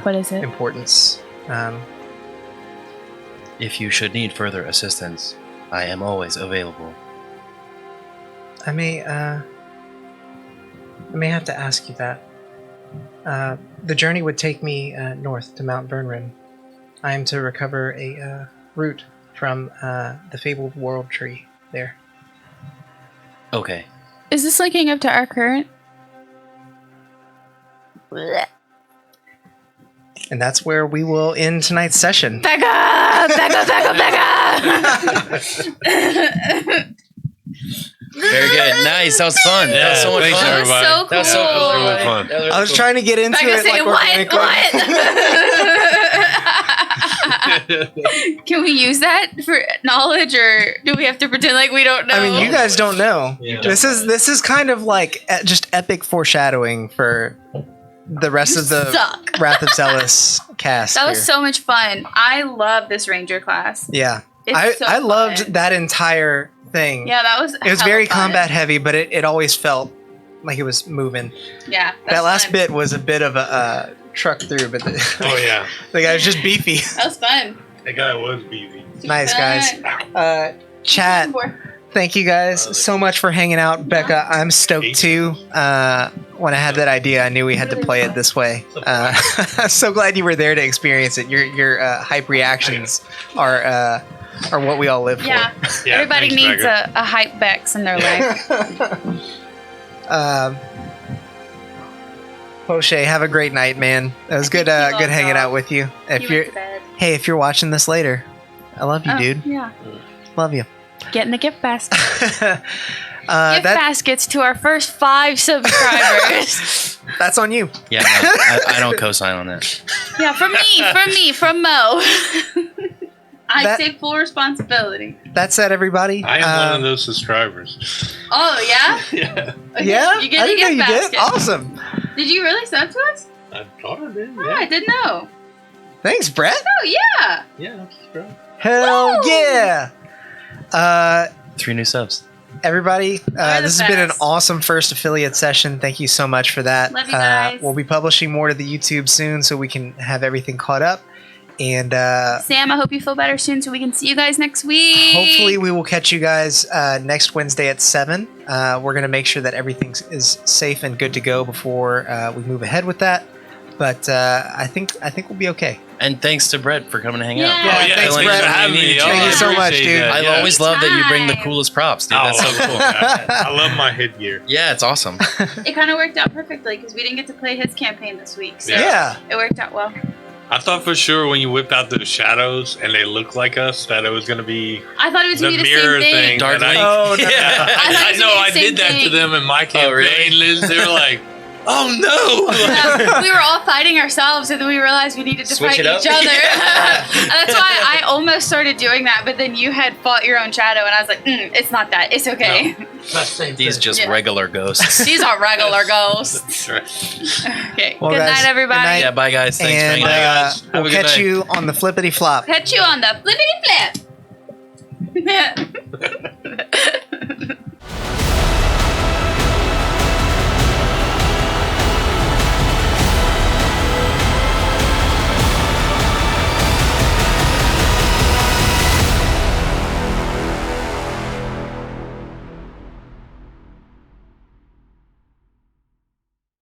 What is it? importance. If you should need further assistance, I am always available. I may have to ask you that. The journey would take me north to Mount Burnrim. I am to recover a root from the fabled world tree there. Okay. Is this linking up to our current? And that's where we will end tonight's session. Becca! Very good. Nice. That was fun. Yeah, that was so much thanks, fun. That was everybody. so cool. That was so cool. That was really fun. That was really I was cool. trying to get into Becca it say, like organically. what? Can we use that for knowledge, or do we have to pretend like we don't know? I mean, you guys don't know. Yeah. This is kind of like just epic foreshadowing for the rest of the suck. Wrath of Zheles cast. That was here. so much fun. I love this ranger class. Yeah, It's so I loved fun. that entire thing. Yeah, that was. It was hella very fun. combat heavy, but it always felt like it was moving. Yeah, That last fun. bit was a bit of a truck through, but Oh yeah, the guy was just beefy. That was fun. that guy was beefy. Nice, guys. Fun. Chat, thank you guys so much for hanging out. Becca, I'm stoked too. When I had that idea, I knew we had to play it this way. I'm so glad you were there to experience it. Your hype reactions are what we all live Yeah, Yeah, everybody thanks, needs Becca. a hype Bex in their life. for. Poche, have a great night, man. It was good think you good all hanging got- out with you. If You you're went to bed. hey, if you're watching this later, I love you, Oh, dude. Yeah, Love you. get in the gift basket. Gift that baskets to our first 5 subscribers. that's on you. Yeah, no, I don't co-sign on that. Yeah, from Mo. I That- take full responsibility. That said, everybody. I am one of those subscribers. Oh yeah. Yeah, Okay, Yeah, You get I a didn't know gift you basket. did. Awesome. Did you really sub to us? I thought I did. Oh, I Yeah, didn't know. Than's Brett. Oh yeah. yeah, I'm subscribed. Hell Woo! yeah. 3 new subs. Everybody, the this has been an best. awesome first affiliate session. Thank you so much for that. Love you guys. We'll be publishing more to the YouTube soon so we can have everything caught up. And Sam, I hope you feel better soon so we can see you guys next week. hopefully we will catch you guys next Wednesday at 7. We're going to make sure that everything is safe and good to go before we move ahead with that. But I think we'll be okay. And thanks to Brett for coming to hang Yeah. out. Oh, yeah, thanks, Like, Brett. I having needed me. you. Thank you so much, appreciate dude. that, I yeah. always love that you bring the Time. coolest props, dude. That's so cool. I love my headgear. Yeah, it's awesome. It kind of worked out perfectly because we didn't get to play his campaign this week. So Yeah. it worked out well. I thought for sure when you whipped out those shadows and they looked like us that it was gonna be I thought it was the going to be the mirror same thing. thing. Dark that I- Link. Oh, no. Yeah, I thought I it was know. gonna I be the did same that to thing. them in my campaign, really? Liz. They were like, "Oh no!" We were all fighting ourselves, and then we realized we needed to Switch fight it up? each other. Yeah. And that's why I almost started doing that, but then you had fought your own shadow, and I was like, it's not that. It's okay. These just Yeah. regular ghosts. These are regular ghosts. That's right. Okay. Well, good guys, night, everybody. good night. Yeah, bye guys. Thanks for And hanging out. guys. Have a we'll good catch night. you on the flippity flop. Catch you on the flippity flip.